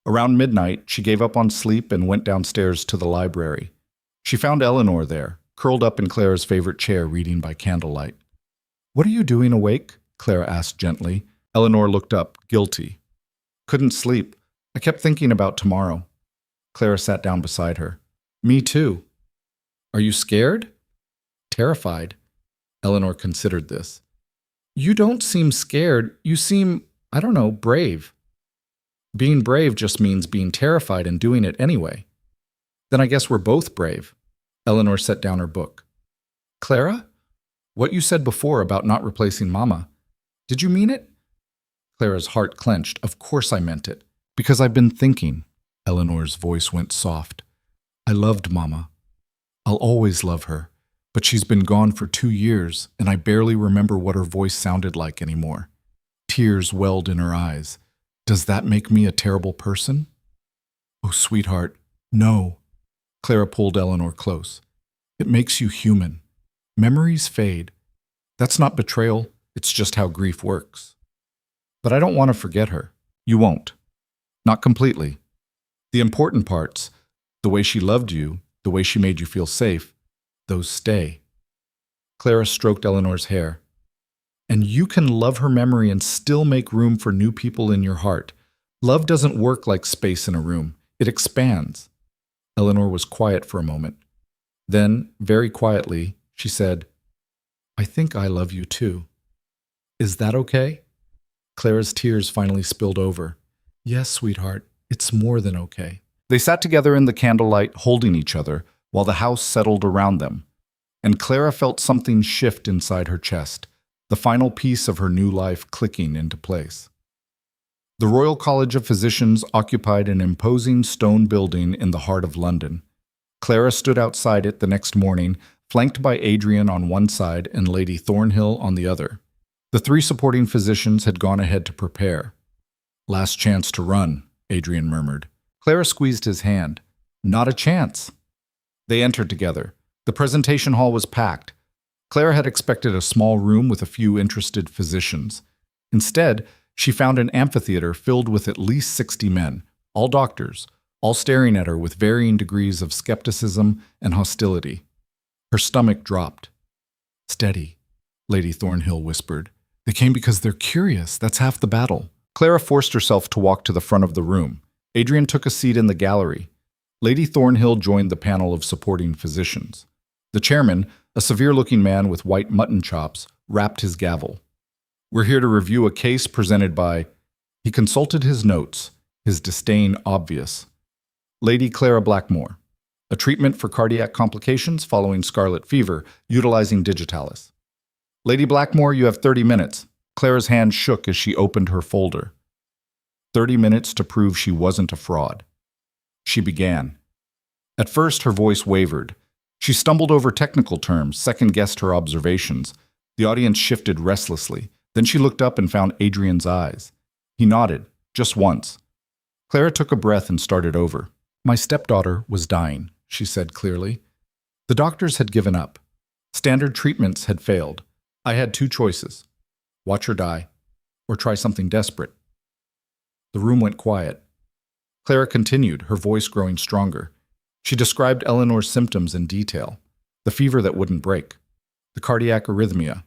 Around midnight, she gave up on sleep and went downstairs to the library. She found Eleanor there, curled up in Clara's favorite chair reading by candlelight. What are you doing awake? Clara asked gently. Eleanor looked up, guilty. Couldn't sleep. I kept thinking about tomorrow. Clara sat down beside her. Me too. Are you scared? Terrified. Eleanor considered this. You don't seem scared. You seem, brave. Being brave just means being terrified and doing it anyway. Then I guess we're both brave. Eleanor set down her book. Clara? What you said before about not replacing Mama. Did you mean it? Clara's heart clenched. Of course I meant it. Because I've been thinking. Eleanor's voice went soft. I loved Mama. I'll always love her. But she's been gone for 2 years, and I barely remember what her voice sounded like anymore. Tears welled in her eyes. Does that make me a terrible person? Oh, sweetheart, no. Clara pulled Eleanor close. It makes you human. Memories fade. That's not betrayal, it's just how grief works. But I don't want to forget her. You won't. Not completely. The important parts, the way she loved you, the way she made you feel safe, those stay. Clara stroked Eleanor's hair. And you can love her memory and still make room for new people in your heart. Love doesn't work like space in a room. It expands. Eleanor was quiet for a moment. Then, very quietly, she said, I think I love you too. Is that okay? Clara's tears finally spilled over. Yes, sweetheart, it's more than okay. They sat together in the candlelight, holding each other, while the house settled around them. And Clara felt something shift inside her chest, the final piece of her new life clicking into place. The Royal College of Physicians occupied an imposing stone building in the heart of London. Clara stood outside it the next morning, flanked by Adrian on one side and Lady Thornhill on the other. The 3 supporting physicians had gone ahead to prepare. Last chance to run, Adrian murmured. Clara squeezed his hand. Not a chance. They entered together. The presentation hall was packed. Clara had expected a small room with a few interested physicians. Instead, she found an amphitheater filled with at least 60 men, all doctors, all staring at her with varying degrees of skepticism and hostility. Her stomach dropped. Steady, Lady Thornhill whispered. They came because they're curious. That's half the battle. Clara forced herself to walk to the front of the room. Adrian took a seat in the gallery. Lady Thornhill joined the panel of supporting physicians. The chairman, a severe-looking man with white mutton chops, rapped his gavel. "We're here to review a case presented by—" He consulted his notes, his disdain obvious. "Lady Clara Blackmore. A treatment for cardiac complications following scarlet fever, utilizing digitalis. Lady Blackmore, you have 30 minutes. Clara's hand shook as she opened her folder. 30 minutes to prove she wasn't a fraud. She began. At first, her voice wavered. She stumbled over technical terms, second-guessed her observations. The audience shifted restlessly. Then she looked up and found Adrian's eyes. He nodded, just once. Clara took a breath and started over. "My stepdaughter was dying," she said clearly. "The doctors had given up. Standard treatments had failed. I had two choices. Watch her die, or try something desperate." The room went quiet. Clara continued, her voice growing stronger. She described Eleanor's symptoms in detail. The fever that wouldn't break. The cardiac arrhythmia.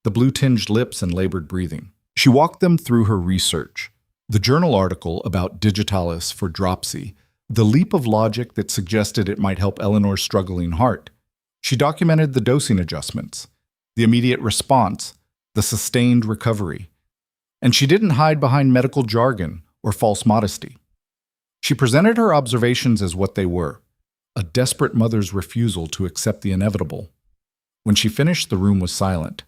The blue-tinged lips and labored breathing. She walked them through her research. The journal article about digitalis for dropsy. The leap of logic that suggested it might help Eleanor's struggling heart. She documented the dosing adjustments. The immediate response. The sustained recovery. And she didn't hide behind medical jargon or false modesty. She presented her observations as what they were, a desperate mother's refusal to accept the inevitable. When she finished, the room was silent.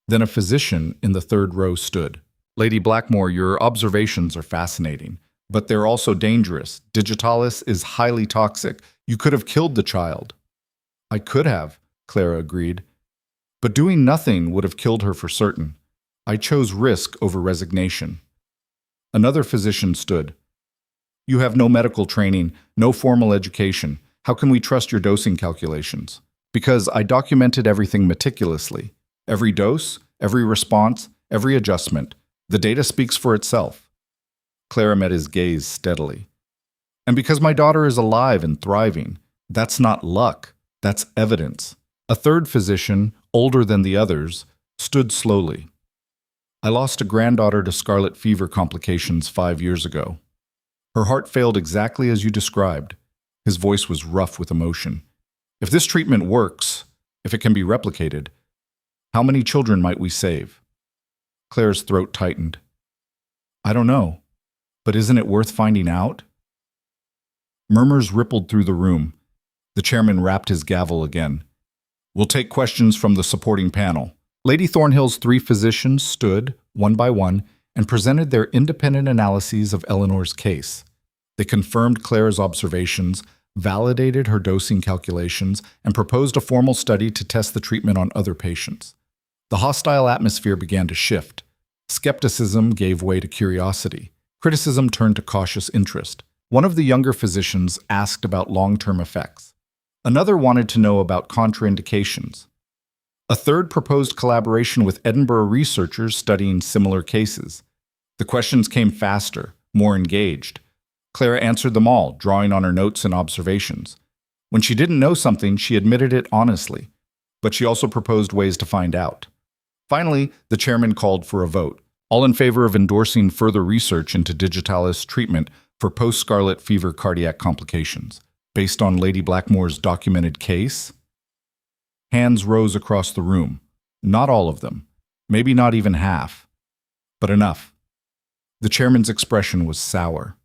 Then a physician in the third row stood. "Lady Blackmore, your observations are fascinating, but they're also dangerous. Digitalis is highly toxic. You could have killed the child." "I could have," Clara agreed. "But doing nothing would have killed her for certain. I chose risk over resignation." Another physician stood. "You have no medical training, no formal education. How can we trust your dosing calculations?" "Because I documented everything meticulously. Every dose, every response, every adjustment. The data speaks for itself." Clara met his gaze steadily. "And because my daughter is alive and thriving. That's not luck. That's evidence." A third physician, older than the others, stood slowly. "I lost a granddaughter to scarlet fever complications 5 years ago. Her heart failed exactly as you described." His voice was rough with emotion. "If this treatment works, if it can be replicated, how many children might we save?" Claire's throat tightened. "I don't know, but isn't it worth finding out?" Murmurs rippled through the room. The chairman rapped his gavel again. "We'll take questions from the supporting panel." Lady Thornhill's 3 physicians stood, one by one, and presented their independent analyses of Eleanor's case. They confirmed Clara's observations, validated her dosing calculations, and proposed a formal study to test the treatment on other patients. The hostile atmosphere began to shift. Skepticism gave way to curiosity. Criticism turned to cautious interest. One of the younger physicians asked about long-term effects. Another wanted to know about contraindications. A third proposed collaboration with Edinburgh researchers studying similar cases. The questions came faster, more engaged. Clara answered them all, drawing on her notes and observations. When she didn't know something, she admitted it honestly, but she also proposed ways to find out. Finally, the chairman called for a vote. All in favor of endorsing further research into digitalis treatment for post-scarlet fever cardiac complications, based on Lady Blackmore's documented case? Hands rose across the room. Not all of them. Maybe not even half. But enough. The chairman's expression was sour.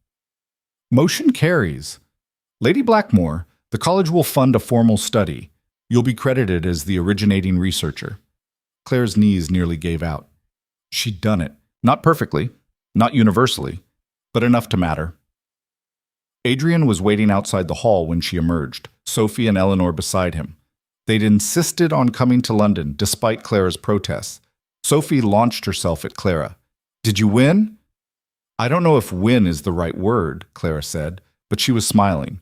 "Motion carries. Lady Blackmore, the college will fund a formal study. You'll be credited as the originating researcher." Claire's knees nearly gave out. She'd done it. Not perfectly, not universally, but enough to matter. Adrian was waiting outside the hall when she emerged, Sophie and Eleanor beside him. They'd insisted on coming to London, despite Clara's protests. Sophie launched herself at Clara. "Did you win?" "I don't know if win is the right word," Clara said, but she was smiling.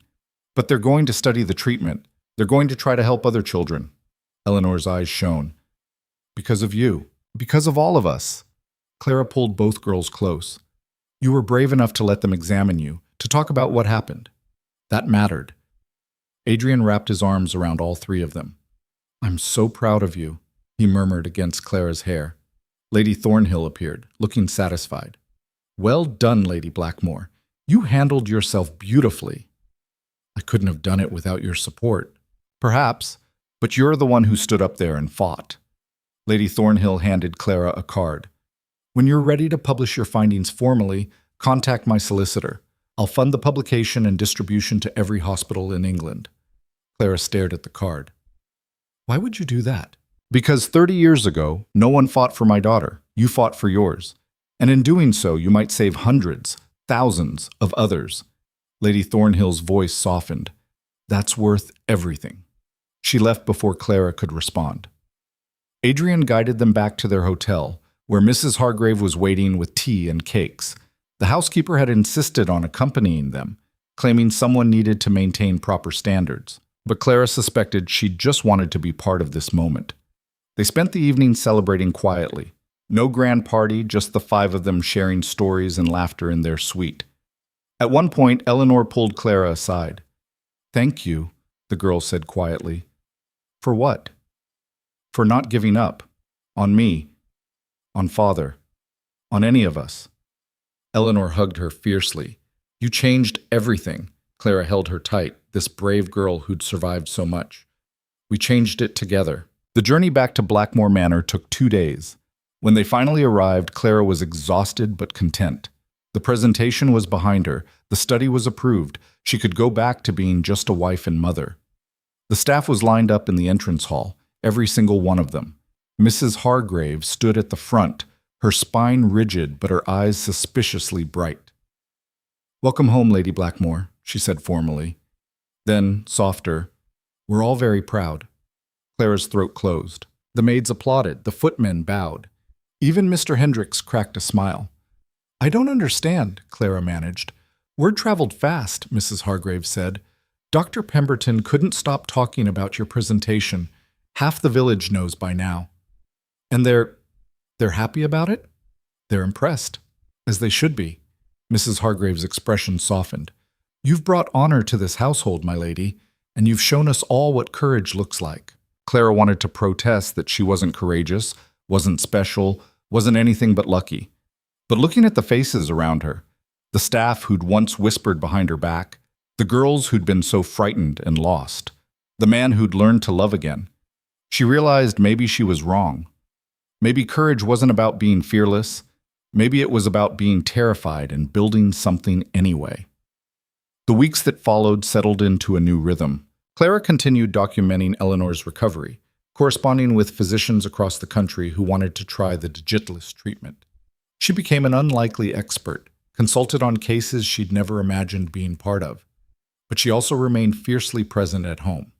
"But they're going to study the treatment. They're going to try to help other children." Eleanor's eyes shone. "Because of you. Because of all of us." Clara pulled both girls close. "You were brave enough to let them examine you, to talk about what happened. That mattered." Adrian wrapped his arms around all 3 of them. "I'm so proud of you," he murmured against Clara's hair. Lady Thornhill appeared, looking satisfied. "Well done, Lady Blackmore. You handled yourself beautifully." I couldn't have done it without your support. Perhaps, but you're the one who stood up there and fought. Lady Thornhill handed Clara a card. When you're ready to publish your findings formally, contact my solicitor. I'll fund the publication and distribution to every hospital in England. Clara stared at the card. Why would you do that? Because 30 years ago, no one fought for my daughter. You fought for yours. And in doing so, you might save hundreds, thousands of others. Lady Thornhill's voice softened. That's worth everything. She left before Clara could respond. Adrian guided them back to their hotel, where Mrs. Hargrave was waiting with tea and cakes. The housekeeper had insisted on accompanying them, claiming someone needed to maintain proper standards. But Clara suspected she just wanted to be part of this moment. They spent the evening celebrating quietly. No grand party, just the five of them sharing stories and laughter in their suite. At one point, Eleanor pulled Clara aside. Thank you, the girl said quietly. For what? For not giving up. On me. On Father. On any of us. Eleanor hugged her fiercely. You changed everything. Clara held her tight, this brave girl who'd survived so much. We changed it together. The journey back to Blackmore Manor took 2 days. When they finally arrived, Clara was exhausted but content. The presentation was behind her. The study was approved. She could go back to being just a wife and mother. The staff was lined up in the entrance hall, every single one of them. Mrs. Hargrave stood at the front, her spine rigid but her eyes suspiciously bright. Welcome home, Lady Blackmore, she said formally. Then, softer, we're all very proud. Clara's throat closed. The maids applauded. The footmen bowed. Even Mr. Hendricks cracked a smile. I don't understand, Clara managed. Word traveled fast, Mrs. Hargrave said. Dr. Pemberton couldn't stop talking about your presentation. Half the village knows by now. And they're happy about it? They're impressed. As they should be. Mrs. Hargrave's expression softened. You've brought honor to this household, my lady, and you've shown us all what courage looks like. Clara wanted to protest that she wasn't courageous, wasn't special, wasn't anything but lucky. But looking at the faces around her, the staff who'd once whispered behind her back, the girls who'd been so frightened and lost, the man who'd learned to love again, she realized maybe she was wrong. Maybe courage wasn't about being fearless. Maybe it was about being terrified and building something anyway. The weeks that followed settled into a new rhythm. Clara continued documenting Eleanor's recovery, corresponding with physicians across the country who wanted to try the digitalist treatment. She became an unlikely expert, consulted on cases she'd never imagined being part of. But she also remained fiercely present at home.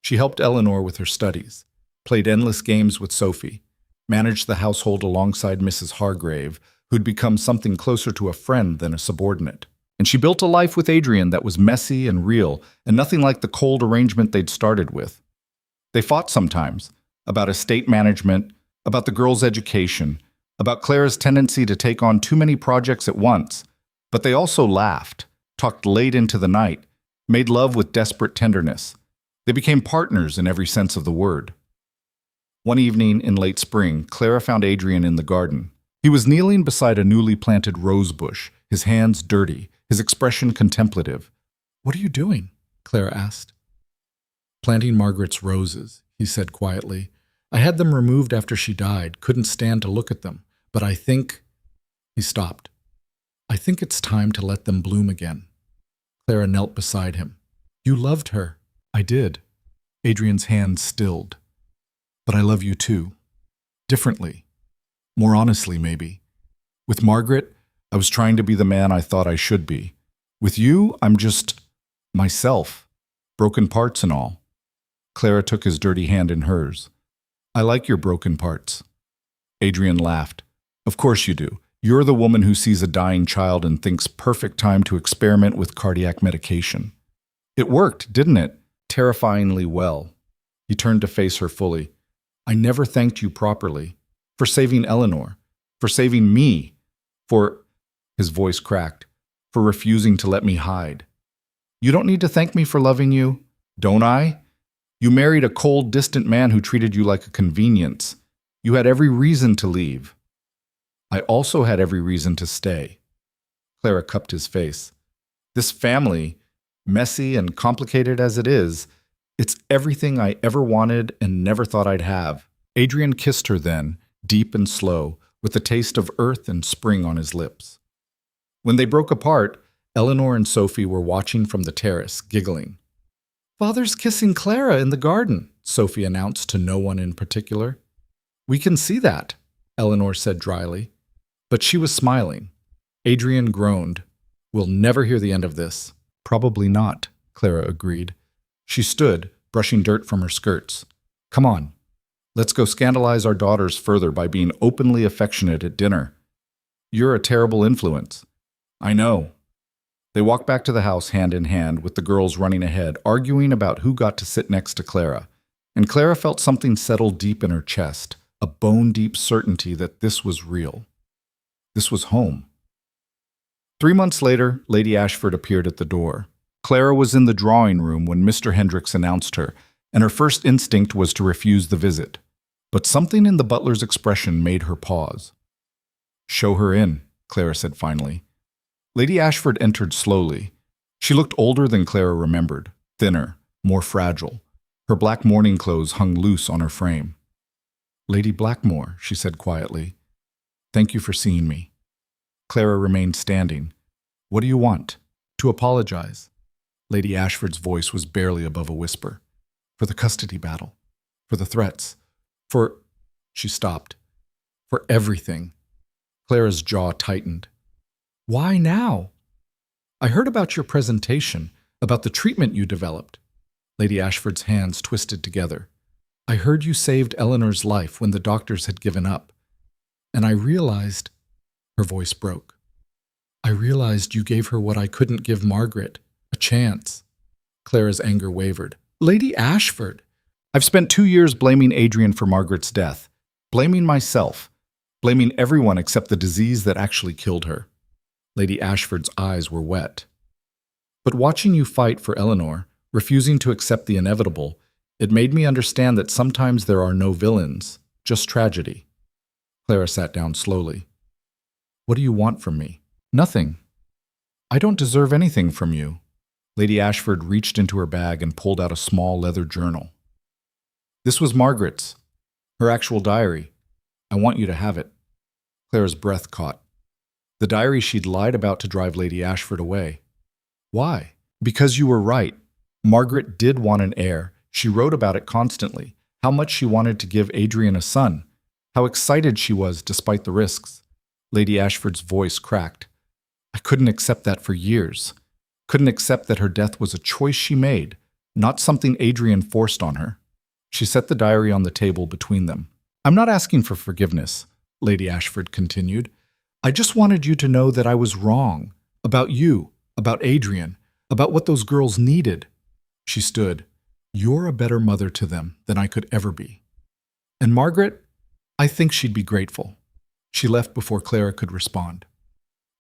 She helped Eleanor with her studies, played endless games with Sophie, managed the household alongside Mrs. Hargrave, who'd become something closer to a friend than a subordinate. And she built a life with Adrian that was messy and real, and nothing like the cold arrangement they'd started with. They fought sometimes, about estate management, about the girls' education, about Clara's tendency to take on too many projects at once. But they also laughed, talked late into the night, made love with desperate tenderness. They became partners in every sense of the word. One evening in late spring, Clara found Adrian in the garden. He was kneeling beside a newly planted rose bush, his hands dirty, his expression contemplative. What are you doing? Clara asked. Planting Margaret's roses, he said quietly. I had them removed after she died, couldn't stand to look at them, but I think... He stopped. I think it's time to let them bloom again. Clara knelt beside him. You loved her. I did. Adrian's hands stilled. But I love you too. Differently. More honestly, maybe. With Margaret, I was trying to be the man I thought I should be. With you, I'm just myself, broken parts and all. Clara took his dirty hand in hers. I like your broken parts. Adrian laughed. Of course you do. You're the woman who sees a dying child and thinks perfect time to experiment with cardiac medication. It worked, didn't it? Terrifyingly well. He turned to face her fully. I never thanked you properly. For saving Eleanor. For saving me. For... His voice cracked. For refusing to let me hide. You don't need to thank me for loving you, don't I? You married a cold, distant man who treated you like a convenience. You had every reason to leave. I also had every reason to stay. Clara cupped his face. This family, Messy and complicated as it is, it's everything I ever wanted and never thought I'd have. Adrian kissed her then, deep and slow, with the taste of earth and spring on his lips. When they broke apart, Eleanor and Sophie were watching from the terrace, giggling. "Father's kissing Clara in the garden," Sophie announced to no one in particular. "We can see that," Eleanor said dryly. But she was smiling. Adrian groaned. "We'll never hear the end of this." "Probably not," Clara agreed. She stood, brushing dirt from her skirts. "Come on. Let's go scandalize our daughters further by being openly affectionate at dinner. You're a terrible influence." "I know." They walked back to the house hand in hand, with the girls running ahead, arguing about who got to sit next to Clara. And Clara felt something settle deep in her chest, a bone-deep certainty that this was real. This was home. 3 months later, Lady Ashford appeared at the door. Clara was in the drawing room when Mr. Hendricks announced her, and her first instinct was to refuse the visit. But something in the butler's expression made her pause. "Show her in," Clara said finally. Lady Ashford entered slowly. She looked older than Clara remembered, thinner, more fragile. Her black mourning clothes hung loose on her frame. "Lady Blackmore," she said quietly. "Thank you for seeing me." Clara remained standing. "What do you want?" "To apologize." Lady Ashford's voice was barely above a whisper. "For the custody battle. For the threats. For—" She stopped. "For everything." Clara's jaw tightened. "Why now?" "I heard about your presentation, about the treatment you developed." Lady Ashford's hands twisted together. "I heard you saved Eleanor's life when the doctors had given up. And I realized—" Her voice broke. "I realized you gave her what I couldn't give Margaret, a chance." Clara's anger wavered. "Lady Ashford!" "I've spent 2 years blaming Adrian for Margaret's death, blaming myself, blaming everyone except the disease that actually killed her." Lady Ashford's eyes were wet. "But watching you fight for Eleanor, refusing to accept the inevitable, it made me understand that sometimes there are no villains, just tragedy." Clara sat down slowly. "What do you want from me?" "Nothing. I don't deserve anything from you." Lady Ashford reached into her bag and pulled out a small leather journal. "This was Margaret's, her actual diary. I want you to have it." Clara's breath caught. The diary she'd lied about to drive Lady Ashford away. "Why?" "Because you were right. Margaret did want an heir. She wrote about it constantly. How much she wanted to give Adrian a son. How excited she was despite the risks." Lady Ashford's voice cracked. "I couldn't accept that for years. Couldn't accept that her death was a choice she made, not something Adrian forced on her." She set the diary on the table between them. "I'm not asking for forgiveness," Lady Ashford continued. "I just wanted you to know that I was wrong. About you, about Adrian, about what those girls needed." She stood. "You're a better mother to them than I could ever be. And Margaret, I think she'd be grateful." She left before Clara could respond.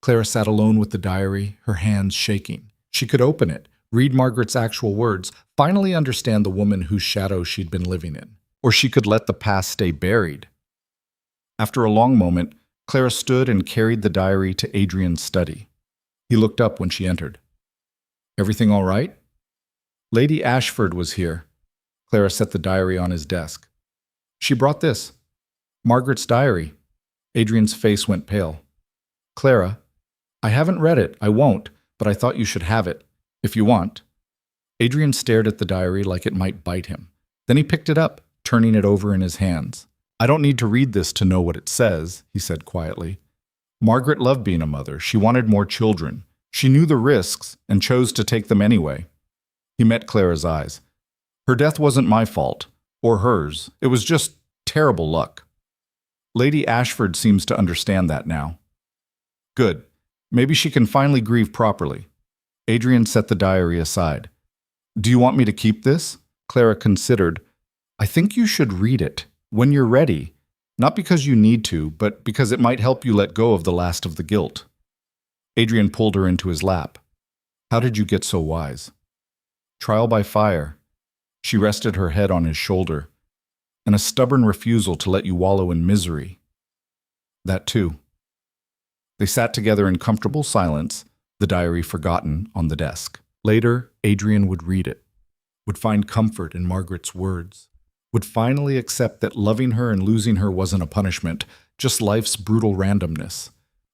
Clara sat alone with the diary, her hands shaking. She could open it, read Margaret's actual words, finally understand the woman whose shadow she'd been living in. Or she could let the past stay buried. After a long moment, Clara stood and carried the diary to Adrian's study. He looked up when she entered. "Everything all right?" "Lady Ashford was here." Clara set the diary on his desk. "She brought this. Margaret's diary." Adrian's face went pale. "Clara, I haven't read it. I won't, but I thought you should have it, if you want." Adrian stared at the diary like it might bite him. Then he picked it up, turning it over in his hands. "I don't need to read this to know what it says," he said quietly. "Margaret loved being a mother. She wanted more children. She knew the risks and chose to take them anyway." He met Clara's eyes. "Her death wasn't my fault, or hers. It was just terrible luck." Lady Ashford seems to understand that now. "Good. Maybe she can finally grieve properly." Adrian set the diary aside. "Do you want me to keep this?" Clara considered. "I think you should read it, when you're ready. Not because you need to, but because it might help you let go of the last of the guilt." Adrian pulled her into his lap. "How did you get so wise?" "Trial by fire." She rested her head on his shoulder. "And a stubborn refusal to let you wallow in misery." "That too." They sat together in comfortable silence, the diary forgotten on the desk. Later, Adrian would read it, would find comfort in Margaret's words, would finally accept that loving her and losing her wasn't a punishment, just life's brutal randomness.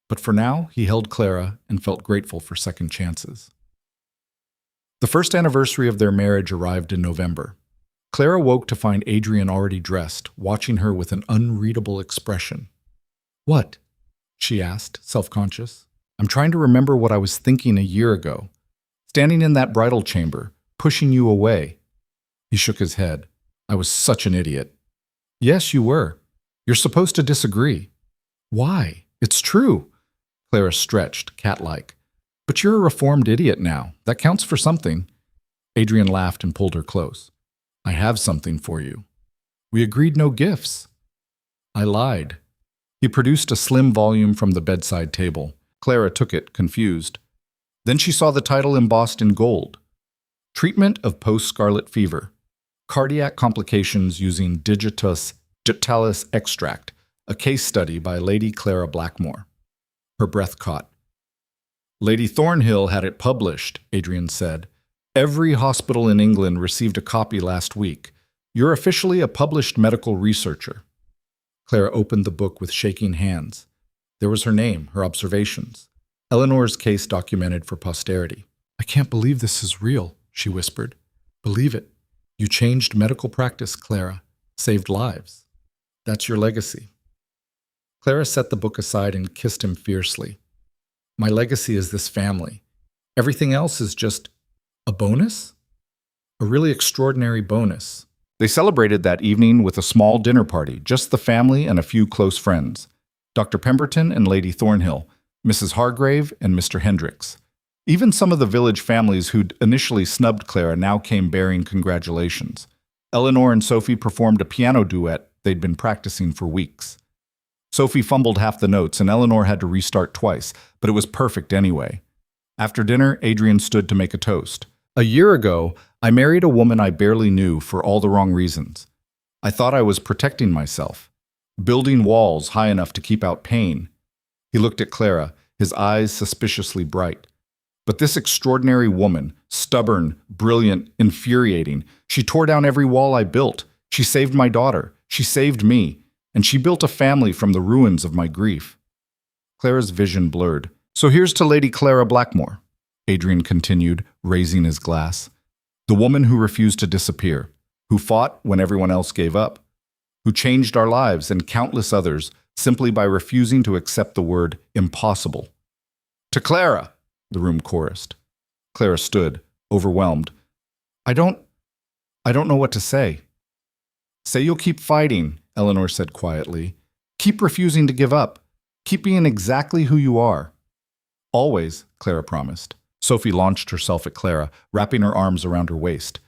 But for now, he held Clara and felt grateful for second chances. The first anniversary of their marriage arrived in November. Clara woke to find Adrian already dressed, watching her with an unreadable expression. "What?" she asked, self-conscious. "I'm trying to remember what I was thinking a year ago. Standing in that bridal chamber, pushing you away." He shook his head. "I was such an idiot." "Yes, you were. You're supposed to disagree." "Why? It's true." Clara stretched, cat-like. "But you're a reformed idiot now. That counts for something." Adrian laughed and pulled her close. "I have something for you. We agreed no gifts." "I lied." He produced a slim volume from the bedside table. Clara took it, confused. Then she saw the title embossed in gold. Treatment of Post-Scarlet Fever. Cardiac Complications Using Digitalis Extract. A case study by Lady Clara Blackmore. Her breath caught. "Lady Thornhill had it published," Adrian said. "Every hospital in England received a copy last week. You're officially a published medical researcher." Clara opened the book with shaking hands. There was her name, her observations. Eleanor's case documented for posterity. "I can't believe this is real," she whispered. "Believe it. You changed medical practice, Clara. Saved lives. That's your legacy." Clara set the book aside and kissed him fiercely. "My legacy is this family. Everything else is just a bonus? A really extraordinary bonus." They celebrated that evening with a small dinner party, just the family and a few close friends. Dr. Pemberton and Lady Thornhill, Mrs. Hargrave and Mr. Hendricks. Even some of the village families who'd initially snubbed Clara now came bearing congratulations. Eleanor and Sophie performed a piano duet they'd been practicing for weeks. Sophie fumbled half the notes and Eleanor had to restart twice, but it was perfect anyway. After dinner, Adrian stood to make a toast. "A year ago, I married a woman I barely knew for all the wrong reasons. I thought I was protecting myself, building walls high enough to keep out pain." He looked at Clara, his eyes suspiciously bright. "But this extraordinary woman, stubborn, brilliant, infuriating, she tore down every wall I built. She saved my daughter. She saved me. And she built a family from the ruins of my grief." Clara's vision blurred. "So here's to Lady Clara Blackmore," Adrian continued, raising his glass. "The woman who refused to disappear, who fought when everyone else gave up, who changed our lives and countless others simply by refusing to accept the word impossible." "To Clara!" the room chorused. Clara stood, overwhelmed. I don't know what to say." "Say you'll keep fighting," Eleanor said quietly. "Keep refusing to give up. Keep being exactly who you are." "Always," Clara promised. Sophie launched herself at Clara, wrapping her arms around her waist.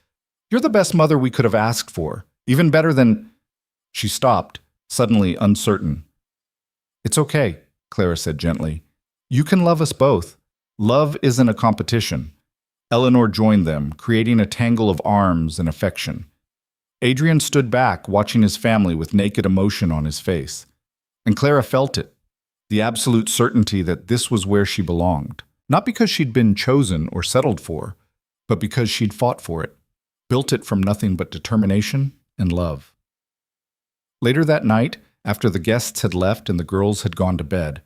"You're the best mother we could have asked for. Even better than—" She stopped, suddenly uncertain. "It's okay," Clara said gently. "You can love us both. Love isn't a competition." Eleanor joined them, creating a tangle of arms and affection. Adrian stood back, watching his family with naked emotion on his face. And Clara felt it, the absolute certainty that this was where she belonged. Not because she'd been chosen or settled for, but because she'd fought for it, built it from nothing but determination and love. Later that night, after the guests had left and the girls had gone to bed,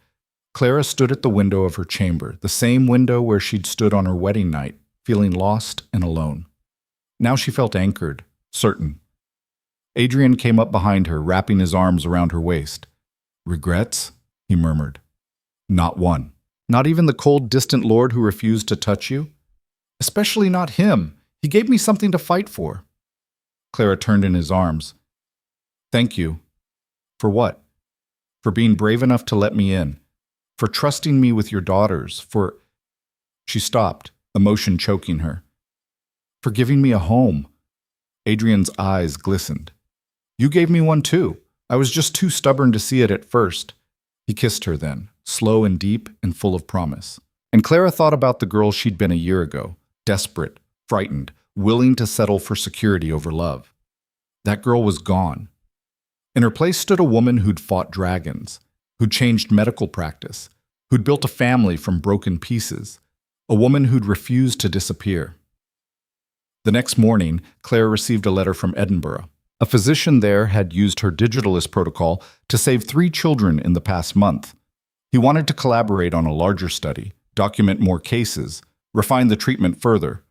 Clara stood at the window of her chamber, the same window where she'd stood on her wedding night, feeling lost and alone. Now she felt anchored, certain. Adrian came up behind her, wrapping his arms around her waist. "Regrets?" he murmured. "Not one. Not even the cold, distant lord who refused to touch you? Especially not him. He gave me something to fight for." Clara turned in his arms. "Thank you." "For what?" "For being brave enough to let me in. For trusting me with your daughters. For—" She stopped, emotion choking her. "For giving me a home." Adrian's eyes glistened. "You gave me one too. I was just too stubborn to see it at first." He kissed her then, slow and deep and full of promise. And Clara thought about the girl she'd been a year ago, desperate, frightened, willing to settle for security over love. That girl was gone. In her place stood a woman who'd fought dragons, who'd changed medical practice, who'd built a family from broken pieces, a woman who'd refused to disappear. The next morning, Clara received a letter from Edinburgh. A physician there had used her digitalist protocol to save 3 children in the past month. He wanted to collaborate on a larger study, document more cases, refine the treatment further.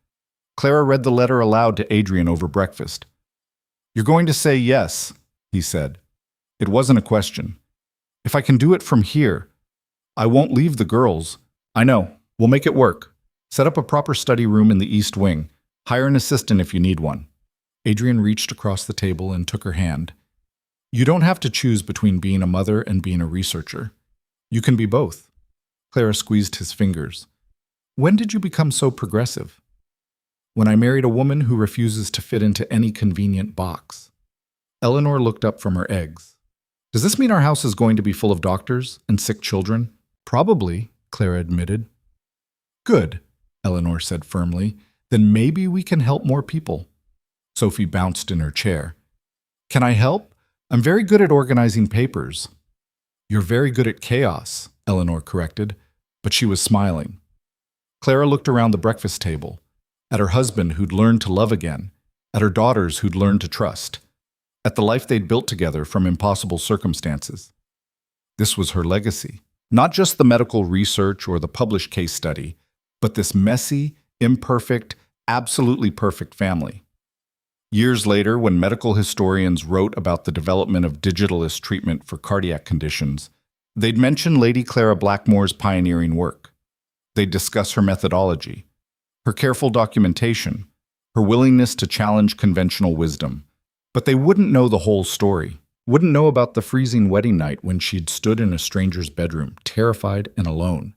Clara read the letter aloud to Adrian over breakfast. "You're going to say yes," he said. It wasn't a question. "If I can do it from here, I won't leave the girls." "I know. We'll make it work. Set up a proper study room in the East Wing. Hire an assistant if you need one." Adrian reached across the table and took her hand. "You don't have to choose between being a mother and being a researcher. You can be both." Clara squeezed his fingers. "When did you become so progressive?" "When I married a woman who refuses to fit into any convenient box." Eleanor looked up from her eggs. "Does this mean our house is going to be full of doctors and sick children?" "Probably," Clara admitted. "Good," Eleanor said firmly. "Then maybe we can help more people." Sophie bounced in her chair. "Can I help? I'm very good at organizing papers." "You're very good at chaos," Eleanor corrected, but she was smiling. Clara looked around the breakfast table, at her husband who'd learned to love again, at her daughters who'd learned to trust, at the life they'd built together from impossible circumstances. This was her legacy. Not just the medical research or the published case study, but this messy, imperfect, absolutely perfect family. Years later, when medical historians wrote about the development of digitalist treatment for cardiac conditions, they'd mention Lady Clara Blackmore's pioneering work. They'd discuss her methodology, her careful documentation, her willingness to challenge conventional wisdom. But they wouldn't know the whole story, wouldn't know about the freezing wedding night when she'd stood in a stranger's bedroom, terrified and alone.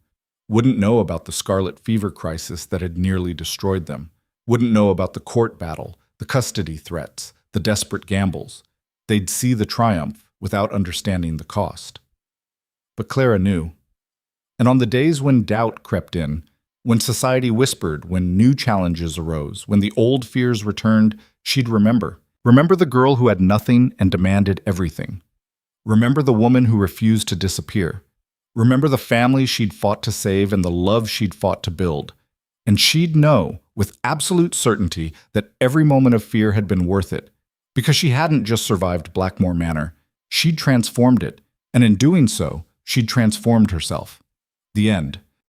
Wouldn't know about the scarlet fever crisis that had nearly destroyed them. Wouldn't know about the court battle, the custody threats, the desperate gambles. They'd see the triumph without understanding the cost. But Clara knew. And on the days when doubt crept in, when society whispered, when new challenges arose, when the old fears returned, she'd remember. Remember the girl who had nothing and demanded everything. Remember the woman who refused to disappear. Remember the family she'd fought to save and the love she'd fought to build. And she'd know, with absolute certainty, that every moment of fear had been worth it. Because she hadn't just survived Blackmore Manor. She'd transformed it. And in doing so, she'd transformed herself. The end.